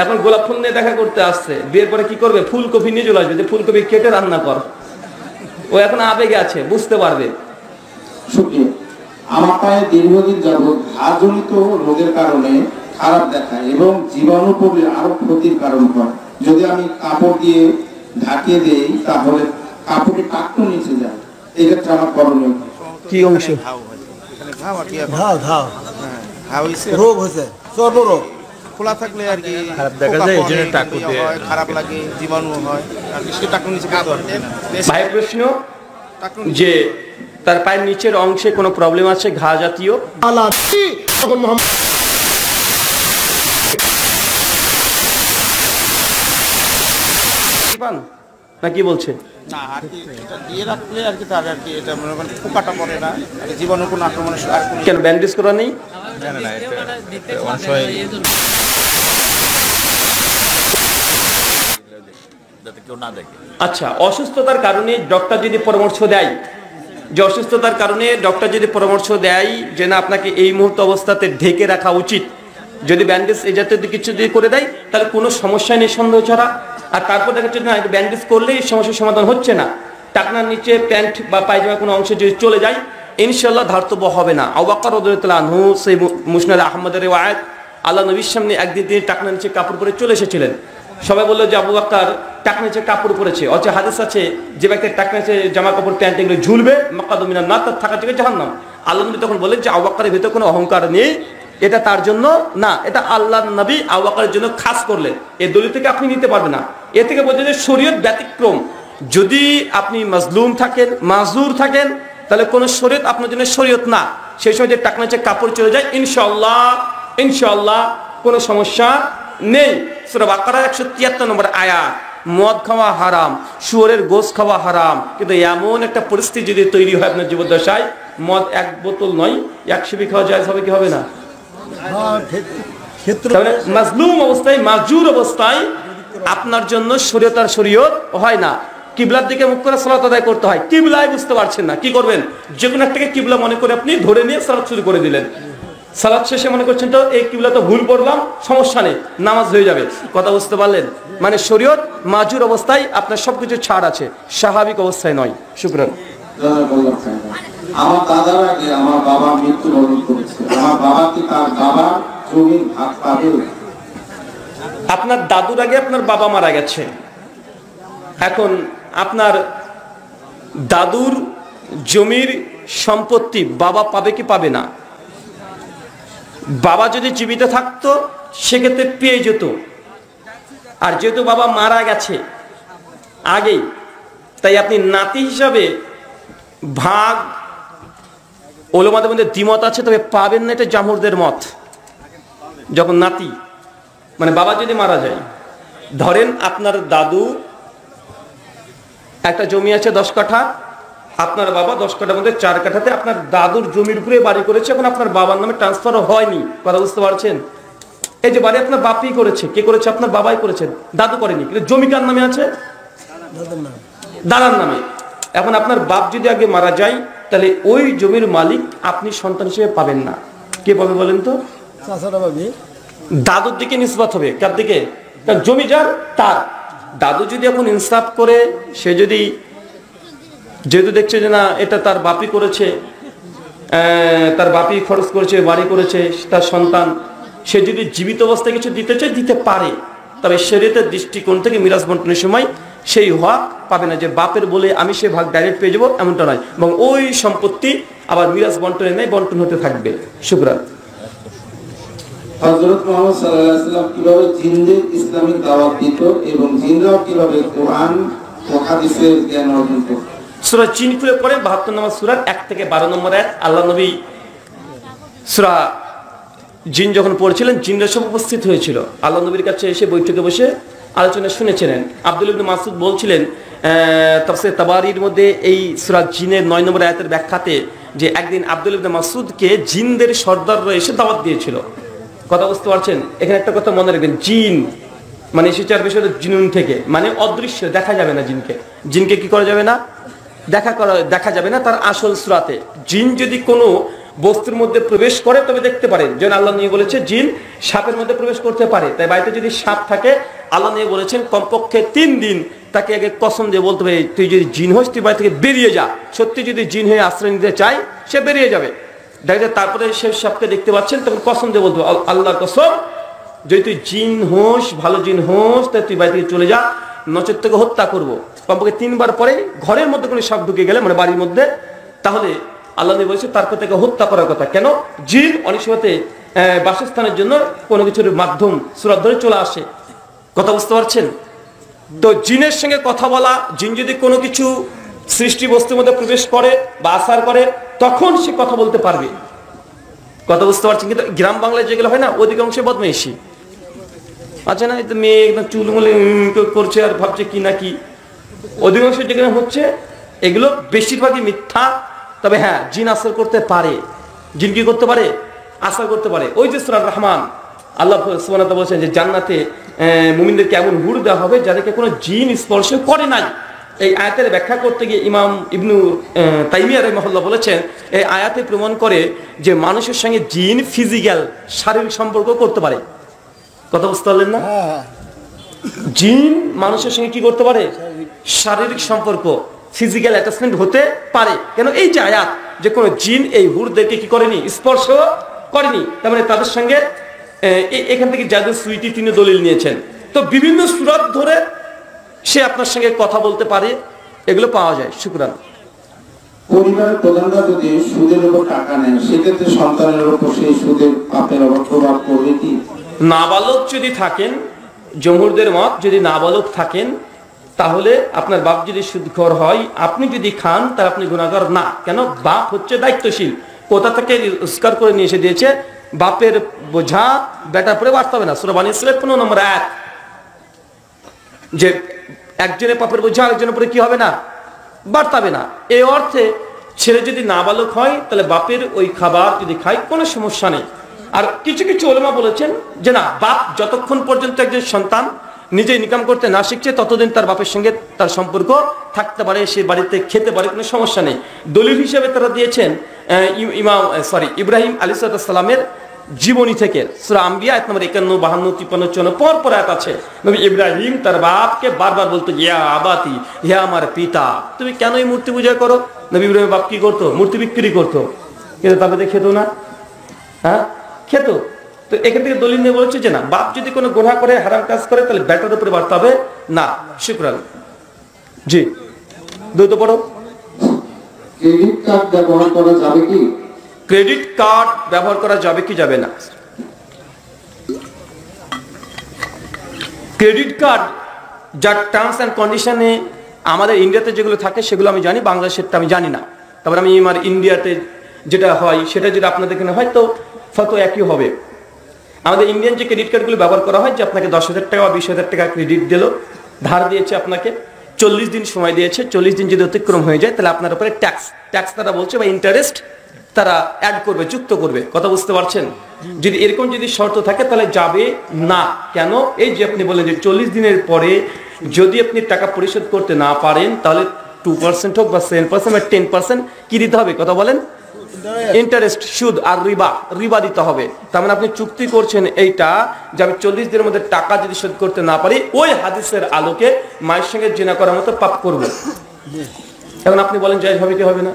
এখন গোলাপ ফুল নিয়ে দেখা করতে আসছে, বিয়ের পরে কি করবে? ফুলকপি নিয়ে চলে আসবে, যে ফুলকপি কেটে রান্না কর। ও এখন আবেগে আছে, বুঝতে পারবে। শুকিয়ে আমার পায়ে দীর্ঘদিন যাবৎ ঘাজনিত রোগের কারণে খারাপ দেখায় এবং জীবাণু পড়লে আরো ক্ষতির কারণ হয়। যদি আমি কাপড় দিয়ে ঢাকিয়ে দেই তাহলে কাপড়ে টাকটু নিচে যায়, এক্ষেত্রে আমার করণীয় কি? কি অংশ? রোগ হয়েছে, সর্বরোগ খোলা থাকলে আর কি খারাপ দেখা যায়, এই জন্য টাকু দিয়ে হয়, খারাপ লাগে, জীবাণু হয় আর কি, সে টাকু নিচে করতে পারবে না। ভাই প্রশ্ন যে তার পায়ের নিচের অংশে কোনো প্রবলেম আছে, ঘা জাতীয়? পান না কি বলছে? না আর কি এটা দিয়ে রাখলে আর কি, তার আর কি এটা মনে করেন পোকাটা পড়ে না, আর কি জীবাণু কোনো আক্রমণের আর কোনো কেন ব্যান্ডেজ করা নেই? জানে না, এটা অনেক সময় যাতে কেউ না দেখে। আচ্ছা, অসুস্থতার কারণে ডক্টর যদি পরামর্শ দেয়, যে অসুস্থতার কারণে ডক্টর যদি পরামর্শ দেয় যে না আপনাকে এই মুহূর্ত অবস্থাতে ঢেকে রাখা উচিত, যদি ব্যান্ডেজ এই জাতীয় কিছু দিয়ে করে দেয়, তাহলে কোনো সমস্যা নেই সন্দেহ ছাড়া। আর তারপর দেখা যাচ্ছে না ব্যান্ডেজ করলে এই সমস্যার সমাধান হচ্ছে না, টাকনার নিচে প্যান্ট বা পায়জামা কোনো অংশ যদি চলে যায়, ইনশাআল্লাহ ধার্তব্য হবে না। আবু বকর রাদিয়াল্লাহু আনহু সেই মুসনাদ আহমদের রিওয়ায়াত, আল্লাহ নবীর সামনে একদিন তিনি টাকনার নিচে কাপড় পরে চলে এসেছিলেন। সবাই বললো যে আবু বকর টাকনার নিচে কাপড় পরেছে, অথচ হাদিস আছে যে ব্যক্তির টাকনার নিচে জামা কাপড় প্যান্ট এগুলো ঝুলবে মাকাদু মিনান নার, তার থাকা থেকে জাহান্নাম। আল্লাহ নবী তখন বললেন যে আবু বকরের ভিতরে কোনো অহংকার নেই, এটা তার জন্য না, এটা আল্লাহর নবী আবু বকরের জন্য খাস করলেন। এই দলিল থেকে আপনি নিতে পারবেন না। এ থেকে বোঝা যায় শরীয়ত ব্যতিক্রম। যদি আপনি মাজলুম থাকেন, মাজুর থাকেন, তাহলে কোন শরীয়ত আপনার জন্য শরীয়ত না। সেই সময় যে টাকনা নিচে কাপড় চলে যায়, ইনশাআল্লাহ ইনশাআল্লাহ কোনো সমস্যা নেই। সূরা বাকারা 173 নম্বর আয়াত। মদ খাওয়া হারাম, শুয়োরের গোশত খাওয়া হারাম, কিন্তু এমন একটা পরিস্থিতি যদি তৈরি হয় আপনার জীবদ্দশায়, মদ 1 বোতল নয় 100 খাওয়া যায়, হবে কি হবে না? তাহলে মাজলুম অবস্থায়, মাজুর অবস্থায় আপনার জন্য শরীয়ত আর শরীয়ত হয় না। কিবলার দিকে মুখ করে সালাত আদায় করতে হয়, কিবলায় বুঝতে পারছেন না, কি করবেন? যে কোনো একটাকে কিবলা মনে করে আপনি ধরে নিয়ে সালাত শুরু করে দিলেন। সালাত শেষে মনে করছেন তো এই কিবলা তো ভুল পড়লাম, সমস্যা নেই, নামাজ হয়ে যাবে। কথা বুঝতে পারলেন? মানে শরীয়ত মাজুর অবস্থায় আপনার সবকিছু ছাড় আছে, স্বাভাবিক অবস্থায় নয়। শুকরান। আমার দাদার আগে আমার বাবা মৃত্যুবরণ করেছে, আমার বাবা কি তার বাবার জমির ভাগ পাবে? আপনার দাদুর আগে আপনার বাবা মারা গেছে, এখন আপনার দাদুর জমির সম্পত্তি বাবা পাবে কি পাবে না? বাবা যদি জীবিত থাকতো সেক্ষেত্রে পেয়ে যেত, আর যেহেতু বাবা মারা গেছে আগেই, তাই আপনি নাতি হিসাবে ভাগ, ওলামাদের মধ্যে দ্বিমত আছে, তবে পাবেন না, এটা জামহুরদের মত। যখন নাতি মানে বাবা যদি মারা যায়, ধরেন আপনার দাদু একটা জমি আছে 10 কাঠা, আপনার বাবা 10 কাঠার মধ্যে 4 কাঠাতে আপনার দাদুর জমির উপরে বাড়ি করেছে, এখন আপনার বাবার নামে ট্রান্সফার হয়নি। কথা বুঝতে পারছেন? এই যে বাড়ি আপনার বাপই করেছে, কে করেছে? আপনার বাবাই করেছেন, দাদু করেনি। কিন্তু জমি কার নামে আছে? দাদার নামে। এখন আপনার বাপ যদি আগে মারা যায়, তাহলে ওই জমির মালিক আপনি সন্তান হিসেবে পাবেন না। কে পাবে বলেন তো? দাদুর দিকে নিসবত হবে। কার দিকে? জমি যার তার। দাদু যদি এখন ইনসাফ করে, সে যদি যেহেতু দেখছে যে না এটা তার বাপই করেছে, তার বাপই খরচ করেছে, বাড়ি করেছে, তার সন্তান, সে যদি জীবিত অবস্থায় কিছু দিতে চায় দিতে পারে, তবে শরীয়তের দৃষ্টিকোণ থেকে মিরাজ বন্টনের সময় সেই হক পাবে না যে বাপের বলে আমি সে ভাগ ডাইরেক্ট পেয়ে যাবো, এমনটা নয়। এবং ওই সম্পত্তি আবার মিরাজ বন্টনের নেই, বন্টন হতে থাকবে। শুকরান। হযরত মুহাম্মদ সাল্লাল্লাহু আলাইহি ওয়াসাল্লাম কিভাবে জিনদের ইসলামিক দাওয়াত দিত এবং জিনরাও কিভাবে কোরআন ও হাদিসের জ্ঞান অর্জন করব। সূরা জিন খুলে পড়ে 72 নম্বর সূরার 1 থেকে 12 নম্বর আয়াত। আল্লাহ নবী সূরা জিন যখন পড়ছিলেন, জিনরা সব উপস্থিত হয়েছিল, আল্লাহ নবীর কাছে এসে বৈঠকে বসে আলোচনা শুনেছিলেন। আব্দুল ইবনে মাসউদ বলছিলেন তাফসীর তাবারির মধ্যে এই সূরা জিনের 9 নম্বর আয়াতের ব্যাখ্যাতে যে একদিন আব্দুল ইবনে মাসউদকে জিনদের সর্দাররা এসে দাওয়াত দিয়েছিল। কথা বুঝতে পারছেন? এখানে একটা কথা মনে রাখবেন, জিন মানে এসেছে আর বিষয়টা জিনুন থেকে, মানে অদৃশ্য, দেখা যাবে না জিনকে। জিনকে কি করা যাবে না? দেখা যাবে না তার আসল সূরাতে। জিন যদি কোনো বস্তুর মধ্যে প্রবেশ করে তবে দেখতে পারেন, যেন আল্লাহ নিয়ে বলেছে জিন সাপের মধ্যে প্রবেশ করতে পারে। তাই বাড়িতে যদি সাপ থাকে, আল্লাহ নিয়ে বলেছেন কমপক্ষে 3 দিন তাকে আগে কসম দিয়ে বলতে হবে, তুই যদি জিন হোস তুই বাড়ি থেকে বেরিয়ে যা। সত্যি যদি জিন হয়ে আশ্রয় নিতে চায় সে বেরিয়ে যাবে। দেখা যায় তারপরে সে সাপকে দেখতে পাচ্ছেন, তখন কসম দিয়ে বলতে হবে, আল্লাহর কসম যদি তুই জিন হোস, ভালো জিন হোস, তাই তুই বাড়ি থেকে চলে যা, নচেত তোকে হত্যা করবো। কমপক্ষে 3 বার পরে ঘরের মধ্যে কোনো সাপ ঢুকে গেলে, মানে বাড়ির মধ্যে, তাহলে আল্লাহ নবী বলেছে তারপর থেকে হত্যা করার কথা। কেন? জিন অনেক সময়তে বাসস্থানের জন্য কোনো কিছুর মাধ্যম সুরাত ধরে চলে আসে। কথা বুঝতে পারছেন? তো জিনের সঙ্গে কথা বলা, জিন যদি কোনো কিছু সৃষ্টি বস্তুর মধ্যে প্রবেশ করে বা আসার করে, তখন সে কথা বলতে পারবে। কথা বুঝতে পারছেন? কিন্তু গ্রাম বাংলায় যেগুলো হয় না, অধিকাংশে বদমাইশি। আচ্ছা না, মেয়ে একদম চুলমুলে করছে আর ভাবছে কি না কি, অধিকাংশ যেখানে হচ্ছে এগুলো বেশিরভাগই মিথ্যা। তবে হ্যাঁ, জিন আসর করতে পারে। জিন কি করতে পারে? আসর করতে পারে। ওই যে সূরা রহমান আল্লাহ সুবহানাহু ওয়া তাআলা বলেছেন যে জান্নাতে মুমিনদেরকে এমন হুর দেওয়া হবে যাদেরকে কোনো জিন স্পর্শ করে নাই। এই আয়াতের ব্যাখ্যা করতে গিয়ে ইমাম ইবনু তাইমিয়া রাহিমাহুল্লাহ বলেছেন, এই আয়াতে প্রমাণ করে যে মানুষের সঙ্গে জিন ফিজিক্যাল শারীরিক সম্পর্ক করতে পারে। কথা বুঝতে পারলেন না? জিন মানুষের সঙ্গে কি করতে পারে? শারীরিক সম্পর্ক, ফিজিক্যাল অ্যাটাচমেন্ট হতে পারে। কেন? এই যে আয়াত, যে কোনো জিন এই হুরদেরকে কি করেনি? স্পর্শ করেনি। তার মানে তাদের সঙ্গে এখান থেকে যাদের সুইটি তিনি দলিল নিয়েছেন। তো বিভিন্ন সূরাত ধরে সে আপনার সঙ্গে কথা বলতে পারে, এগুলো পাওয়া যায়। শুকরান। পরিবারের প্রধানরা যদি সুদের উপর টাকা নেন, সেক্ষেত্রে সন্তানের উপর সেই সুদের পাপের প্রভাব পড়বে কি? নাবালক যদি থাকেন, জমহুরদের মত, যদি নাবালক থাকেন, তাহলে আপনার বাপ যদি সুদখোর হয়, আপনি যদি খান, তাহলে আপনি গুনাহগার না। কেন? বাপ হচ্ছে দায়িত্বশীল। কোথা থেকে রোজগার করে নিয়ে এসে দিয়েছে, বাপের বোঝা বেটার পরে বাড়তে হবে না। সূরা বনী ইসরাঈল 15 নম্বর আয়াত, যে একজনের পাপের বোঝা আরেকজনের উপরে কি হবে না? বাড়তে হবে না। এই অর্থে ছেলে যদি নাবালক হয়, তাহলে বাপের ওই খাবার যদি খায় কোনো সমস্যা নেই। আর কিছু কিছু উলামা বলেছেন যে না, বাপ যতক্ষণ পর্যন্ত একজন সন্তান নিজে ইনকাম করতে না শিখছে, ততদিন তার বাপের সঙ্গে তার সম্পর্ক থাকতে পারে, সে বাড়িতে খেতে পারে, কোনো সমস্যা নেই। দলিল হিসেবে তারা দিয়েছেন ইব্রাহিম আলাইহিস সালামের জীবনী থেকে, সূরা আম্বিয়া আয়াত নম্বর 51, 52, 53, 54 পর আয়াত আছে। নবী ইব্রাহিম তার বাপকে বারবার বলতো, ইয়া আবাতি, হে আমার পিতা, তুমি কেন এই মূর্তি পূজা করো? নবী ইব্রাহিমের বাপ কি করতো? মূর্তি বিক্রি করতো, কিন্তু তারপরে খেত না। হ্যাঁ, খেত। তো এখান থেকে দলিল নিয়ে বলছে যে না, বাপ যদি কোনো গুনাহ করে, হারাম কাজ করে, তাহলে বেটার উপরে বাড়তে হবে না। শুকরান। জি, দ্রুত পড়ো। ক্রেডিট কার্ড ব্যবহার করা যাবে কি? ক্রেডিট কার্ড ব্যবহার করা যাবে কি যাবে না? ক্রেডিট কার্ড যার টার্মস অ্যান্ড কন্ডিশনে আমাদের ইন্ডিয়াতে যেগুলো থাকে সেগুলো আমি জানি, বাংলাদেশেরটা আমি জানি না। তারপরে আমি আমার ইন্ডিয়াতে যেটা হয় সেটা যদি আপনাদের এখানে হয় তো ফটো একই হবে। আমাদের ইন্ডিয়ান যে ক্রেডিট কার্ডগুলো ব্যবহার করা হয়, যে আপনাকে 10,000 টাকা বা 20,000 টাকা ক্রেডিট দিল, ধার দিয়েছে আপনাকে, 40 দিন সময় দিয়েছে, 40 দিন যদি অতিক্রম হয়ে যায়, তাহলে আপনার উপরে ট্যাক্স তারা বলছে বা ইন্টারেস্ট তারা অ্যাড করবে, যুক্ত করবে। কথা বুঝতে পারছেন? যদি এরকম যদি শর্ত থাকে তাহলে যাবে না। কেন? এই যে আপনি বলেন যে 40 দিনের পরে যদি আপনি টাকা পরিশোধ করতে না পারেন, তাহলে 2% হোক বা 7% বা 10% কি দিতে হবে? কথা বলেন। ইন্টারেস্ট, সুদ আর রিবা দিতে হবে। তার মানে আপনি চুক্তি করছেন এইটা যে আমি 40 দিনের মধ্যে টাকা যদি শোধ করতে না পারি, ওই হাদিসের আলোকে মায়ের সঙ্গে জিনা করার মতো পাপ করব। এখন আপনি বলেন জায়েজ হবে কি হবে না?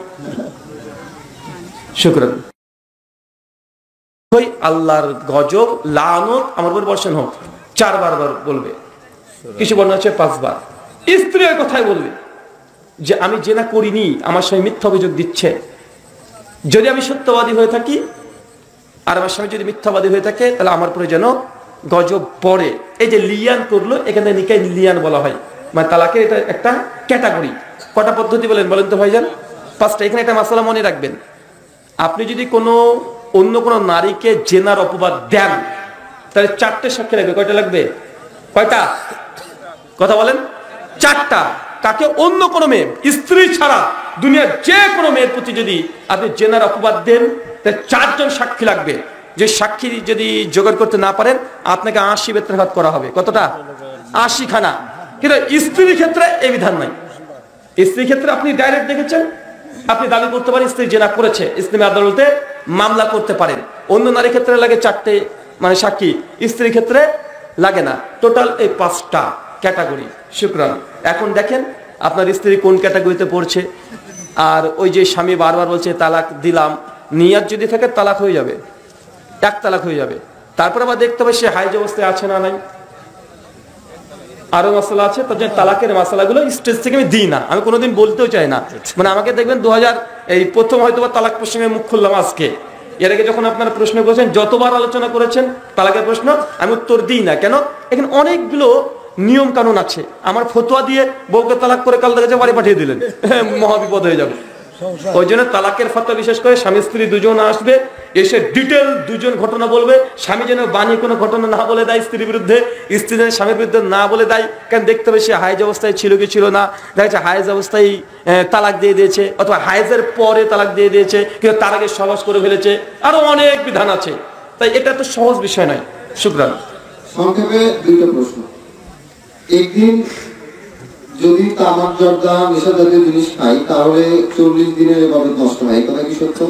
শুকরান। ওই আল্লাহর গজব, লানত আমার উপর বর্ষণ হোক, 4 বার বলবে, কিছু বর্ণনা আছে 5 বার। স্ত্রীর কথাই বলবে যে আমি জেনা করিনি, আমার স্বামী মিথ্যা অভিযোগ দিচ্ছে। যদি আমি সত্যবাদী হয়ে থাকি আর আমার স্বামী যদি মিথ্যাবাদী হয়ে থাকে, তাহলে আমার উপরে যেন গজব পড়ে। এই যে লিয়ান করলো, এখানে নিকায় লিয়ান বলা হয়, মানে তালাকের এটা একটা ক্যাটাগরি। কটা পদ্ধতি বলেন তো ভাইজান? 5টা। এখানে একটা মাসালা মনে রাখবেন, আপনি যদি অন্য কোনো নারীকে জেনার অপবাদ দেন তাহলে 4টে সাক্ষী লাগবে। কয়টা লাগবে? কয়টা? কথা বলেন। 4টা। কাকে? অন্য কোনো মেয়ে, স্ত্রী ছাড়া দুনিয়ার যে কোনো মেয়ের প্রতি যদি আপনি জেনার অপবাদ দেন তাহলে 4 জন সাক্ষী লাগবে। যে সাক্ষী যদি জোগাড় করতে না পারেন আপনাকে 80 বেত্রাঘাত করা হবে। কতটা? 80 খানা। কিন্তু স্ত্রীর ক্ষেত্রে এই বিধান নাই। স্ত্রীর ক্ষেত্রে আপনি ডাইরেক্ট দেখেছেন, আপনি দাবি করতে পারেন স্ত্রী জেনা করেছে, ইসলামী আদালতে মামলা করতে পারেন। অন্য নারীর ক্ষেত্রে লাগে 4টে মানে সাক্ষী, স্ত্রীর ক্ষেত্রে লাগে না। টোটাল এই 5টা ক্যাটাগরি। শুকরান। এখন দেখেন আপনার স্ত্রী কোন ক্যাটাগরিতে পড়ছে। আর ওই যে স্বামী বারবার বলছে তালাক দিলাম, নিয়াত যদি থাকে তালাক হয়ে যাবে, 1 তালাক হয়ে যাবে। তারপর আবার দেখতে হবে সে হাইজ অবস্থায় আছে না নাই, আরো মশলা আছে। তার জন্য তালাকের মশলাগুলো স্টেজ থেকে আমি দিই না, আমি কোনোদিন বলতেও চাই না। মানে আমাকে দেখবেন 2000 এই প্রথম হয়তো তালাক প্রসঙ্গে মুখ খুললাম আজকে। এর আগে যখন আপনারা প্রশ্ন করেছেন, যতবার আলোচনা করেছেন তালাকের প্রশ্ন, আমি উত্তর দিই না। কেন? এখানে অনেকগুলো নিয়ম কানুন আছে। আমার ফতোয়া দিয়ে বউকে তালাক করে কাল দেখা বাড়ি পাঠিয়ে দিলেন, মহাবিপদ হয়ে যাবে। ওই জন্য তালাকের ফতোয়া বিশেষ করে স্বামী স্ত্রী দুজন আসবে, এসে ডিটেল দুজন ঘটনা বলবে। স্বামী যেন বানিয়ে কোনো ঘটনা না বলে দেয় স্ত্রীর বিরুদ্ধে, স্ত্রী যেন স্বামীর বিরুদ্ধে না বলে দেয়। কারণ দেখতে হবে সে হাইজ অবস্থায় ছিল কি ছিল না। দেখা যাচ্ছে হাইজ অবস্থায় তালাক দিয়ে দিয়েছে, অথবা হাইজের পরে তালাক দিয়ে দিয়েছে, কিন্তু তার আগে সহজ করে ফেলেছে। আরো অনেক বিধান আছে, তাই এটা তো সহজ বিষয় নয়। শুকরান। সংক্ষেপে 2টা প্রশ্ন। একদিন যদি তামাক জর্দা নেশা জাতীয় জিনিস খাই তাহলে 40 দিনের ইবাদত নষ্ট হয়, কথা কি সত্য?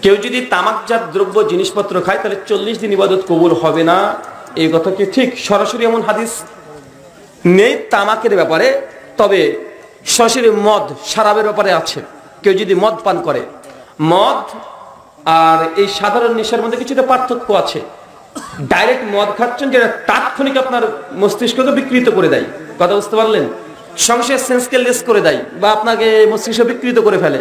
কেউ যদি তামাকজাত দ্রব্য জিনিসপত্র খায় তাহলে 40 দিন ইবাদত কবুল হবে না, এই কথা কি ঠিক? সরাসরি এমন হাদিস নেই তামাকের ব্যাপারে, তবে সরাসরি মদ শরাবের ব্যাপারে আছে। কেউ যদি মদ পান করে, মদ আর এই সাধারণ নেশার মধ্যে কিছুটা পার্থক্য আছে। ডাইরেক্ট মদ খাচ্ছেন যেটা তাৎক্ষণিক আপনার মস্তিষ্ককে বিকৃত করে দেয়, কথা বুঝতে পারলেন? সংসার সেন্সকে লেস করে দেয় বা আপনাকে মস্তিষ্ক বিকৃত করে ফেলে।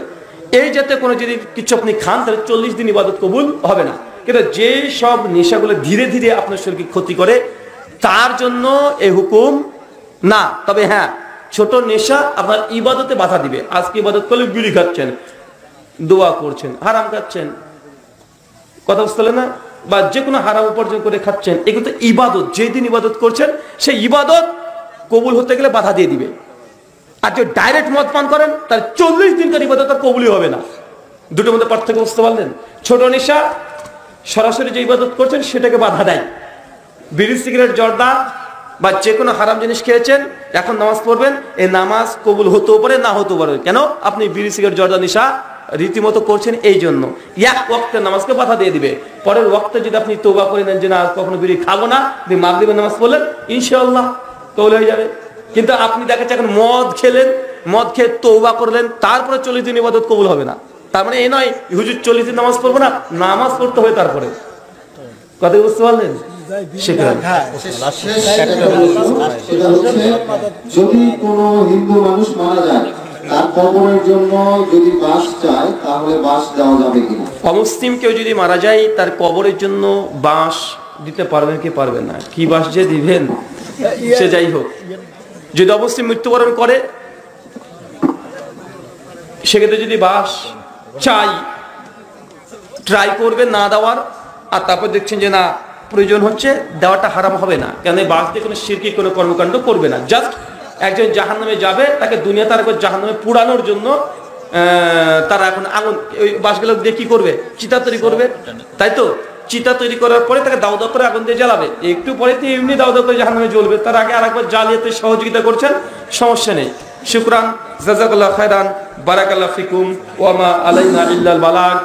এই জাতীয় কোনো যদি কিছু আপনি খান তাহলে 40 দিন ইবাদত কবুল হবে না। কিন্তু যে সব নেশাগুলো ধীরে ধীরে আপনার শরীরকে ক্ষতি করে তার জন্য এই হুকুম না। তবে হ্যাঁ, ছোট নেশা আপনার ইবাদতে বাধা দিবে। আজকে ইবাদত করলে বিড়ি খাচ্ছেন, দোয়া করছেন, হারাম খাচ্ছেন, কথা বুঝতে পারলেন না? বা যে কোনো হারাম উপার্জন করে খাচ্ছেন, এগুলো তো ইবাদত। যেদিন ইবাদত করছেন সেই ইবাদত কবুল হতে গেলে বাধা দিয়ে দিবে। আর যে ডাইরেক্ট মদ পান করেন তার 40 দিনকার ইবাদত আর কবুলই হবে না। দুটোর মধ্যে পার্থক্য বুঝতে পারলেন? ছোট নেশা সরাসরি যে ইবাদত করছেন সেটাকে বাধা দেয়। বিড়ি, সিগারেট, জর্দা বা যে কোনো হারাম জিনিস খেয়েছেন, এখন নামাজ পড়বেন, এই নামাজ কবুল হতেও পারে না হতেও পারে। কেন? আপনি বিড়ি, সিগারেট, জর্দা নেশা রীতিমতো করছেন, এই জন্য এক ওয়াক্তের নামাজকে বাধা দিয়ে দিবে। পরের ওয়াক্তে যদি আপনি তওবা করে নেন যে না কখনো বিড়ি খাবো না, মাগরিবের নামাজ পড়লেন, ইনশাআল্লাহ কবুল হয়ে যাবে। কিন্তু আপনি দেখাচ্ছে এখন মদ খেলেন, মদ খেয়ে তওবা করলেন, তারপরে 40 দিন ইবাদত কবুল হবে না। তার মানে এই নয় হুজুর 40 দিন নামাজ পড়বো না, নামাজ পড়তে হবে তারপরে। কথা বুঝতে পারলেন? সেটা হচ্ছে যদি কোনো হিন্দু মানুষ মারা যায় তার কবরের জন্য যদি বাঁশ চায় তাহলে বাঁশ দেওয়া যাবে কিনা? অমুসলিম কেউ যদি মারা যায় তার কবরের জন্য বাঁশ দিতে পারবেন কি পারবেন না? কি বাঁশ যে দিবেন সে যাই হোক, যদি অমুসলিম মৃত্যুবরণ করে সেক্ষেত্রে যদি বাঁশ চাই ট্রাই করবেন না দেওয়ার, আর তারপর দেখছেন যে না প্রয়োজন হচ্ছে, দেওয়াটা হারাম হবে না। কেন? বাঁশ দিয়ে কোনো শিরকি কোনো কর্মকাণ্ড করবে না। জাস্ট একজন জাহান্নামে যাবে, তাকে দুনিয়াতে আর একবার জাহান্নামে পুরানোর জন্য তারা এখন আগুন ওই বাঁশগুলো দিয়ে কি করবে? চিতা তৈরি করবে, তাই তো? চিতা তৈরি করার পরে তাকে দাও দাও করে আগুন দিয়ে জ্বালাবে, একটু পরে তো এমনি দাও দাও করে জাহান্নামে জ্বলবে। তার আগে আরেকবার জ্বালিয়ে সহযোগিতা করছেন, সমস্যা নেই। শুকরান, জাযাকাল্লাহু খায়রান, বারাকাল্লাহু ফিকুম, ওয়া মা আলাইনা ইল্লাল বালাগ।